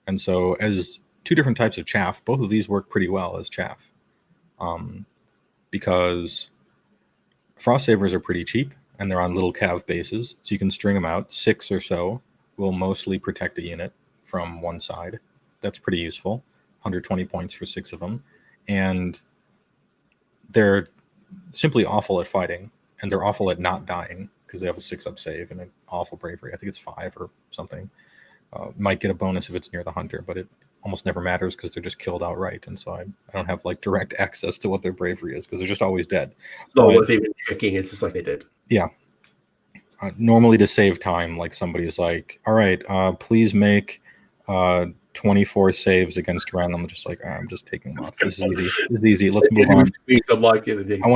And so as 2 different types of chaff, both of these work pretty well as chaff. because Frost Sabers are pretty cheap, and they're on little cav bases, so you can string them out. 6 or so will mostly protect a unit from one side. That's pretty useful. 120 points for 6 of them. And they're simply awful at fighting, and they're awful at not dying because they have a 6-up save and an awful bravery. I think it's 5 or something. Might get a bonus if it's near the hunter, but it almost never matters because they're just killed outright. And so I don't have like direct access to what their bravery is because they're just always dead. It's not worth even checking. It's just like they did. Yeah. Normally to save time, like somebody is like, all right, please make 24 saves against random. I'm just like, I'm just taking them off. This is easy. This is easy. Let's move on. I want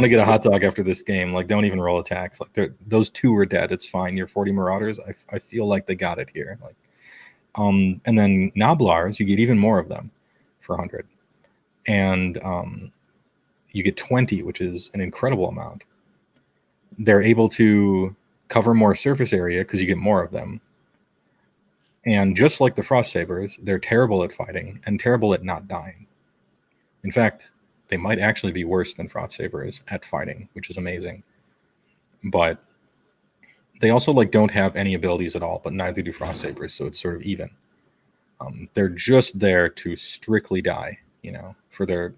to get a hot dog after this game. Like, don't even roll attacks. Like, those 2 are dead. It's fine. Your 40 Marauders, I feel like they got it here. Like, and then Noblars, you get even more of them for 100. And you get 20, which is an incredible amount. They're able to cover more surface area because you get more of them. And just like the Frost Sabers, they're terrible at fighting and terrible at not dying. In fact, they might actually be worse than Frost Sabers at fighting, which is amazing. But they also like don't have any abilities at all, but neither do Frost Sabers, so it's sort of even. They're just there to strictly die, you know, for their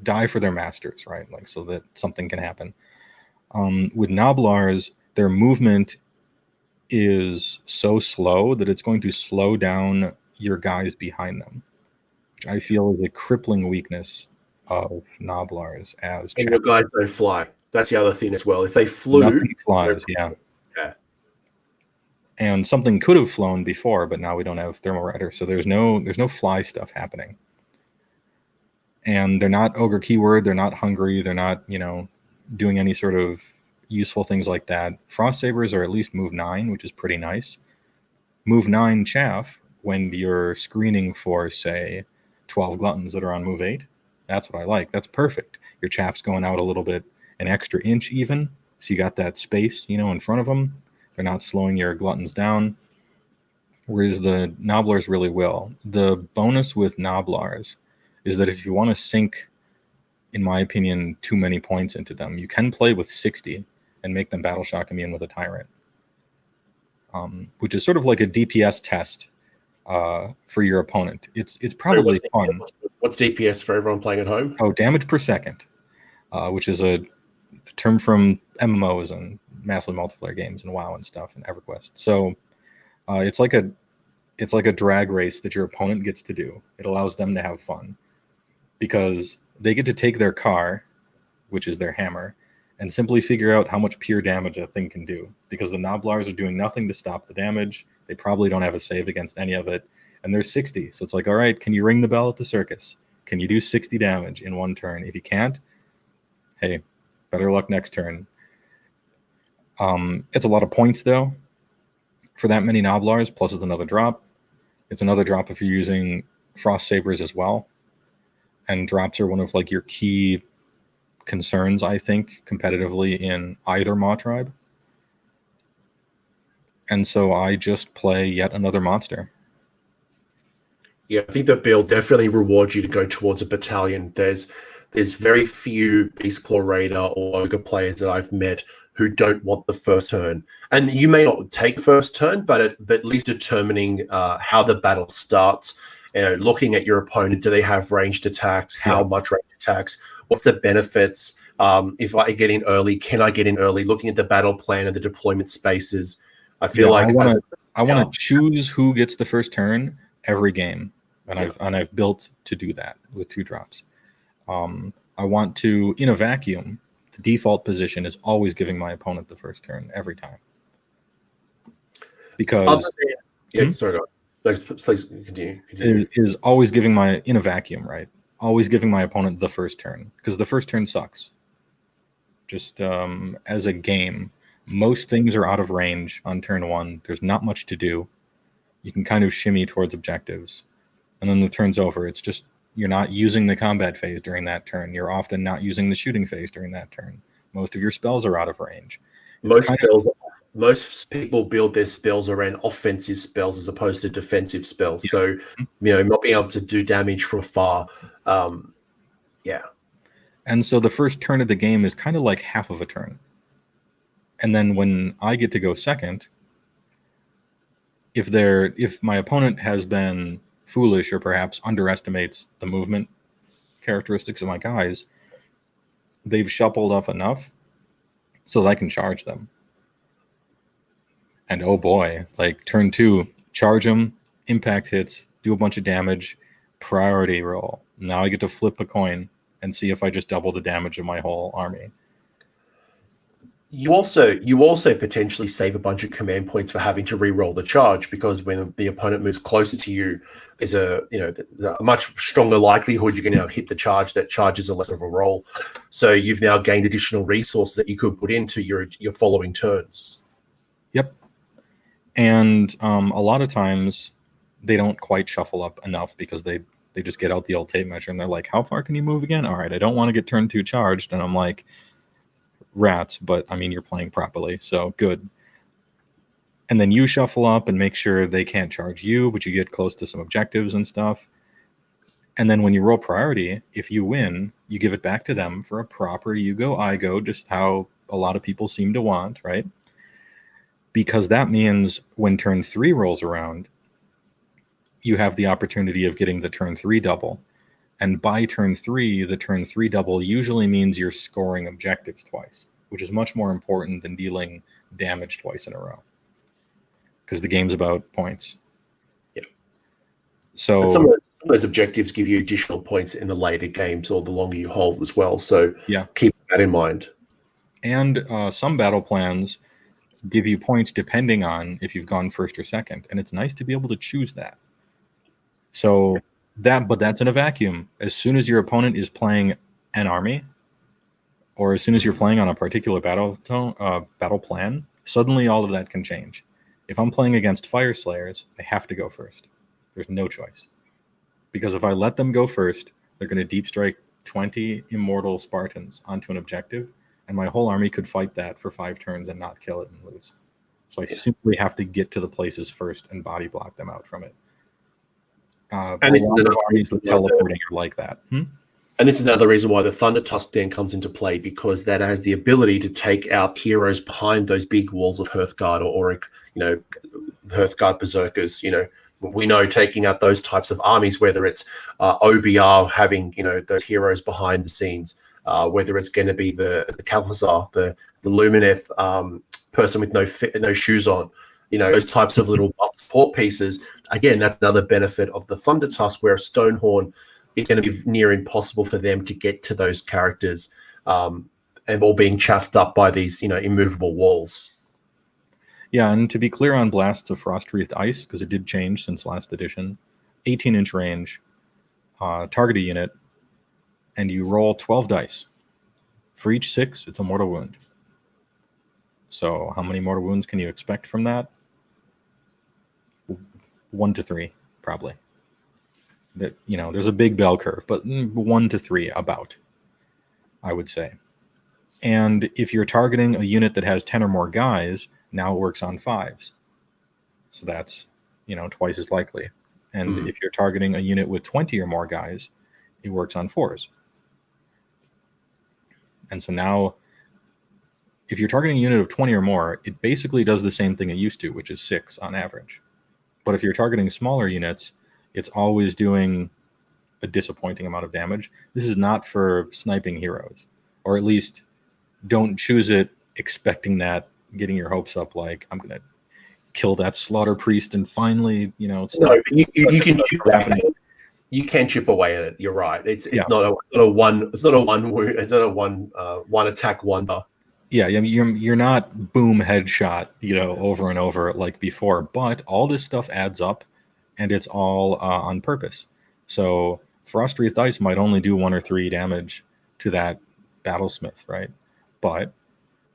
die for their masters, right? Like so that something can happen. With Noblars, their movement is so slow that it's going to slow down your guys behind them, which I feel is a crippling weakness of Noblars. As and your guys don't fly. That's the other thing as well. If they flew, nothing flies. Yeah. And something could have flown before, but now we don't have Thermal Rider, so there's no fly stuff happening. And they're not Ogre Keyword. They're not hungry. They're not doing any sort of useful things like that. Frost Sabers are at least move 9, which is pretty nice. Move 9 chaff when you're screening for, say, 12 gluttons that are on move 8. That's what I like. That's perfect. Your chaff's going out a little bit, an extra inch even, so you got that space, in front of them. They're not slowing your gluttons down, whereas the Noblars really will. The bonus with Noblars is that if you want to sink, in my opinion, too many points into them, you can play with 60 and make them battle shock immune with a tyrant, which is sort of like a DPS test for your opponent. It's probably fun. What's DPS for everyone playing at home? Oh, damage per second, which is a term from MMOs and massive multiplayer games and WoW and stuff and EverQuest. So it's like a drag race that your opponent gets to do. It allows them to have fun because they get to take their car, which is their hammer, and simply figure out how much pure damage a thing can do, because the Noblars are doing nothing to stop the damage. They probably don't have a save against any of it, and there's 60. So it's like, all right, can you ring the bell at the circus? Can you do 60 damage in one turn? If you can't, hey, better luck next turn. It's a lot of points, though, for that many Noblars, plus it's another drop. It's another drop if you're using Frost Sabers as well. And drops are one of like your key concerns, I think, competitively in either Mawtribe. And so I just play yet another monster. Yeah, I think the build definitely rewards you to go towards a battalion. There's very few Beastclaw Raider or Ogre players that I've met who don't want the first turn. And you may not take first turn, but at least determining how the battle starts, looking at your opponent, do they have ranged attacks? How much ranged attacks? What's the benefits? If I get in early, can I get in early? Looking at the battle plan and the deployment spaces, I feel like I want to choose who gets the first turn every game, and I've built to do that with 2 drops. I want to, in a vacuum, the default position is always giving my opponent the first turn every time, because sorry. Please continue. Is always giving in a vacuum, right? Always giving my opponent the first turn, because the first turn sucks. Just as a game, most things are out of range on turn 1. There's not much to do. You can kind of shimmy towards objectives, and then the turn's over. It's just you're not using the combat phase during that turn. You're often not using the shooting phase during that turn. Most of your spells are out of range. Most people build their spells around offensive spells as opposed to defensive spells. Yeah. So, not being able to do damage from afar. And so the first turn of the game is kind of like half of a turn. And then when I get to go second, if my opponent has been foolish or perhaps underestimates the movement characteristics of my guys, they've shuffled up enough so that I can charge them. And oh boy, like turn 2, charge them, impact hits, do a bunch of damage, priority roll. Now I get to flip a coin and see if I just double the damage of my whole army. You also potentially save a bunch of command points for having to re-roll the charge, because when the opponent moves closer to you, there's a much stronger likelihood you're going to hit the charge. That charge is a less of a roll, so you've now gained additional resources that you could put into your following turns. Yep. And a lot of times they don't quite shuffle up enough because they just get out the old tape measure and they're like, how far can you move again? All right, I don't want to get turn 2 charged. And I'm like, rats, but I mean, you're playing properly, so good. And then you shuffle up and make sure they can't charge you, but you get close to some objectives and stuff. And then when you roll priority, if you win, you give it back to them for a proper you go, I go, just how a lot of people seem to want, right? Because that means when turn 3 rolls around, you have the opportunity of getting the turn 3 double. And by turn 3, the turn 3 double usually means you're scoring objectives twice, which is much more important than dealing damage twice in a row, because the game's about points. Yeah. So some of those objectives give you additional points in the later games or the longer you hold as well. So yeah, keep that in mind. And some battle plans give you points depending on if you've gone first or second, and it's nice to be able to choose that. So but that's in a vacuum. As soon as your opponent is playing an army, or as soon as you're playing on a particular battle plan, suddenly all of that can change. If I'm playing against Fire Slayers, I have to go first. There's no choice. Because if I let them go first, they're going to deep strike 20 immortal Spartans onto an objective, and my whole army could fight that for 5 turns and not kill it and lose. So I simply have to get to the places first and body block them out from it. And it's another armies with teleporting are like that. And this is another reason why the Thunder Tusk then comes into play, because that has the ability to take out heroes behind those big walls of Hearthguard or Hearthguard Berserkers. We know taking out those types of armies, whether it's OBR having those heroes behind the scenes, whether it's going to be the Kalazar, the Lumineth person with no shoes on, those types of little support pieces. Again, that's another benefit of the Thunder Tusk, where a Stonehorn, it's going to be near impossible for them to get to those characters, and all being chaffed up by these, immovable walls. Yeah, and to be clear on blasts of Frost-Wreathed Ice, because it did change since last edition, 18-inch range, target a unit, and you roll 12 dice. For each 6, it's a mortal wound. So how many mortal wounds can you expect from that? 1 to 3, probably. There's a big bell curve, but 1 to 3 about, I would say. And if you're targeting a unit that has 10 or more guys, now it works on 5s. So that's, twice as likely. And if you're targeting a unit with 20 or more guys, it works on 4s. And so now, if you're targeting a unit of 20 or more, it basically does the same thing it used to, which is 6 on average. But if you're targeting smaller units, it's always doing a disappointing amount of damage. This is not for sniping heroes, or at least don't choose it expecting that, getting your hopes up like, I'm going to kill that slaughter priest and finally, No, you can chip away. You can chip away at it. You're right. It's not a one attack wonder. Yeah, you're not boom headshot, over and over like before, but all this stuff adds up, and it's all on purpose. So Frost-Wreathed Ice might only do 1 or 3 damage to that battlesmith, right? But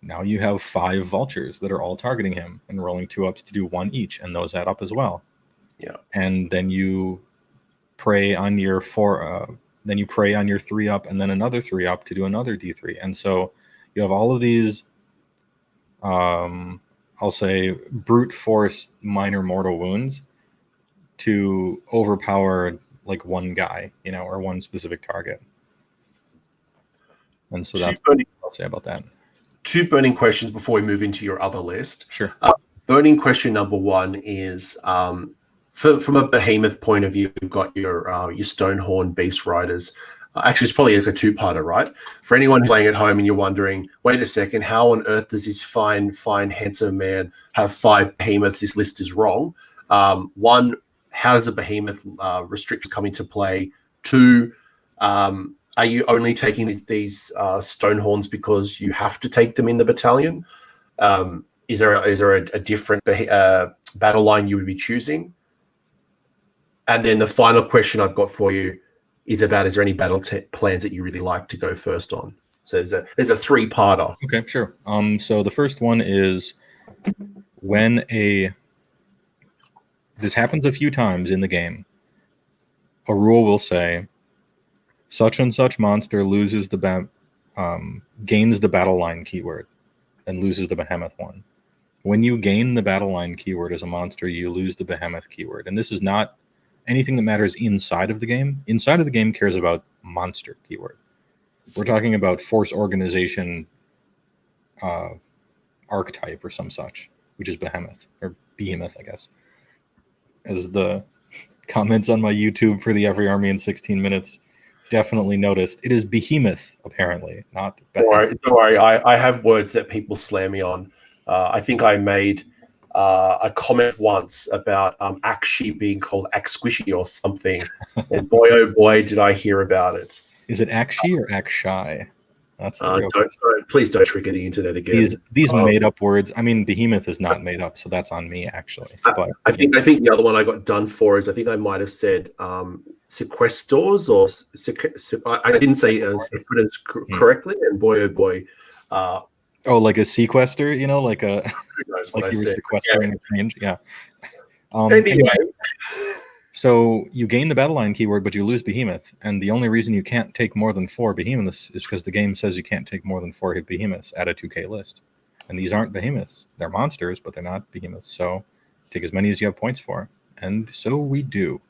now you have 5 vultures that are all targeting him and rolling 2-ups to do 1 each, and those add up as well. Yeah. And then you prey on your 3-up, and then another 3-up to do another D3. And so you have all of these, I'll say, brute force minor mortal wounds to overpower like one guy, or one specific target. And so that's what I'll say about that. Two burning questions before we move into your other list. Sure. Burning question number one is, from a behemoth point of view, you've got your Stonehorn Beast Riders. Actually, it's probably like a two-parter, right? For anyone playing at home and you're wondering, wait a second, how on earth does this fine, handsome man have 5 behemoths? This list is wrong. One, how does a behemoth restriction come into play? 2, are you only taking these Stonehorns because you have to take them in the battalion? Is there a different battle line you would be choosing? And then the final question I've got for you is about, is there any battle plans that you really like to go first on? So there's a 3-parter. Okay, sure. So the first one is when this happens a few times in the game, a rule will say such and such monster loses gains the battle line keyword and loses the behemoth one. When you gain the battle line keyword as a monster, you lose the behemoth keyword. And this is not anything that matters inside of the game. Inside of the game cares about monster keyword. We're talking about force organization archetype or some such, which is behemoth, or behemoth, I guess. As the comments on my YouTube for the Every Army in 16 Minutes definitely noticed, it is behemoth, apparently, not behemoth. Don't worry. I have words that people slam me on. I think I made a comment once about Akshi being called Aksquishy or something. And boy, oh boy, did I hear about it. Is it Akshi or Akshai? That's the real please don't trigger the internet again. These made up words. I mean, behemoth is not made up, so that's on me actually. But I think the other one I got done for is, I think I might have said sequestors, or I didn't say sequestors correctly, and boy oh boy. Like a sequester, like a like you were sequestering a change. Yeah. Anyway. So you gain the battle line keyword, but you lose behemoth. And the only reason you can't take more than 4 behemoths is because the game says you can't take more than 4 hit behemoths at a 2K list. And these aren't behemoths. They're monsters, but they're not behemoths. So take as many as you have points for. And so we do.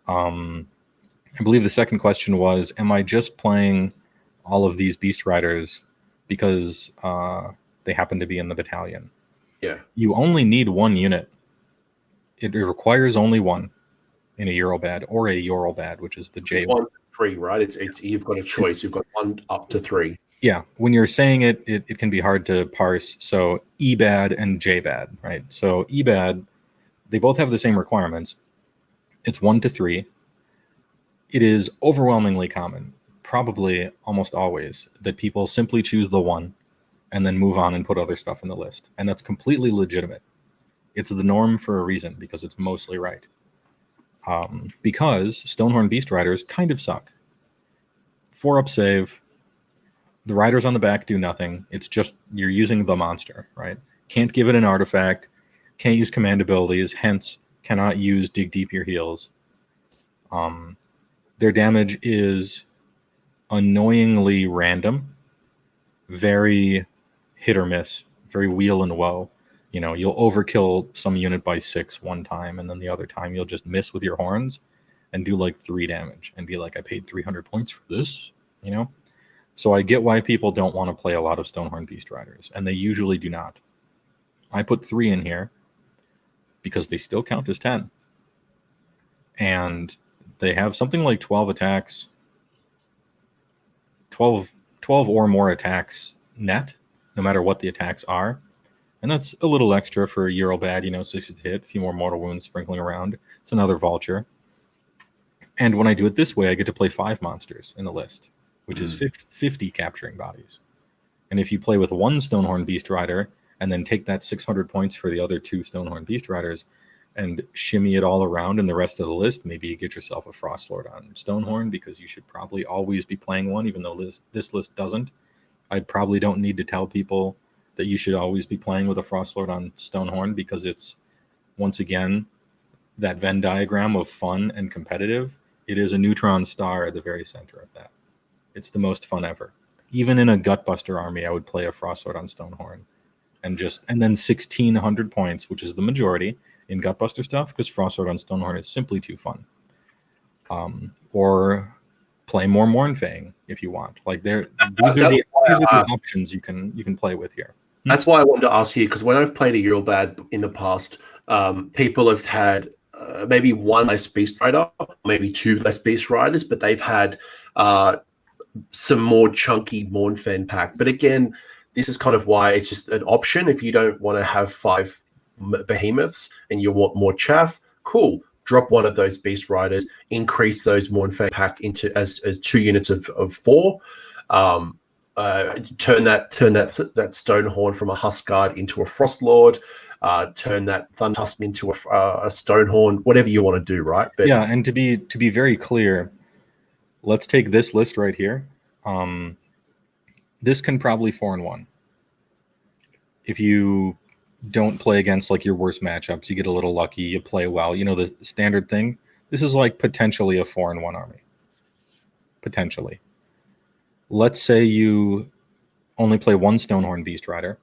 I believe the second question was, am I just playing all of these Beast Riders because they happen to be in the battalion? Yeah. You only need 1 unit. It requires only 1. In a Eurobad or a Eurobad, which is the J1. 1 to 3, right? It's you've got a choice. You've got 1 up to 3. Yeah, when you're saying it can be hard to parse. So EBAD and JBAD, right? So EBAD, they both have the same requirements. It's 1 to 3. It is overwhelmingly common, probably almost always, that people simply choose the 1 and then move on and put other stuff in the list. And that's completely legitimate. It's the norm for a reason, because it's mostly right. Because Stonehorn Beast Riders kind of suck. 4-up save. The riders on the back do nothing. It's just you're using the monster, right? Can't give it an artifact. Can't use command abilities. Hence, cannot use Dig Deep Your Heels. Their damage is annoyingly random. Very hit or miss. Very wheel and woe. You'll overkill some unit by 6 one time, and then the other time you'll just miss with your horns and do like 3 damage and be like, I paid 300 points for this, So I get why people don't want to play a lot of Stonehorn Beast Riders, and they usually do not. I put 3 in here because they still count as 10. And they have something like 12 attacks, 12 or more attacks net, no matter what the attacks are. And that's a little extra for a Eurobad, 6 to hit, a few more mortal wounds sprinkling around. It's another vulture. And when I do it this way, I get to play 5 monsters in the list, which is 50 capturing bodies. And if you play with 1 Stonehorn Beast Rider and then take that 600 points for the other 2 Stonehorn Beast Riders and shimmy it all around in the rest of the list, maybe you get yourself a Frostlord on Stonehorn, because you should probably always be playing 1, even though this list doesn't. I probably don't need to tell people that you should always be playing with a Frostlord on Stonehorn, because it's, once again, that Venn diagram of fun and competitive. It is a neutron star at the very center of that. It's the most fun ever. Even in a Gutbuster army, I would play a Frostlord on Stonehorn. And then 1,600 points, which is the majority in Gutbuster stuff, because Frostlord on Stonehorn is simply too fun. Or play more Mournfang if you want. Like these are the options you can play with here. That's why I wanted to ask you, because when I've played a Eurobad in the past, people have had maybe one less Beast Rider, maybe two less Beast Riders, but they've had some more chunky Mournfang pack. But again, this is kind of why it's just an option. If you don't want to have 5 behemoths and you want more chaff, cool. Drop one of those Beast Riders, increase those Mournfang pack into as 2 units of 4. Turn that Stonehorn from a Huskguard into a Frostlord. Turn that Thundertusk into a Stonehorn. Whatever you want to do, right? But yeah, and to be very clear, let's take this list right here. This can probably 4-1. If you don't play against like your worst matchups, you get a little lucky, you play well. You know, the standard thing. This is like potentially a 4-1 army. Potentially. Let's say you only play one Stonehorn Beast Rider,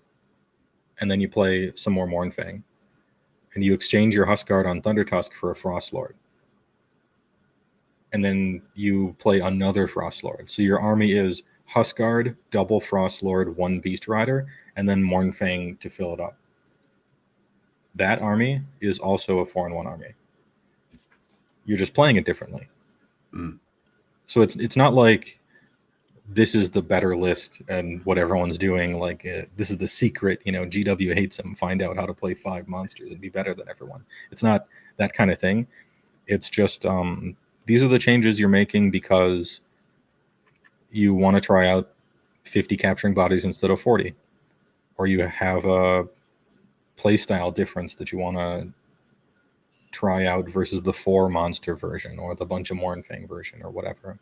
and then you play some more Mournfang, and you exchange your Huskguard on Thundertusk for a Frostlord. And then you play another Frostlord. So your army is Huskguard, double Frostlord, 1 Beast Rider, and then Mournfang to fill it up. That army is also a 4-1 army. You're just playing it differently. So it's not like this is the better list and what everyone's doing. Like this is the secret, you know, GW hates them. Find out how to play 5 monsters and be better than everyone. It's not that kind of thing. It's just these are the changes you're making because you want to try out 50 capturing bodies instead of 40, or you have a playstyle difference that you want to try out versus the 4 monster version or the bunch of Mournfang version or whatever.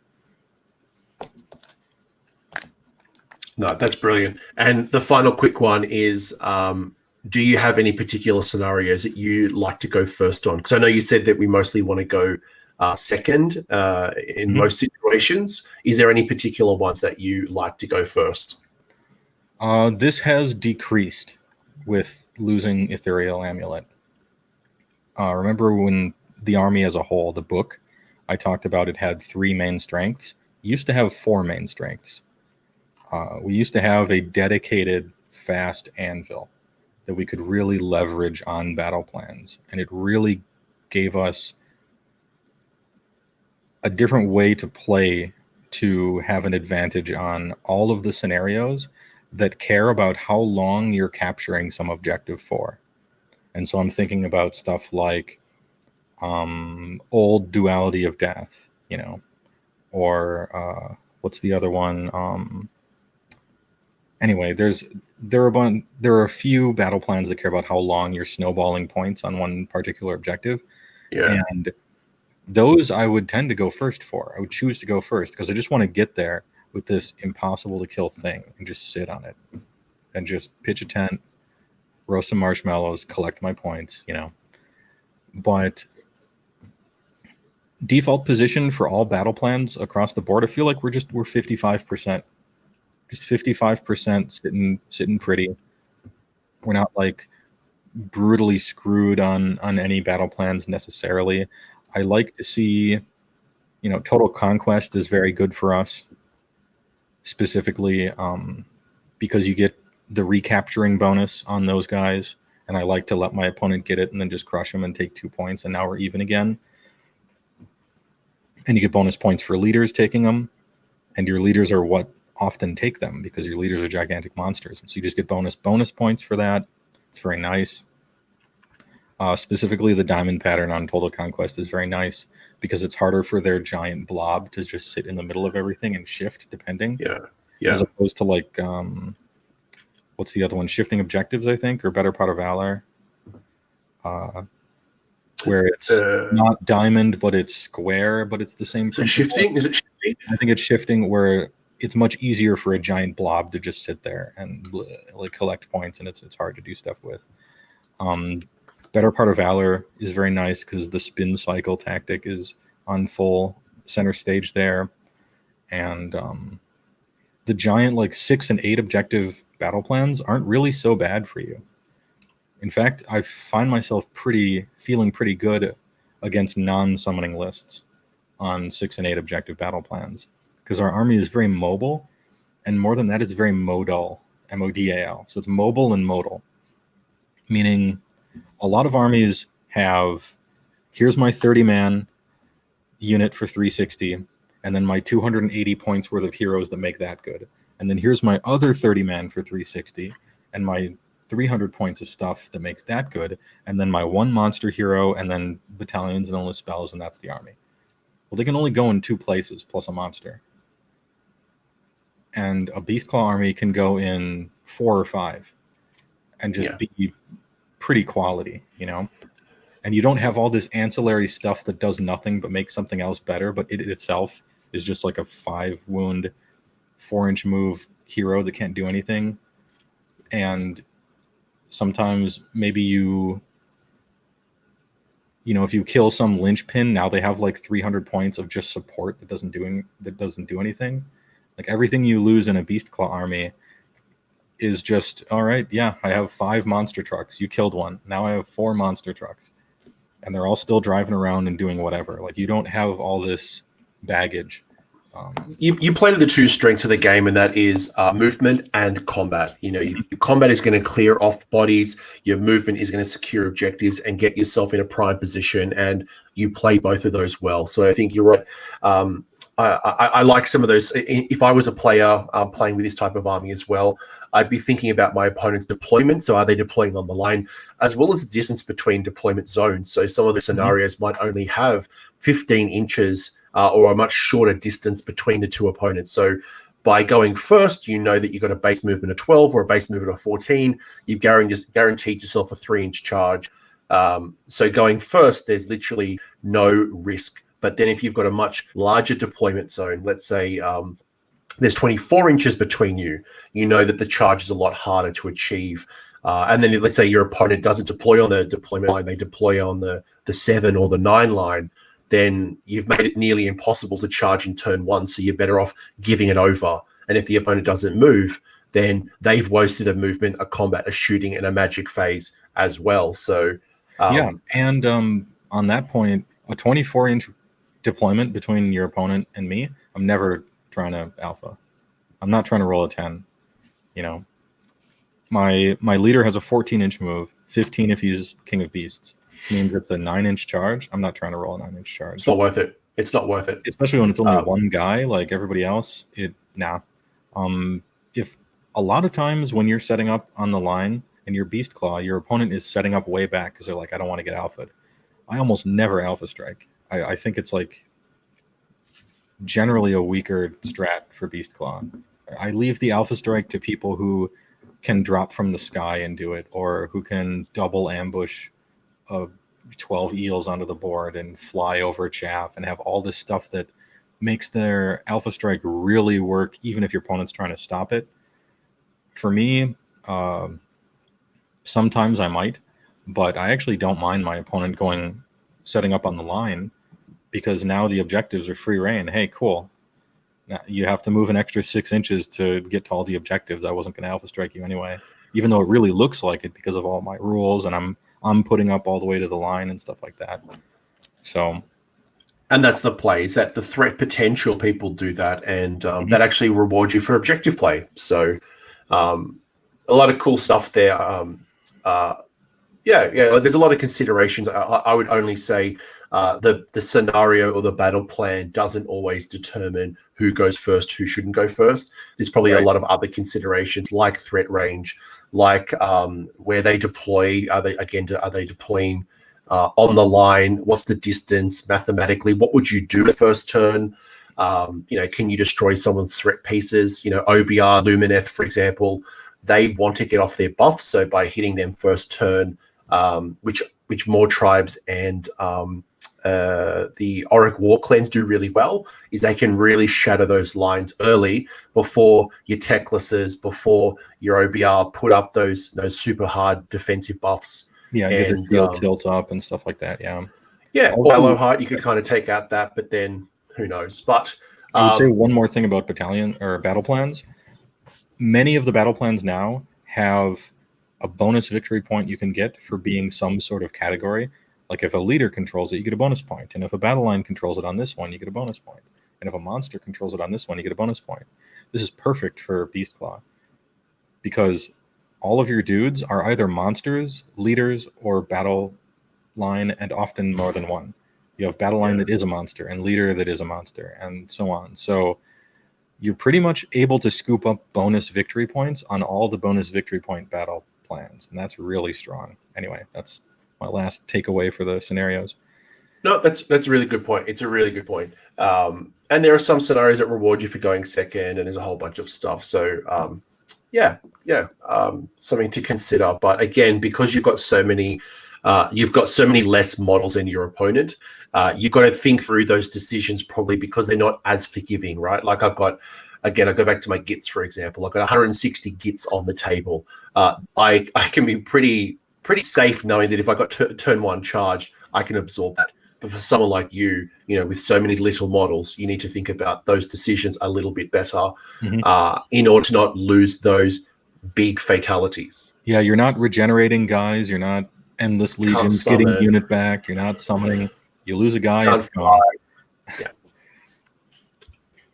No, that's brilliant. And the final quick one is, do you have any particular scenarios that you like to go first on? Because I know you said that we mostly want to go second in most situations. Is there any particular ones that you like to go first? This has decreased with losing Ethereal Amulet. Remember when the army as a whole, the book, I talked about it had 3 main strengths. It used to have 4 main strengths. We used to have a dedicated fast anvil that we could really leverage on battle plans. And it really gave us a different way to play to have an advantage on all of the scenarios that care about how long you're capturing some objective for. And so I'm thinking about stuff like old Duality of Death, you know, or what's the other one? Anyway, there are a few battle plans that care about how long you're snowballing points on one particular objective. Yeah. And those I would tend to go first for. I would choose to go first because I just want to get there with this impossible to kill thing and just sit on it and just pitch a tent, roast some marshmallows, collect my points, you know. But default position for all battle plans across the board, I feel like we're 55%. Just 55% sitting pretty. We're not like brutally screwed on any battle plans necessarily. I like to see, you know, Total Conquest is very good for us, specifically because you get the recapturing bonus on those guys, and I like to let my opponent get it and then just crush them and take 2 points, and now we're even again. And you get bonus points for leaders taking them, and your leaders are what often take them because your leaders are gigantic monsters, and so you just get bonus points for that. It's very nice. Specifically, the diamond pattern on Total Conquest is very nice because it's harder for their giant blob to just sit in the middle of everything and shift depending. Yeah. As opposed to like, what's the other one? Shifting Objectives, I think, or Better Part of Valor, where it's not diamond, but it's square, but it's the same principle. Shifting? Is it shifting? I think it's shifting where it's much easier for a giant blob to just sit there and like collect points, and it's hard to do stuff with. Better Part of Valor is very nice because the spin cycle tactic is on full center stage there, and the giant like 6 and 8 objective battle plans aren't really so bad for you. In fact, I find myself feeling pretty good against non-summoning lists. on 6 and 8 objective battle plans, because our army is very mobile, and more than that, it's very modal, M-O-D-A-L. So it's mobile and modal, meaning a lot of armies have, here's my 30-man unit for 360, and then my 280 points worth of heroes that make that good. And then here's my other 30-man for 360, and my 300 points of stuff that makes that good, and then my 1 monster hero, and then battalions and only spells, and that's the army. Well, they can only go in 2 places plus a monster. And a Beastclaw army can go in 4 or 5 and just be pretty quality, you know? And you don't have all this ancillary stuff that does nothing but makes something else better, but it itself is just like a 5 wound, 4-inch move hero that can't do anything. And sometimes maybe you know, if you kill some linchpin, now they have like 300 points of just support that doesn't do anything. Like everything you lose in a Beastclaw army is just, all right, yeah, I have 5 monster trucks. You killed 1. Now I have 4 monster trucks. And they're all still driving around and doing whatever. Like you don't have all this baggage. You play to the 2 strengths of the game, and that is movement and combat. You know, your combat is going to clear off bodies. Your movement is going to secure objectives and get yourself in a prime position. And you play both of those well. So I think you're right. I like some of those. If I was a player playing with this type of army as well, I'd be thinking about my opponent's deployment. So are they deploying on the line, as well as the distance between deployment zones? So some of the scenarios might only have 15 inches or a much shorter distance between the 2 opponents. So by going first, you know that you've got a base movement of 12 or a base movement of 14. You've guaranteed yourself a 3-inch charge. So going first, there's literally no risk. But then if you've got a much larger deployment zone, let's say there's 24 inches between you, you know that the charge is a lot harder to achieve. And then let's say your opponent doesn't deploy on the deployment line, they deploy on the 7 or the 9 line, then you've made it nearly impossible to charge in turn 1, so you're better off giving it over. And if the opponent doesn't move, then they've wasted a movement, a combat, a shooting, and a magic phase as well. So and on that point, a 24-inch deployment between your opponent and me, I'm never trying to alpha. I'm not trying to roll a 10. You know, my leader has a 14-inch move, 15 if he's King of Beasts. Means it's a 9-inch charge. I'm not trying to roll a 9-inch charge. It's not worth it. It's not worth it, especially when it's only one guy like everybody else. If a lot of times when you're setting up on the line and your Beastclaw, your opponent is setting up way back because they're like, I don't want to get alphaed. I almost never alpha strike. I think it's like generally a weaker strat for Beastclaw. I leave the alpha strike to people who can drop from the sky and do it, or who can double ambush 12 eels onto the board and fly over chaff and have all this stuff that makes their alpha strike really work, even if your opponent's trying to stop it. For me, sometimes I might, but I actually don't mind my opponent setting up on the line, because now the objectives are free reign. Hey, cool. Now you have to move an extra 6 inches to get to all the objectives. I wasn't going to alpha strike you anyway, even though it really looks like it because of all my rules, and I'm putting up all the way to the line and stuff like that. So, and that's the play, is that the threat potential, people do that, and that actually rewards you for objective play. So a lot of cool stuff there. There's a lot of considerations. I would only say the scenario or the battle plan doesn't always determine who goes first, who shouldn't go first. There's probably a lot of other considerations, like threat range, like where they deploy. Are they deploying on the line? What's the distance mathematically? What would you do the first turn? Can you destroy someone's threat pieces? OBR, Lumineth, for example, they want to get off their buff. So by hitting them first turn, which Mawtribes and the Auric War Clans do really well, is they can really shatter those lines early before your Techlesses, before your OBR put up those super hard defensive buffs. Yeah, get the steel tilt up and stuff like that. Yeah, or Eldarian, you could kind of take out that, but then who knows? But I would say one more thing about battalion or battle plans. Many of the battle plans now have a bonus victory point you can get for being some sort of category. Like if a leader controls it, you get a bonus point. And if a battle line controls it on this one, you get a bonus point. And if a monster controls it on this one, you get a bonus point. This is perfect for Beastclaw because all of your dudes are either monsters, leaders, or battle line, and often more than one. You have battle line that is a monster and leader that is a monster, and so on. So you're pretty much able to scoop up bonus victory points on all the bonus victory point battle plans, and that's really strong. Anyway, that's my last takeaway for the scenarios. No, that's a really good point. It's a really good point. And there are some scenarios that reward you for going second, and there's a whole bunch of stuff. So something to consider. But again, because you've got so many less models than your opponent, you've got to think through those decisions probably because they're not as forgiving, right? Like I go back to my gits, for example. I've got 160 gits on the table. I can be pretty safe knowing that if I got turn one charged, I can absorb that. But for someone like you, with so many little models, you need to think about those decisions a little bit better in order to not lose those big fatalities. Yeah, you're not regenerating guys. You're not endless legions getting unit back. You're not summoning. You lose a guy. Yeah.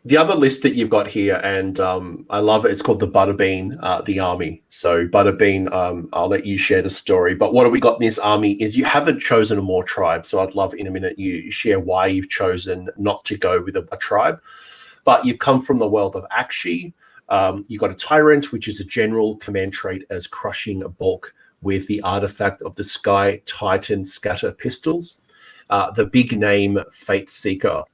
The other list that you've got here, and I love it. It's called the Butterbean, the army. So Butterbean, I'll let you share the story. But what have we got in this army is you haven't chosen a more tribe. So I'd love in a minute you share why you've chosen not to go with a tribe. But you've come from the world of Akshi. You've got a Tyrant, which is a general command trait as crushing a bulk with the artifact of the Sky Titan Scatter Pistols. The big name Fate Seeker.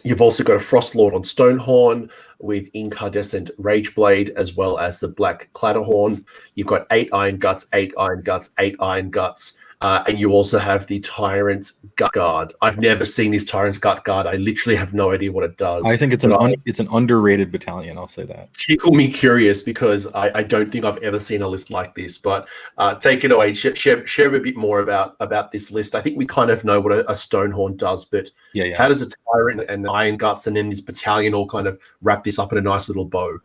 You've also got a Frostlord on Stonehorn with Incandescent Rageblade, as well as the Black Clatterhorn. You've got 8 Iron Guts, 8 Iron Guts, 8 Iron Guts. And you also have the Tyrant's Gut Guard. I've never seen this Tyrant's Gut Guard. I literally have no idea what it does. I think it's an underrated battalion. I'll say that. Tickle me curious because I don't think I've ever seen a list like this. But take it away. Share a bit more about this list. I think we kind of know what a Stonehorn does, but how does a Tyrant and the Iron Guts and then this battalion all kind of wrap this up in a nice little bow?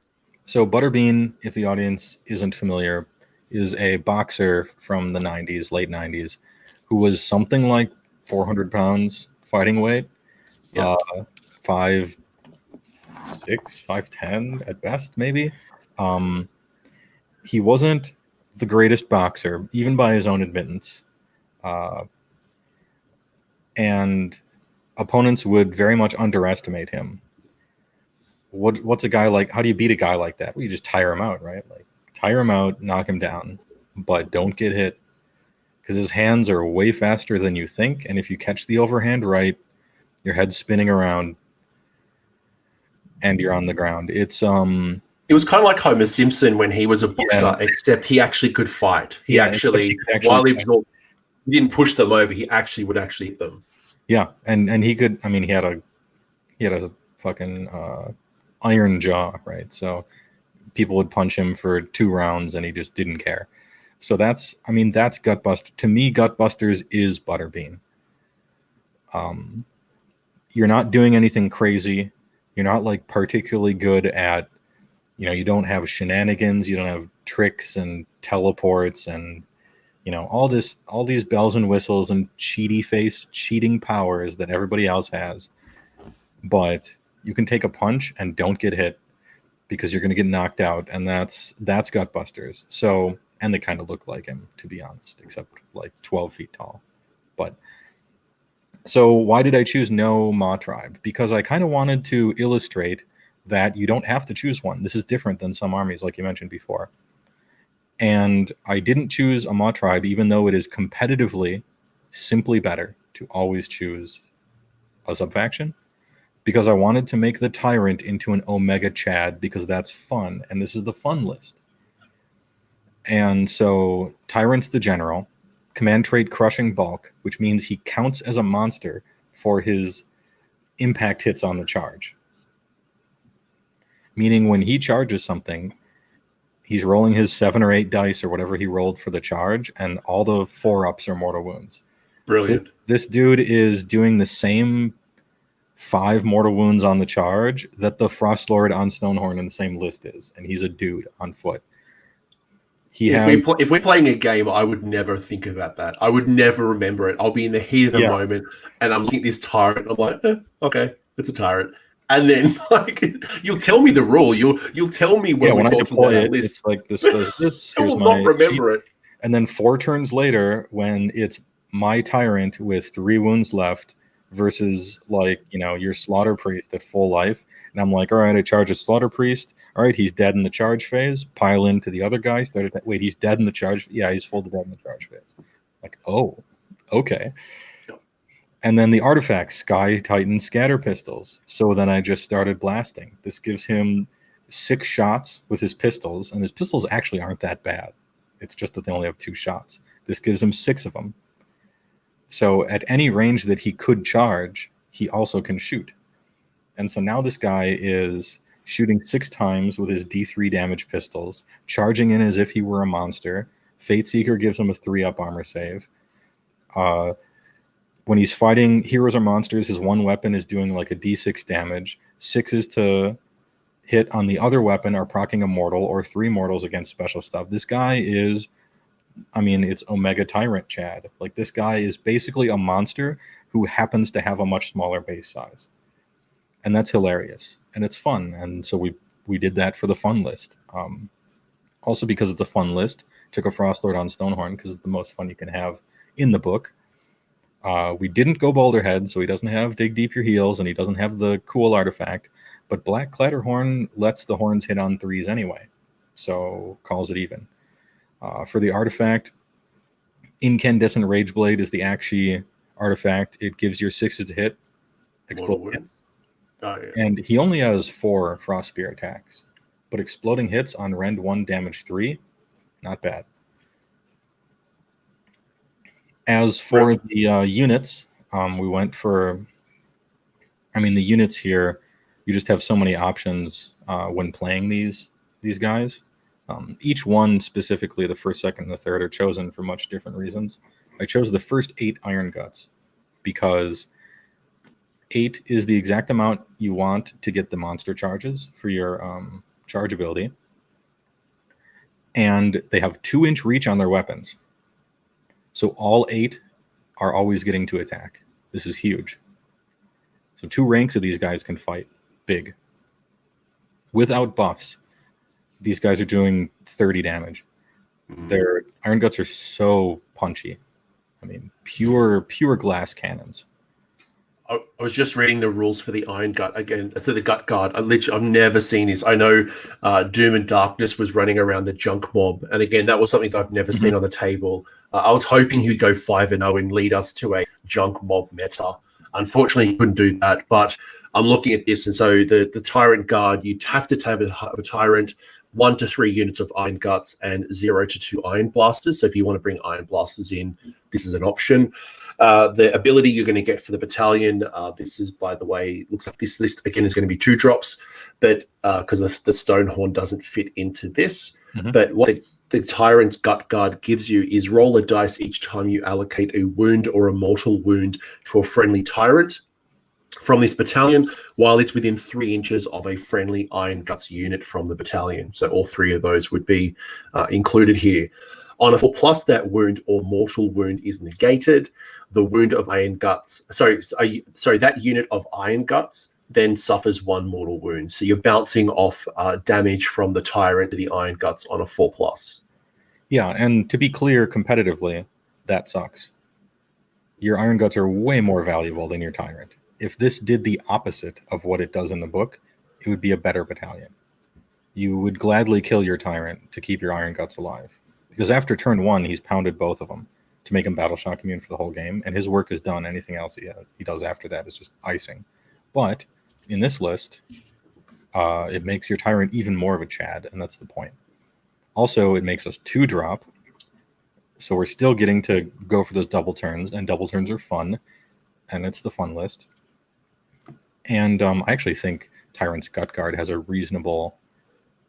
So Butterbean, if the audience isn't familiar, is a boxer from the 90s, late 90s, who was something like 400 pounds fighting weight, 5'6", 5'10" at best, maybe. He wasn't the greatest boxer, even by his own admittance. And opponents would very much underestimate him. What's a guy like? How do you beat a guy like that? Well, you just tire him out, right? Like, tire him out, knock him down, but don't get hit because his hands are way faster than you think. And if you catch the overhand right, your head's spinning around and you're on the ground. It was kind of like Homer Simpson when he was a boxer, except he actually could fight. He actually while he didn't push them over, he actually would hit them. Yeah, and he could. I mean, he had a fucking iron jaw, right? So people would punch him for 2 rounds and he just didn't care. So that's Gutbuster. To me, Gutbusters is Butterbean. You're not doing anything crazy. You're not like particularly good at, you don't have shenanigans. You don't have tricks and teleports and, all these bells and whistles and cheating powers that everybody else has. But you can take a punch and don't get hit, because you're going to get knocked out, and that's Gutbusters. So, and they kind of look like him, to be honest, except like 12 feet tall. But so why did I choose no Mawtribe? Because I kind of wanted to illustrate that you don't have to choose one. This is different than some armies, like you mentioned before. And I didn't choose a Mawtribe, even though it is competitively simply better to always choose a subfaction, because I wanted to make the Tyrant into an Omega Chad, because that's fun, and this is the fun list. And so Tyrant's the general, command trait Crushing Bulk, which means he counts as a monster for his impact hits on the charge. Meaning when he charges something, he's rolling his 7 or 8 dice or whatever he rolled for the charge, and all the 4-ups are mortal wounds. Brilliant. So this dude is doing the same 5 mortal wounds on the charge that the Frostlord on Stonehorn in the same list is, and he's a dude on foot. If we're playing a game, I would never think about that. I would never remember it. I'll be in the heat of the moment, and I'm looking at this tyrant. I'm like, okay, it's a tyrant. And then, like, you'll tell me the rule. You'll tell me when we're talking about that list. It's like this does this. I will not remember it. And then 4 turns later, when it's my tyrant with 3 wounds left versus, like, your slaughter priest at full life, and I'm like, all right, I charge a slaughter priest. All right, he's dead in the charge phase. Pile into the other guy. Wait, he's dead in the charge. Yeah, he's full to dead in the charge phase. Like, oh, okay. And then the artifact, Sky Titan Scatter Pistols. So then I just started blasting. This gives him 6 shots with his pistols, and his pistols actually aren't that bad. It's just that they only have 2 shots. This gives him 6 of them. So at any range that he could charge, he also can shoot. And so now this guy is shooting 6 times with his D3 damage pistols, charging in as if he were a monster. Fate Seeker gives him a 3-up armor save. When he's fighting heroes or monsters, his one weapon is doing like a D6 damage. 6s to hit on the other weapon are proccing a mortal or 3 mortals against special stuff. This guy is, it's Omega Tyrant Chad. Like, this guy is basically a monster who happens to have a much smaller base size. And that's hilarious. And it's fun. And so we did that for the fun list. Also because it's a fun list, took a Frostlord on Stonehorn because it's the most fun you can have in the book. We didn't go Boulderhead, so he doesn't have Dig Deep Your Heels, and he doesn't have the cool artifact. But Black Clatterhorn lets the horns hit on 3s anyway, so calls it even. For the artifact, Incandescent Rageblade is the Akshi artifact. It gives your 6s to hit. Exploding hits. Oh, yeah. And he only has 4 Frost Spear attacks, but exploding hits on Rend 1, damage 3, not bad. As for the units, we went for... the units here, you just have so many options when playing these guys. Each one, specifically the first, second, and the third, are chosen for much different reasons. I chose the first 8 Iron Guts because 8 is the exact amount you want to get the monster charges for your charge ability. And they have 2-inch reach on their weapons. So all 8 are always getting to attack. This is huge. So 2 ranks of these guys can fight big. Without buffs, these guys are doing 30 damage. Their Iron Guts are so punchy. Pure glass cannons. I was just reading the rules for the Iron Gut again. So the Gut Guard. I've never seen this. I know Doom and Darkness was running around the Junk Mob, and again, that was something that I've never seen on the table. I was hoping he'd go 5-0 and lead us to a Junk Mob meta. Unfortunately, he couldn't do that. But I'm looking at this, and so the Tyrant Guard, you'd have to have a Tyrant, 1 to 3 units of Iron Guts, and 0 to 2 Iron Blasters. So if you want to bring Iron Blasters in, this is an option. The ability you're going to get for the battalion, this is, by the way, looks like this list again is going to be 2 drops, but because the Stonehorn doesn't fit into this. But what the Tyrant's Gut Guard gives you is roll a dice each time you allocate a wound or a mortal wound to a friendly tyrant from this battalion while it's within 3 inches of a friendly Iron Guts unit from the battalion. So all 3 of those would be included here. On a 4+, that wound or mortal wound is negated. The wound of Iron Guts, that unit of Iron Guts then suffers 1 mortal wound. So you're bouncing off damage from the Tyrant to the Iron Guts on a 4+. Yeah, and to be clear, competitively, that sucks. Your Iron Guts are way more valuable than your Tyrant. If this did the opposite of what it does in the book, it would be a better battalion. You would gladly kill your Tyrant to keep your Iron Guts alive. Because after turn 1, he's pounded both of them to make him Battle Shock immune for the whole game, and his work is done. Anything else he does after that is just icing. But in this list, it makes your Tyrant even more of a Chad, and that's the point. Also, it makes us 2-drop, so we're still getting to go for those double turns, and double turns are fun, and it's the fun list. And I actually think Tyrant's Gut Guard has a reasonable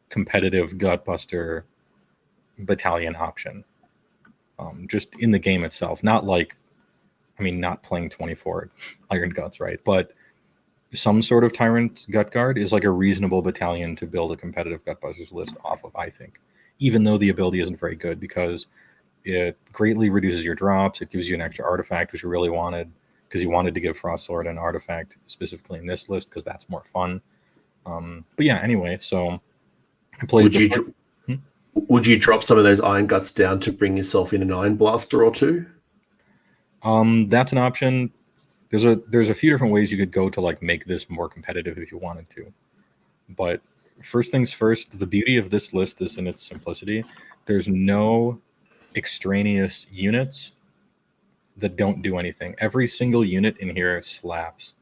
competitive Gutbuster battalion option. Just in the game itself, not playing 24 Iron Guts, right? But some sort of Tyrant's Gut Guard is like a reasonable battalion to build a competitive Gutbusters list off of, I think. even though the ability isn't very good, because it greatly reduces your drops. It gives you an extra artifact, which you really wanted, because you wanted to give Frostlord an artifact specifically in this list, because that's more fun. But yeah, anyway, so I played. Would you drop some of those Iron Guts down to bring yourself in an Iron Blaster or two? That's an option. There's a few different ways you could go to like make this more competitive if you wanted to. But first things first, the beauty of this list is in its simplicity. There's no extraneous units that don't do anything. Every single unit in here slaps.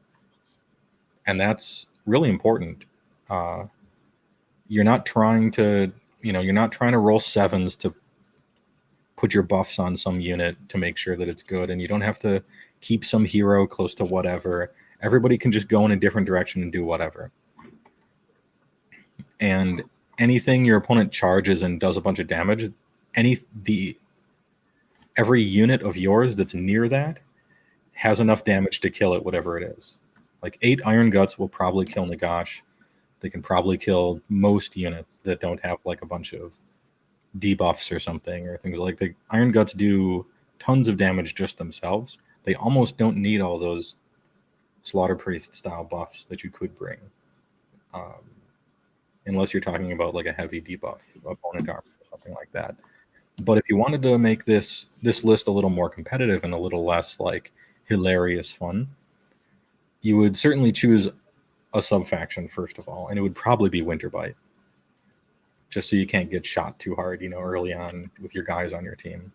And that's really important. You're not trying to, you're not trying to roll 7s to put your buffs on some unit to make sure that it's good, and you don't have to keep some hero close to whatever. Everybody can just go in a different direction and do whatever. And anything your opponent charges and does a bunch of damage, every unit of yours that's near that has enough damage to kill it, whatever it is. Like 8 Iron Guts will probably kill Nagash. They can probably kill most units that don't have like a bunch of debuffs or something, or things like that. Iron Guts do tons of damage just themselves. They almost don't need all those Slaughter Priest style buffs that you could bring, unless you're talking about like a heavy debuff opponent armor or something like that. But if you wanted to make this list a little more competitive and a little less like hilarious fun, you would certainly choose a sub-faction first of all, and it would probably be Winterbite, just so you can't get shot too hard, early on with your guys on your team.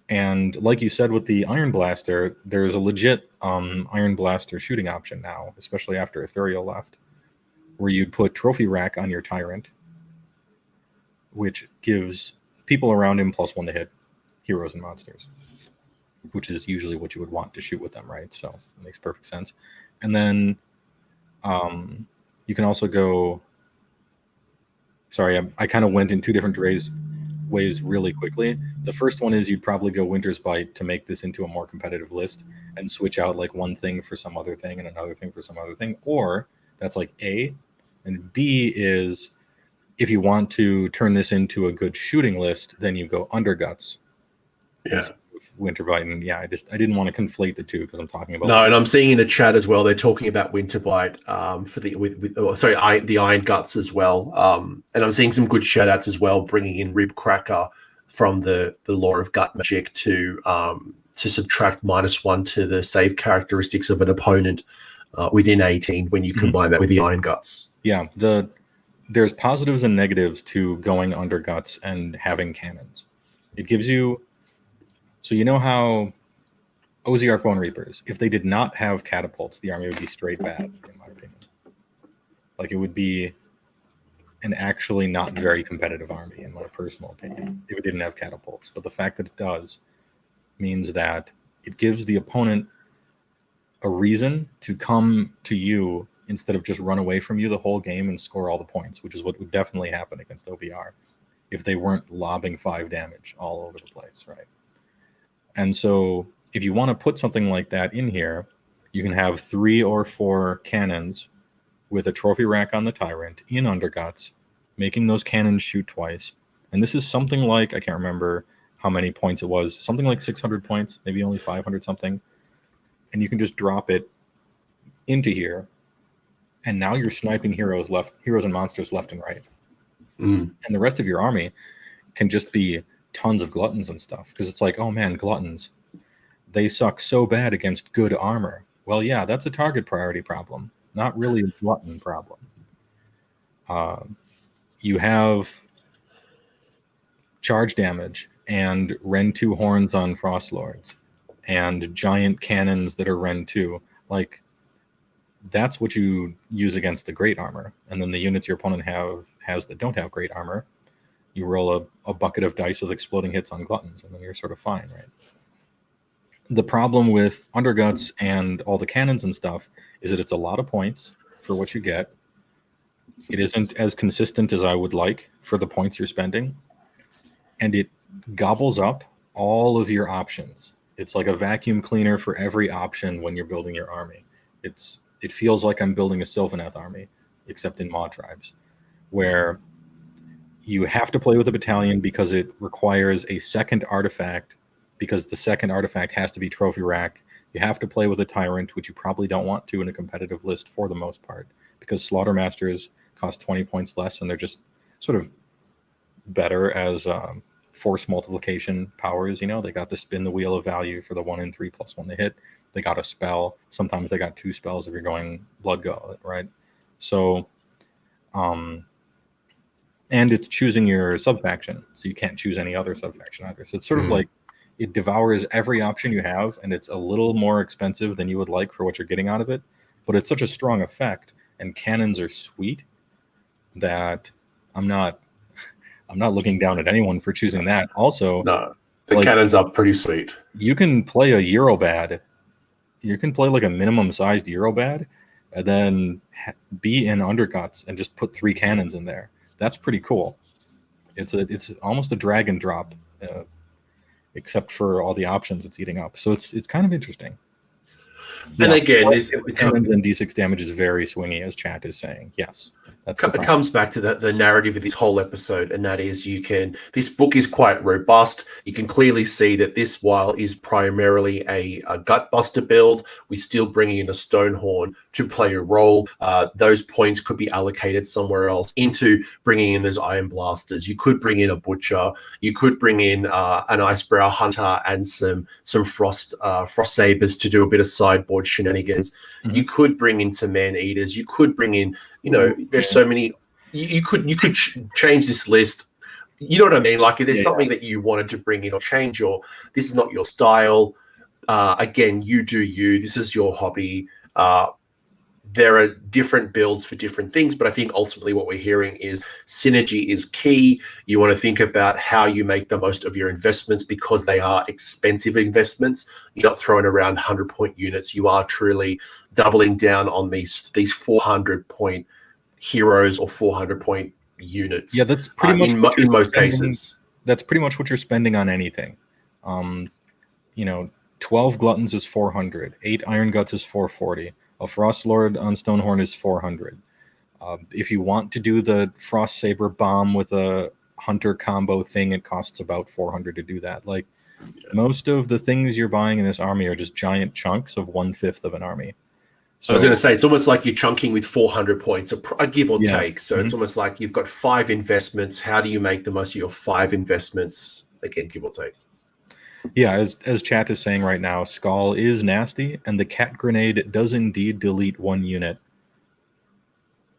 And like you said with the Iron Blaster, there's a legit Iron Blaster shooting option now, especially after Ethereal left, where you'd put Trophy Rack on your Tyrant, which gives people around him +1 to hit heroes and monsters, which is usually what you would want to shoot with them, right? So it makes perfect sense. And then you can also go... Sorry, I kind of went in 2 different ways really quickly. The first one is you'd probably go Winter's Bite to make this into a more competitive list and switch out like one thing for some other thing and another thing for some other thing. Or that's like A. And B is if you want to turn this into a good shooting list, then you go Underguts. Yeah. Winterbite. And yeah, I didn't want to conflate the two because I'm talking about... No, and I'm seeing in the chat as well, they're talking about Winterbite for the Iron Guts as well. And I'm seeing some good shout outs as well, bringing in Rib Cracker from the Law of Gut Magic to subtract -1 to the save characteristics of an opponent within 18 when you combine that with the Iron Guts. Yeah, there's positives and negatives to going Underguts and having cannons. It gives you... So you know how Oziark Bone Reapers, if they did not have catapults, the army would be straight bad, in my opinion. Like, it would be an actually not very competitive army, in my personal opinion, if it didn't have catapults. But the fact that it does means that it gives the opponent a reason to come to you instead of just run away from you the whole game and score all the points, which is what would definitely happen against OBR if they weren't lobbing 5 damage all over the place, right? And so if you want to put something like that in here, you can have 3 or 4 cannons with a trophy rack on the Tyrant in Underguts, making those cannons shoot twice. And this is something like, I can't remember how many points it was, something like 600 points, maybe only 500 something. And you can just drop it into here. And now you're sniping heroes and monsters left and right. And the rest of your army can just be tons of gluttons and stuff, because it's like, oh man, gluttons, they suck so bad against good armor. Well, yeah, that's a target priority problem, not really a glutton problem. You have charge damage and Ren 2 horns on Frostlords and giant cannons that are Ren 2. Like, that's what you use against the great armor. And then the units your opponent has that don't have great armor, you roll a bucket of dice with exploding hits on gluttons, and then you're sort of fine, right? The problem with Underguts and all the cannons and stuff is that it's a lot of points for what you get. It isn't as consistent as I would like for the points you're spending, and it gobbles up all of your options. It's like a vacuum cleaner for every option when you're building your army. It feels like I'm building a Sylvaneth army, except in Mawtribes, where You have to play with a battalion because it requires a second artifact, because the second artifact has to be trophy rack. You have to play with a tyrant, which you probably don't want to in a competitive list for the most part, because Slaughtermasters cost 20 points less, and they're just sort of better as force multiplication powers. You know, they got to spin the wheel of value for the 1 and 3 +1 to hit. They got a spell. Sometimes they got 2 spells if you're going Blood Gauntlet, right? So, and it's choosing your subfaction, so you can't choose any other subfaction either. So it's sort of like it devours every option you have, and it's a little more expensive than you would like for what you're getting out of it. But it's such a strong effect, and cannons are sweet that I'm not looking down at anyone for choosing that. Also, no, the cannons are pretty sweet. You can play a Eurobad. You can play like a minimum-sized Eurobad, and then be in Underguts and just put 3 cannons in there. That's pretty cool. It's almost a drag and drop, except for all the options it's eating up. So it's kind of interesting. And again, cannons and D6 damage is very swingy, as chat is saying. Yes. It comes back to the narrative of this whole episode, and that is this book is quite robust. You can clearly see that this, while is primarily a gutbuster build, we're still bringing in a Stonehorn to play a role. Those points could be allocated somewhere else into bringing in those Iron Blasters. You could bring in a Butcher. You could bring in an Icebrow Hunter and some Frost Sabers to do a bit of sideboard shenanigans. Mm-hmm. You could bring in some Man Eaters. You could bring in, there's so many. You could change this list. You know what I mean? Like if there's something that you wanted to bring in or change this is not your style. Again, you do you. This is your hobby. There are different builds for different things, but I think ultimately what we're hearing is synergy is key. You want to think about how you make the most of your investments, because they are expensive investments. You're not throwing around 100-point units. You are truly doubling down on these 400-point heroes or 400-point units. Yeah, that's pretty much in most cases. That's pretty much what you're spending on anything. 12 Gluttons is 400. 8 Iron Guts is 440. A Frost Lord on Stonehorn is 400. If you want to do the Frost Saber Bomb with a Hunter combo thing, it costs about 400 to do that. Like most of the things you're buying in this army are just giant chunks of 1/5 of an army. So I was going to say, it's almost like you're chunking with 400 points, a give or take. So it's almost like you've got 5 investments. How do you make the most of your 5 investments? Again, give or take. Yeah, as chat is saying right now, Skull is nasty, and the Cat Grenade does indeed delete 1 unit,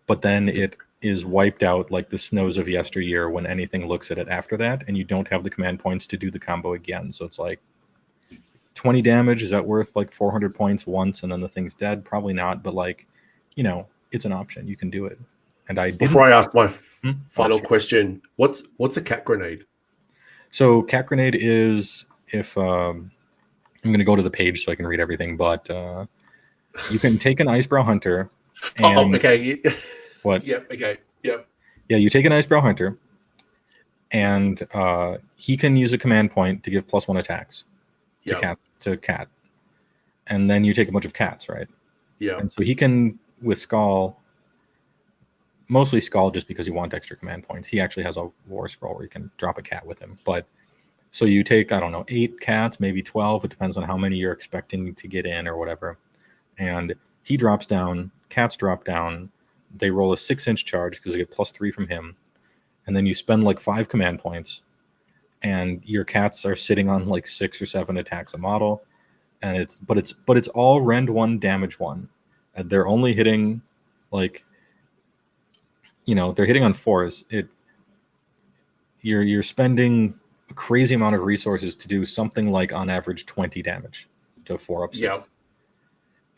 but then it is wiped out like the snows of yesteryear when anything looks at it after that, and you don't have the command points to do the combo again. So it's like 20 damage. Is that worth like 400 points once, and then the thing's dead? Probably not, but like, it's an option. You can do it. And before I ask my final question, what's a Cat Grenade? So Cat Grenade is... If I'm going to go to the page so I can read everything, but you can take an Icebrow Hunter. And, okay. What? Yep. Okay. Yep. Yeah, you take an Icebrow Hunter, and he can use a command point to give +1 attacks to cat, and then you take a bunch of cats, right? Yeah. And so he can, with Skull, mostly Skull, just because you want extra command points. He actually has a War Scroll where you can drop a cat with him, but. So you take, 8 cats, maybe 12. It depends on how many you're expecting to get in or whatever. And he drops down, cats drop down. They roll a 6-inch charge because they get +3 from him. And then you spend like 5 command points. And your cats are sitting on like 6 or 7 attacks a model. And it's all rend 1, damage 1. And they're only hitting like, they're hitting on 4s. You're spending a crazy amount of resources to do something like on average 20 damage to 4 up. Yeah.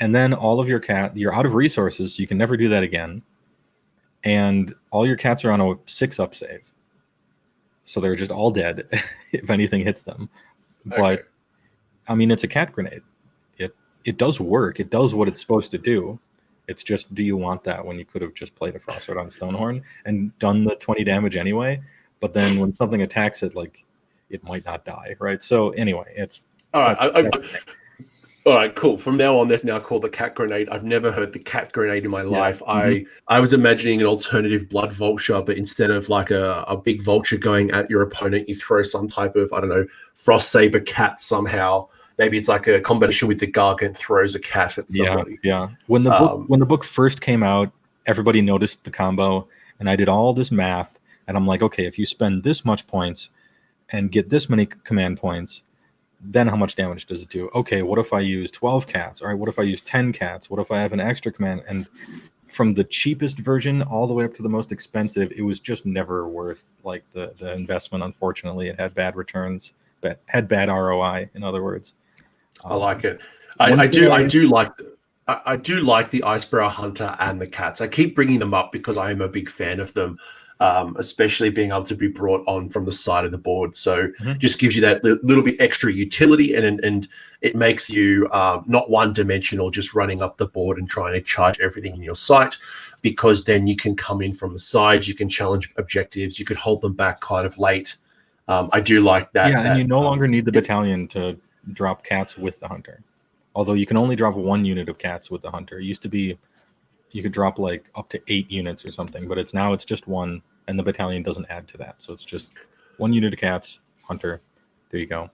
And then all of your you're out of resources, so you can never do that again. And all your cats are on a 6-up save. So they're just all dead if anything hits them. Okay. But it's a Cat Grenade. It does work. It does what it's supposed to do. It's just, do you want that when you could have just played a Frost Lord on Stonehorn and done the 20 damage anyway? But then when something attacks it, like, it might not die, right? So anyway, it's... All right. All right, cool. From now on, there's now called the cat grenade. I've never heard the cat grenade in my life. I was imagining an alternative blood vulture, but instead of like a big vulture going at your opponent, you throw some type of, I don't know, frost saber cat somehow. Maybe it's like a combination with the gargant throws a cat at somebody. Yeah. When the book first came out, everybody noticed the combo, and I did all this math, and I'm like, okay, if you spend this much points and get this many command points, then how much damage does it do? Okay, what if I use 12 cats? All right, what if I use 10 cats? What if I have an extra command? And from the cheapest version all the way up to the most expensive, it was just never worth like the investment. Unfortunately, it had bad returns, but had bad ROI. In other words, I like it. I do like the Icebrow Hunter and the cats. I keep bringing them up because I am a big fan of them. Especially being able to be brought on from the side of the board. So just gives you that little bit extra utility, and it makes you not one-dimensional, just running up the board and trying to charge everything in your sight, because then you can come in from the side, you can challenge objectives, you could hold them back kind of late. I do like that. Yeah, and you no longer need the battalion to drop cats with the hunter. Although you can only drop 1 unit of cats with the hunter. It used to be you could drop like up to 8 units or something, but it's just 1. And the battalion doesn't add to that. So it's just 1 unit of cats, hunter. There you go.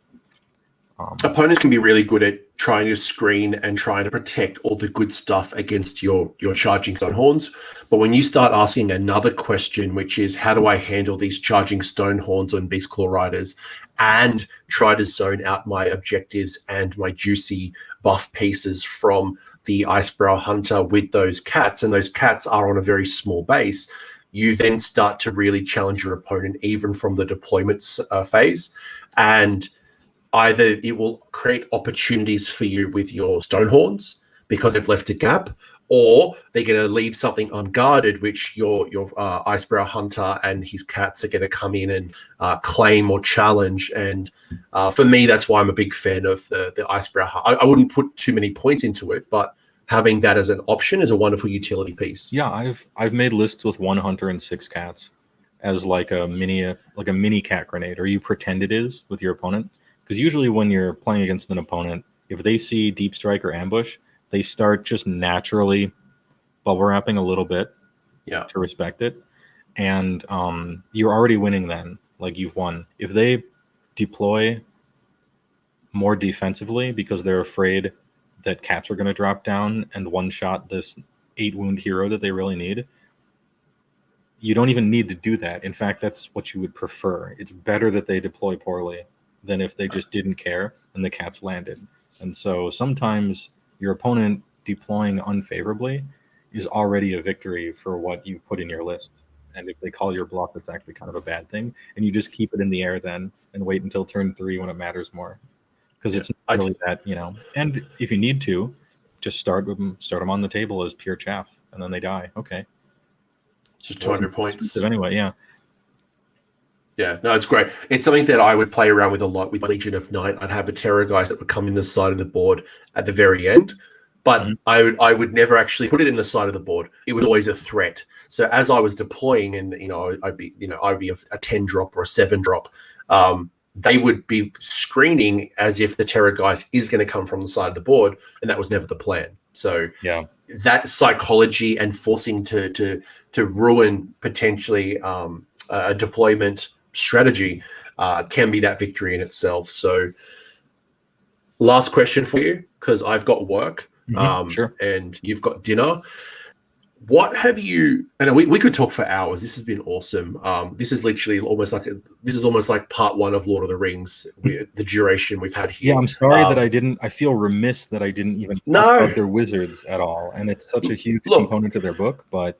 Opponents can be really good at trying to screen and trying to protect all the good stuff against your charging Stonehorns. But when you start asking another question, which is how do I handle these charging Stonehorns on Beastclaw Raiders and try to zone out my objectives and my juicy buff pieces from the Icebrow Hunter with those cats, and those cats are on a very small base, you then start to really challenge your opponent even from the deployment phase. And either it will create opportunities for you with your Stonehorns because they've left a gap, or they're going to leave something unguarded, which your Icebrow Hunter and his cats are going to come in and claim or challenge. And for me, that's why I'm a big fan of the Icebrow Hunter. I wouldn't put too many points into it, but having that as an option is a wonderful utility piece. Yeah, I've made lists with 1 hunter and 6 cats as like a mini cat grenade, or you pretend it is with your opponent. Because usually when you're playing against an opponent, if they see deep strike or ambush, they start just naturally bubble wrapping a little bit to respect it. And you're already winning then. Like, you've won. If they deploy more defensively because they're afraid that cats are going to drop down and one-shot this 8-wound hero that they really need, you don't even need to do that. In fact, that's what you would prefer. It's better that they deploy poorly than if they just didn't care and the cats landed. And so sometimes your opponent deploying unfavorably is already a victory for what you put in your list. And if they call your bluff, it's actually kind of a bad thing. And you just keep it in the air then and wait until turn 3 when it matters more. Because it's not really that, And if you need to, just start them on the table as pure chaff, and then they die. Okay. Just 200 points. Anyway, yeah. Yeah, no, it's great. It's something that I would play around with a lot with Legion of Night. I'd have a terror guys that would come in the side of the board at the very end, but I would never actually put it in the side of the board. It was always a threat. So as I was deploying, and I'd be a 10 drop or a 7 drop. They would be screening as if the terror guys is going to come from the side of the board, and that was never the plan. So that psychology and forcing to ruin potentially a deployment strategy can be that victory in itself. So last question for you, because I've got work sure. and you've got dinner. What have you? And we could talk for hours. This has been awesome. This is literally almost like part 1 of Lord of the Rings. The duration we've had here. Yeah, I'm sorry that I feel remiss that I didn't even talk about their wizards at all. And it's such a huge component of their book. But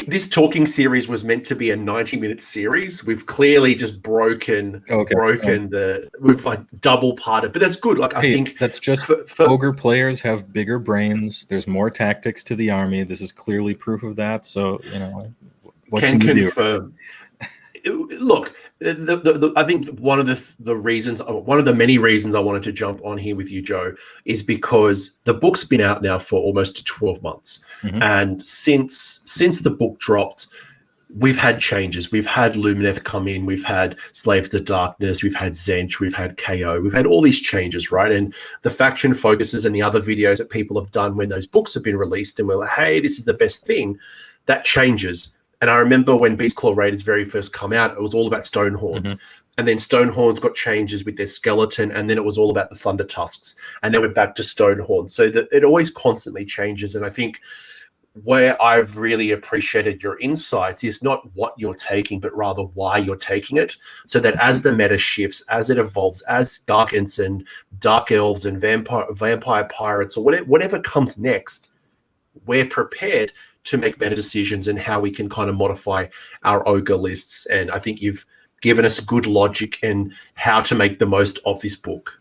this talking series was meant to be a 90-minute series. We've clearly just broken we've like double parted, but that's good. Like, I think that's just for ogre players have bigger brains. There's more tactics to the army. This is clearly proof of that. So what can you confirm. Look, I think one of the many reasons I wanted to jump on here with you, Joe, is because the book's been out now for almost 12 months. And since the book dropped, we've had changes. We've had Lumineth come in. We've had Slaves to Darkness. We've had Zench. We've had KO. We've had all these changes, right? And the faction focuses and the other videos that people have done when those books have been released and we're like, hey, this is the best thing, that changes. And I remember when Beastclaw Raiders very first come out, it was all about Stonehorns. Mm-hmm. And then Stonehorns got changes with their skeleton, and then it was all about the Thunder Tusks. And then we're back to Stonehorns. So that it always constantly changes. And I think where I've really appreciated your insights is not what you're taking, but rather why you're taking it. So that as the meta shifts, as it evolves, as Dark Ents and Dark Elves and Vampire Pirates or whatever comes next, we're prepared to make better decisions and how we can kind of modify our ogre lists. And I think you've given us good logic in how to make the most of this book.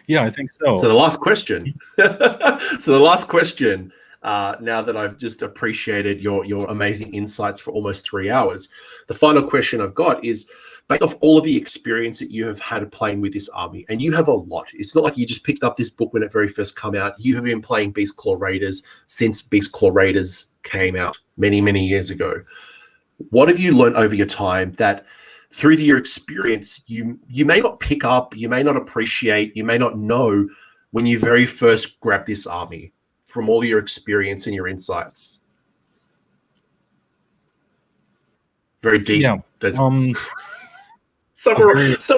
Yeah, I think so. So the last question. Now that I've just appreciated your amazing insights for almost 3 hours, the final question I've got is, based off all of the experience that you have had playing with this army, and you have a lot. It's not like you just picked up this book when it very first came out. You have been playing Beastclaw Raiders since Beastclaw Raiders came out many, many years ago. What have you learned over your time that through your experience, you may not pick up, you may not appreciate, you may not know when you very first grabbed this army from all your experience and your insights? Very deep. Yeah. Summarize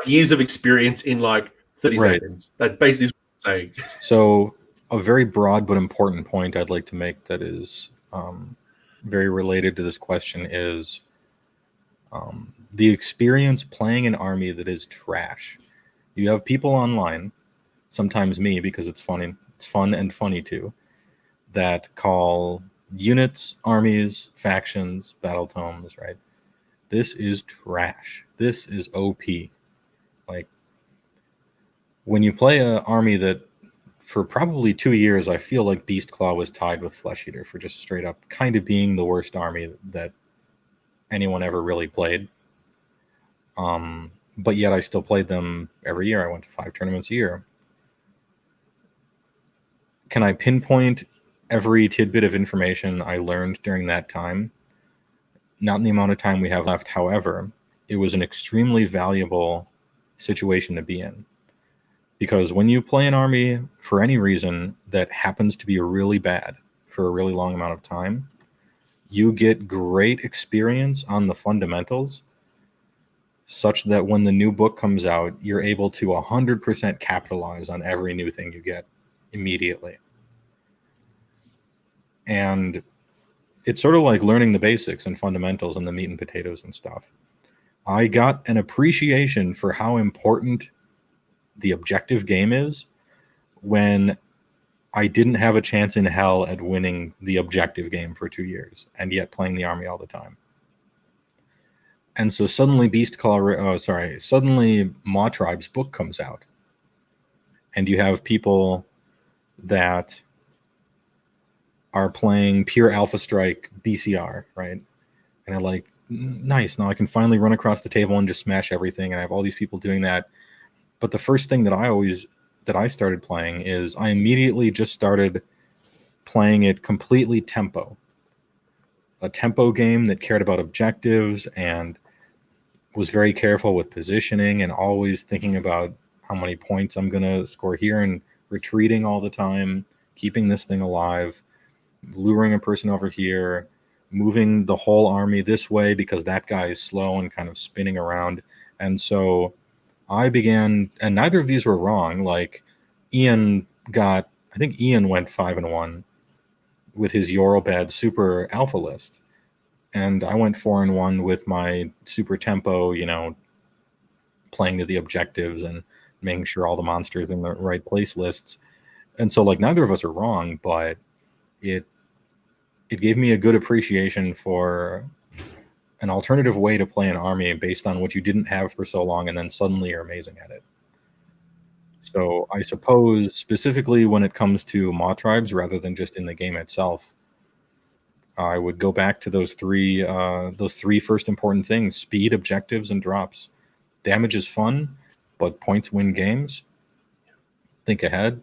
years of experience in like 30 Right. seconds. That basically is what I'm saying. So a very broad but important point I'd like to make that is very related to this question is the experience playing an army that is trash. You have people online, sometimes me because it's funny, it's fun and funny too, that call units, armies, factions, battle tomes, right? This is trash. This is OP. Like, when you play an army that for probably 2 years, I feel like Beastclaw was tied with Flesh Eater for just straight up kind of being the worst army that anyone ever really played. But yet I still played them every year. I went to 5 tournaments a year. Can I pinpoint every tidbit of information I learned during that time? Not in the amount of time we have left. However, it was an extremely valuable situation to be in. Because when you play an army for any reason that happens to be really bad for a really long amount of time, you get great experience on the fundamentals such that when the new book comes out, you're able to 100% capitalize on every new thing you get immediately. And it's sort of like learning the basics and fundamentals and the meat and potatoes and stuff. I got an appreciation for how important the objective game is when I didn't have a chance in hell at winning the objective game for 2 years and yet playing the army all the time. And so suddenly suddenly Mawtribes' book comes out and you have people that are playing pure Alpha Strike BCR, right? And they're like, nice, now I can finally run across the table and just smash everything. And I have all these people doing that. But the first thing that I started playing is I immediately just started playing it completely tempo. A tempo game that cared about objectives and was very careful with positioning and always thinking about how many points I'm going to score here and retreating all the time, keeping this thing alive, luring a person over here, moving the whole army this way because that guy is slow and kind of spinning around. And so I began, and neither of these were wrong. Like I think Ian went 5-1 with his Yorubad super alpha list. And I went 4-1 with my super tempo, playing to the objectives and making sure all the monsters in the right place lists. And so like neither of us are wrong, but it gave me a good appreciation for an alternative way to play an army based on what you didn't have for so long, and then suddenly you're amazing at it. So I suppose specifically when it comes to Mawtribes, rather than just in the game itself, I would go back to those three first important things: speed, objectives, and drops. Damage is fun, but points win games. Think ahead.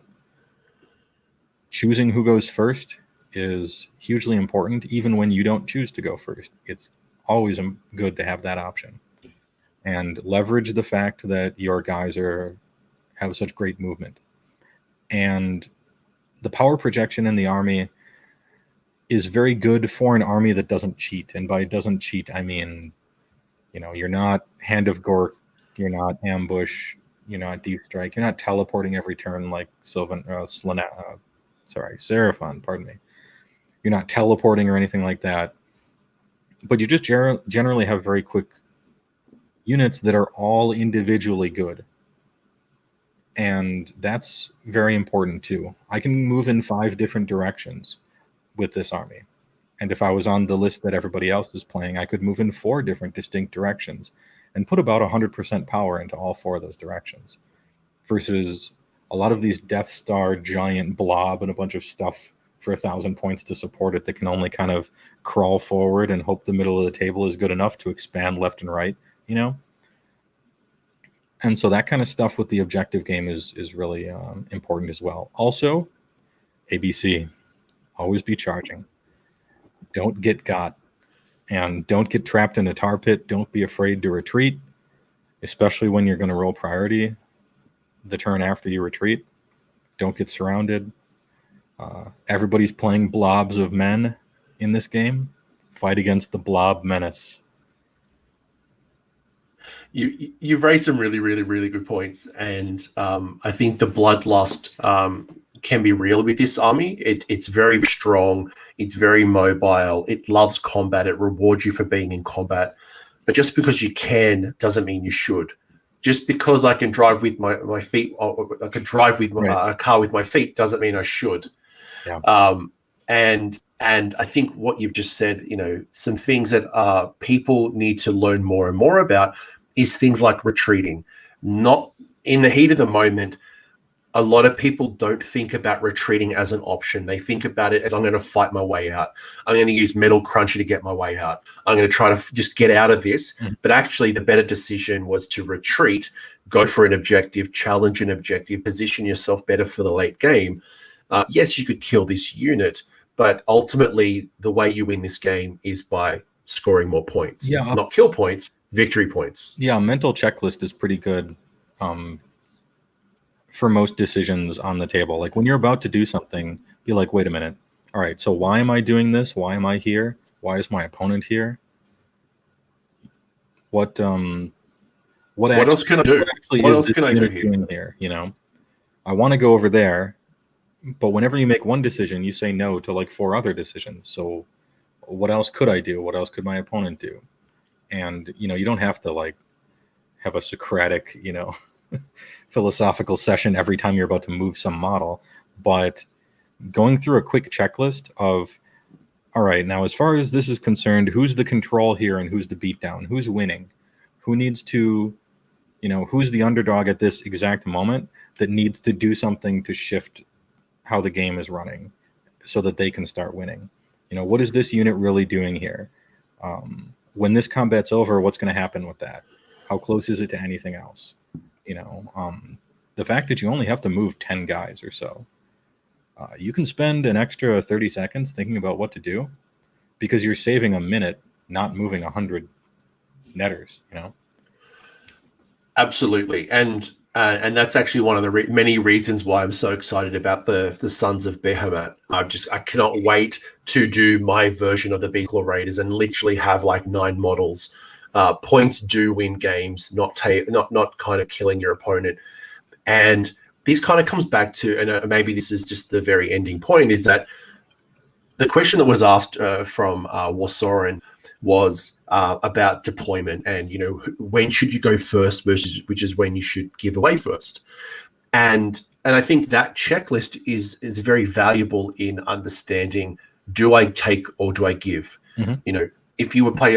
Choosing who goes first is hugely important, even when you don't choose to go first. It's always good to have that option. And leverage the fact that your guys have such great movement. And the power projection in the army is very good for an army that doesn't cheat. And by doesn't cheat, I mean, you're not Hand of Gork, you're not Ambush, you're not Deep Strike, you're not teleporting every turn like Seraphon, pardon me. You're not teleporting or anything like that. But you just generally have very quick units that are all individually good. And that's very important too. I can move in 5 different directions with this army. And if I was on the list that everybody else is playing, I could move in 4 different distinct directions and put about 100% power into all 4 of those directions. Versus a lot of these Death Star giant blob and a bunch of stuff for 1,000 points to support it that can only kind of crawl forward and hope the middle of the table is good enough to expand left and right, And so that kind of stuff with the objective game is really important as well. Also, ABC, always be charging. Don't get got. And don't get trapped in a tar pit. Don't be afraid to retreat, especially when you're going to roll priority the turn after you retreat. Don't get surrounded. Everybody's playing blobs of men in this game. Fight against the blob menace. You've raised some really, really, really good points, and I think the bloodlust can be real with this army. It's very strong. It's very mobile. It loves combat. It rewards you for being in combat. But just because you can doesn't mean you should. Just because I can drive with my feet, or I can drive with a car with my feet, doesn't mean I should. Yeah. And I think what you've just said, some things that people need to learn more and more about is things like retreating. Not in the heat of the moment, a lot of people don't think about retreating as an option. They think about it as, I'm going to fight my way out. I'm going to use Metal Cruncher to get my way out. I'm going to try to just get out of this. But actually, the better decision was to retreat, go for an objective, challenge an objective, position yourself better for the late game. Yes, you could kill this unit, but ultimately, the way you win this game is by scoring more points. Yeah. Not kill points, victory points. Yeah, mental checklist is pretty good for most decisions on the table. Like when you're about to do something, be like, wait a minute. All right, so why am I doing this? Why am I here? Why is my opponent here? What else can I do? What else can I do here? I want to go over there, but whenever you make one decision, you say no to like 4 other decisions. So what else could I do? What else could my opponent do? And, you don't have to like have a Socratic, philosophical session every time you're about to move some model, but going through a quick checklist of, all right, now as far as this is concerned, who's the control here and who's the beatdown? Who's winning? Who needs to, who's the underdog at this exact moment that needs to do something to shift how the game is running so that they can start winning? What is this unit really doing here? When this combat's over, what's going to happen with that? How close is it to anything else? The fact that you only have to move 10 guys or so, you can spend an extra 30 seconds thinking about what to do because you're saving a minute, not moving 100 netters, Absolutely. And that's actually one of the many reasons why I'm so excited about the Sons of Behemat. I cannot wait to do my version of the Beastclaw Raiders and literally have like 9 models. Points do win games, not kind of killing your opponent. And this kind of comes back to, and maybe this is just the very ending point, is that the question that was asked from Wsorran was about deployment and, when should you go first versus which is when you should give away first. And I think that checklist is very valuable in understanding, do I take or do I give? Mm-hmm. If you would play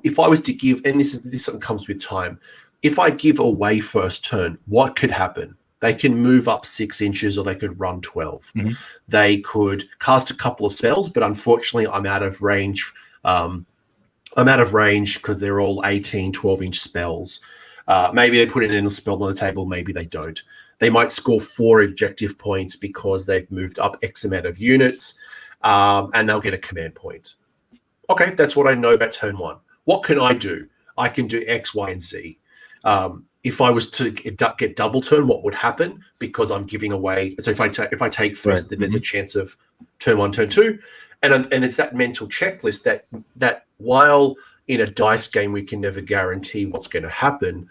if I was to give, and this comes with time, if I give away first turn, what could happen? They can move up 6 inches or they could run 12. Mm-hmm. They could cast a couple of spells, but unfortunately I'm out of range. I'm out of range because they're all 18, 12-inch spells. Maybe they put in a spell on the table, maybe they don't. They might score 4 objective points because they've moved up X amount of units. and they'll get a command point. Okay, that's what I know about turn 1. What can I do? I can do X, Y, and Z. If I was to get double turn, what would happen? Because I'm giving away. So if I take first, then there's a chance of turn 1, turn 2, and it's that mental checklist that while in a dice game we can never guarantee what's going to happen,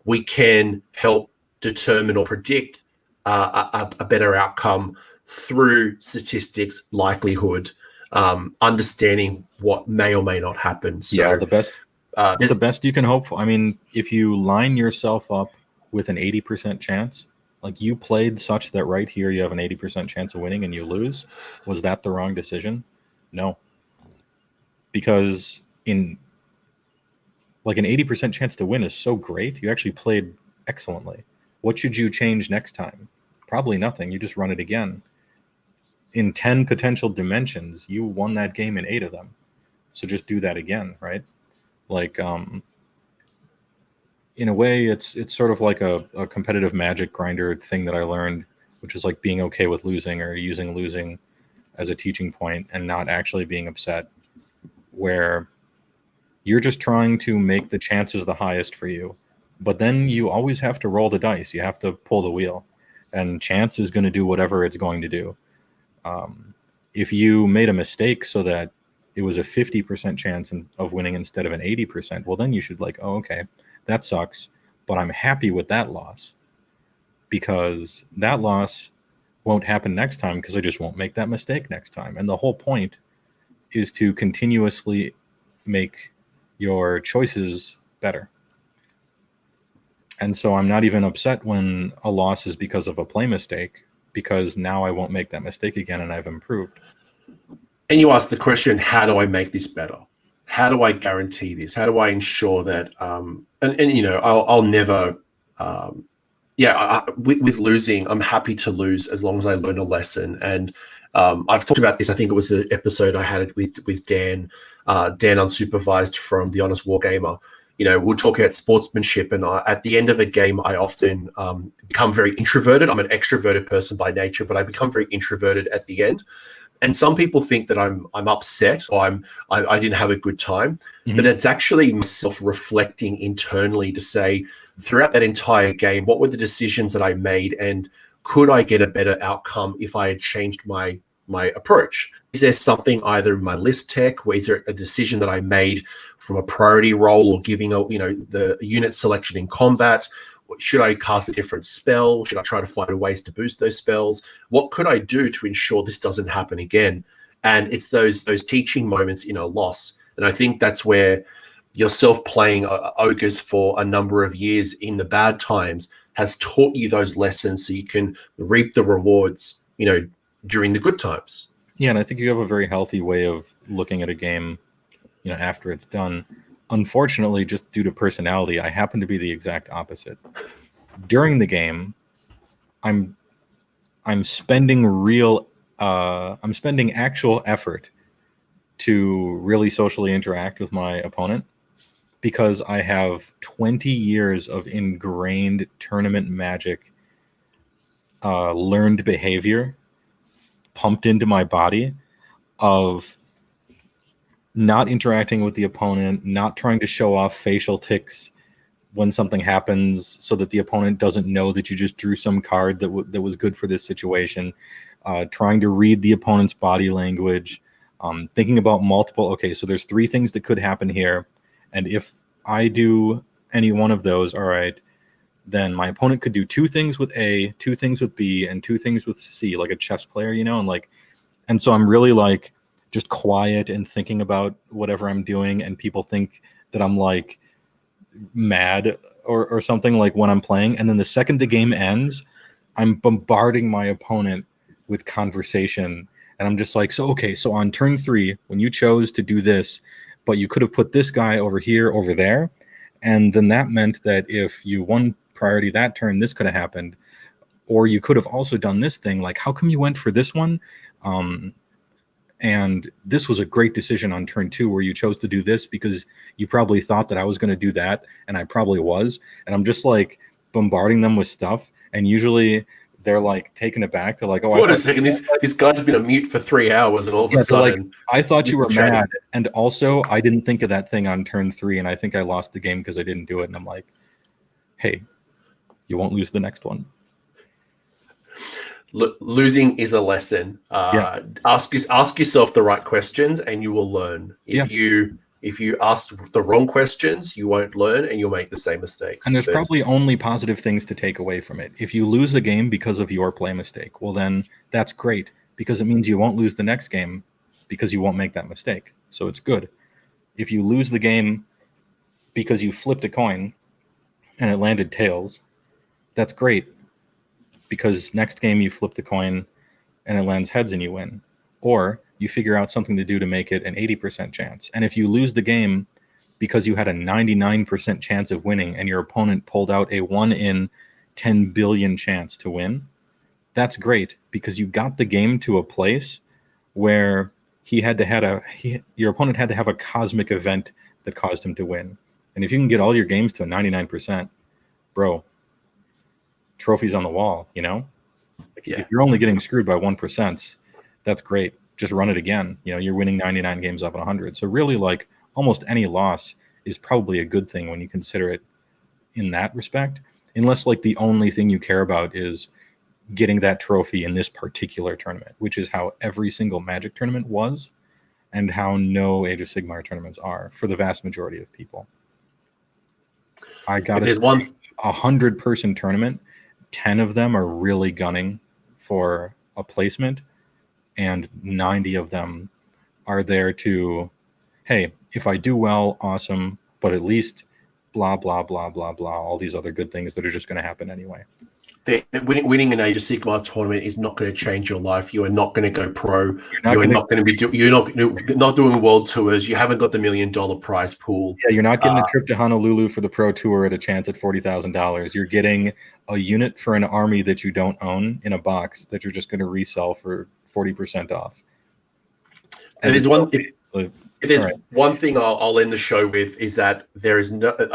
we can help determine or predict a better outcome through statistics, likelihood, understanding what may or may not happen. So, yeah, the best you can hope for. I mean, if you line yourself up with an 80% chance, like you played such that right here you have an 80% chance of winning and you lose, was that the wrong decision? No. Because in like an 80% chance to win is so great, you actually played excellently. What should you change next time? Probably nothing. You just run it again. In 10 potential dimensions, you won that game in 8 of them. So just do that again, right? Like, in a way, it's sort of like a competitive magic grinder thing that I learned, which is like being okay with losing or using losing as a teaching point and not actually being upset, where you're just trying to make the chances the highest for you. But then you always have to roll the dice. You have to pull the wheel. And chance is going to do whatever it's going to do. If you made a mistake so that it was a 50% chance of winning instead of an 80%, well, then you should like, oh, okay, that sucks, but I'm happy with that loss because that loss won't happen next time because I just won't make that mistake next time. And the whole point is to continuously make your choices better. And so I'm not even upset when a loss is because of a play mistake, because now I won't make that mistake again and I've improved. And you ask the question, how do I make this better? How do I guarantee this? How do I ensure that, and you know, I'll never, with losing, I'm happy to lose as long as I learn a lesson. And I've talked about this, I think it was the episode I had with Dan, Dan Unsupervised from The Honest Wargamer. You know, we'll talk about sportsmanship, and at the end of a game, I often become very introverted. I'm an extroverted person by nature, but I become very introverted at the end. And some people think that I'm upset or I didn't have a good time, but it's actually myself reflecting internally to say, throughout that entire game, what were the decisions that I made, and could I get a better outcome if I had changed my approach? Is there something either in my list tech, or is there a decision that I made from a priority role or giving the unit selection in combat? Should I cast a different spell? Should I try to find ways to boost those spells? What could I do to ensure this doesn't happen again? And it's those teaching moments in a loss. And I think that's where yourself playing ogres for a number of years in the bad times has taught you those lessons so you can reap the rewards, during the good times. Yeah, and I think you have a very healthy way of looking at a game, after it's done. Unfortunately, just due to personality, I happen to be the exact opposite. During the game, I'm spending I'm spending actual effort to really socially interact with my opponent because I have 20 years of ingrained tournament magic, learned behavior pumped into my body of not interacting with the opponent, not trying to show off facial tics when something happens so that the opponent doesn't know that you just drew some card that was good for this situation, trying to read the opponent's body language, thinking about okay, so there's 3 things that could happen here, and if I do any one of those, all right, then my opponent could do 2 things with A, 2 things with B, and 2 things with C, like a chess player, and so I'm really just quiet and thinking about whatever I'm doing, and people think that I'm mad or something when I'm playing. And then the second the game ends, I'm bombarding my opponent with conversation, and I'm just so on turn 3, when you chose to do this, but you could have put this guy over here, over there, and then that meant that if you won priority that turn, this could have happened, or you could have also done this thing. How come you went for this one? And this was a great decision on turn 2 where you chose to do this because you probably thought that I was going to do that, and I probably was. And I'm just bombarding them with stuff. And usually they're like taken aback. They're like, "Oh, Wait a second, this guy's been a mute for 3 hours, and all of a sudden, like, I thought you were Mr. mad, and also I didn't think of that thing on turn 3, and I think I lost the game because I didn't do it." And I'm like, "Hey, you won't lose the next one." Losing is a lesson. Ask yourself the right questions, and you will learn. If you ask the wrong questions, you won't learn, and you'll make the same mistakes. And there's probably only positive things to take away from it. If you lose the game because of your play mistake, well, then that's great, because it means you won't lose the next game because you won't make that mistake. So it's good. If you lose the game because you flipped a coin and it landed tails, that's great, because next game you flip the coin and it lands heads and you win. Or you figure out something to do to make it an 80% chance. And if you lose the game because you had a 99% chance of winning and your opponent pulled out a 1 in 10 billion chance to win, that's great, because you got the game to a place where your opponent had to have a cosmic event that caused him to win. And if you can get all your games to a 99%, bro, trophies on the wall, you know? If you're only getting screwed by 1%, that's great. Just run it again. You know, you're winning 99 games out of 100. So really, like, almost any loss is probably a good thing when you consider it in that respect, unless like the only thing you care about is getting that trophy in this particular tournament, which is how every single Magic tournament was, and how no Age of Sigmar tournaments are for the vast majority of people. I got a 100-person tournament. 10 of them are really gunning for a placement, and 90 of them are there to, hey, if I do well, awesome, but at least blah, blah, blah, blah, blah, all these other good things that are just going to happen anyway. Winning an Age of Sigmar tournament is not going to change your life. You are not going to go pro. You're not doing world tours. You haven't got the $1 million prize pool. Yeah, you're not getting a trip to Honolulu for the pro tour at a chance at $40,000. You're getting a unit for an army that you don't own in a box that you're just going to resell for 40% off. And there's one thing I'll end the show with, is that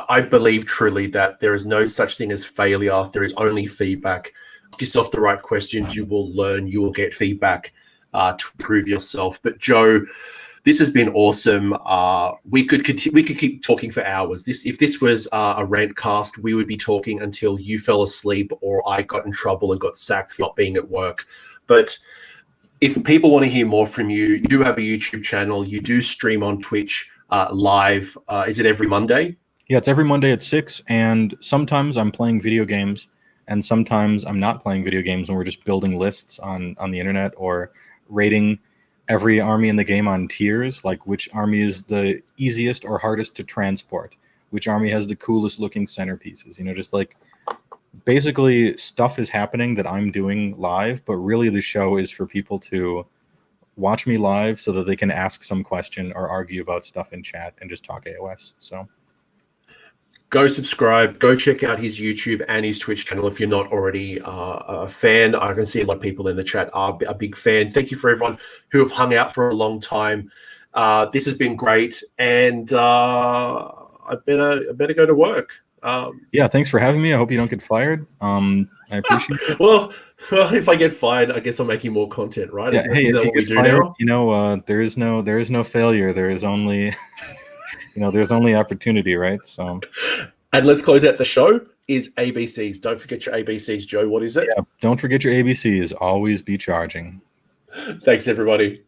I believe truly that there is no such thing as failure. There is only feedback. Ask yourself the right questions. You will learn. You will get feedback to improve yourself. But Joe, this has been awesome. We could keep talking for hours. If this was a rant cast, we would be talking until you fell asleep or I got in trouble and got sacked for not being at work. But if people want to hear more from you, you do have a YouTube channel. You do stream on Twitch live. Is it every Monday? Yeah, it's every Monday at 6. And sometimes I'm playing video games, and sometimes I'm not playing video games, and we're just building lists on the internet, or rating every army in the game on tiers, like which army is the easiest or hardest to transport, which army has the coolest looking centerpieces. You know, just like basically stuff is happening that I'm doing live, but really the show is for people to watch me live so that they can ask some question or argue about stuff in chat and just talk AOS. So go subscribe, go check out his YouTube and his Twitch channel if you're not already a fan. I can see a lot of people in the chat are a big fan. Thank you for everyone who have hung out for a long time. This has been great, and I better go to work. Yeah, thanks for having me. I hope you don't get fired. I appreciate it. Well, if I get fired, I guess I'm making more content, right? Yeah, hey, if you get fired, you know, there is no failure. There is only, there's only opportunity, right? So, and let's close out the show. Is ABCs. Don't forget your ABCs, Joe. What is it? Yeah, don't forget your ABCs. Always be charging. Thanks, everybody.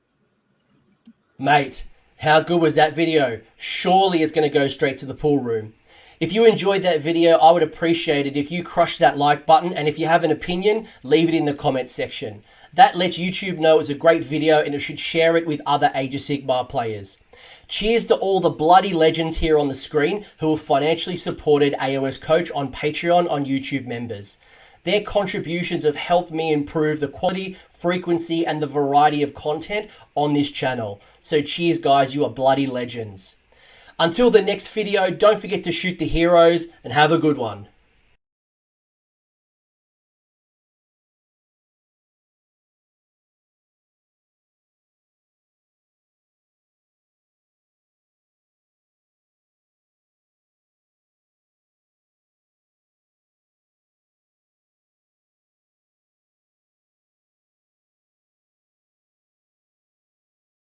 Mate, how good was that video? Surely it's going to go straight to the pool room. If you enjoyed that video, I would appreciate it if you crush that like button, and if you have an opinion, leave it in the comments section. That lets YouTube know it's a great video and it should share it with other Age of Sigmar players. Cheers to all the bloody legends here on the screen who have financially supported AOS Coach on Patreon on YouTube members. Their contributions have helped me improve the quality, frequency, and the variety of content on this channel. So cheers guys, you are bloody legends. Until the next video, don't forget to shoot the heroes and have a good one.